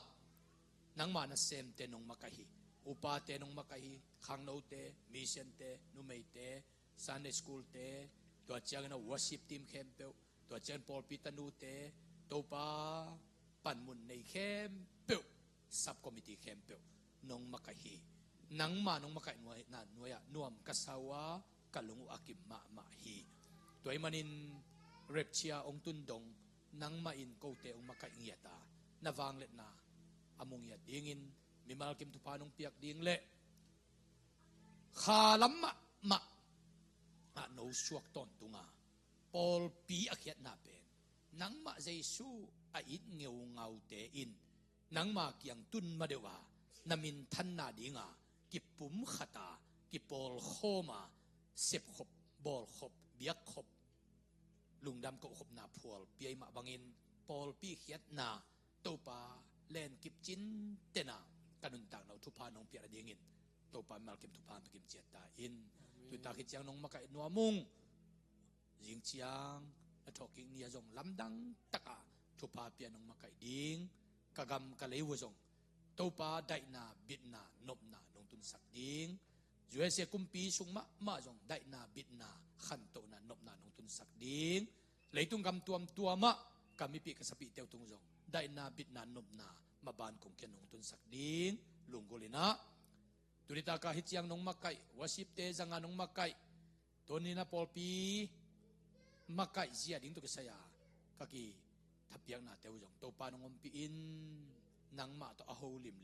nang ma na sem te nong ma hi upa te nong ma hi khang no te mission te nu mei te Sunday school te to chiang na worship team campel to chen Paul Peter nu te to pa pan mun nei campel sub committee campel nong ma hi nang ma nong ma kai nuaya nuam kasawa kalungu akim ma hi toy manin repchia ong tundong nang ma in ko te ong makai ngiyata na wanglet na among ya dingin mimal kim tu panong piak ding le khalam ma no suak ton tunga Paul pi akyat na pen nang ma Jesu a it ngeu ngau te in nang ma kyang tun ma dewa namin than na dinga ki pum khata ki Paul khoma sep khop bol khop biak khop lungdam ko khop na phol pi ma bangin Paul pi khiat na topa len kip chin tena kanun tak no thupa nong pia dingin topa mal kim thupa kim cheta in tu ta khit chang nong ma kai nuamung jing chiang a talking nia jong lamdang taka thupa pia nong ma kai ding kagam kalei wo jong topa dai na bit na nop na nong tun sak ding juai se kumpi sung ma jong dai na bit na khan to na nop na nong tun sak ding leitung gam tuam tuama kami pi kasapi teu tung jong dai na bit na nop na maban kong ken nong tun sak ding lunggolina turita ka hityang nong makai wasip te zanga nong makai toni na polpi makai zia ding to kesaya kaki tapiang na teu jong to pa nong ompiin nang ma to aho lim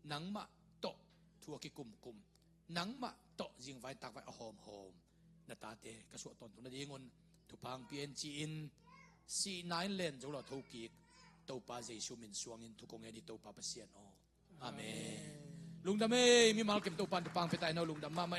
nang ma to thua ki kum nang ma to jing vai tak vai ahom na ta te kasu ton tu na dingon tupang PNG in si nine len jo la thoki to pa Jesu min suang in thukong edi to pa pasien o amen lungdam mi mal kem to pan tupang petai no lungdam ma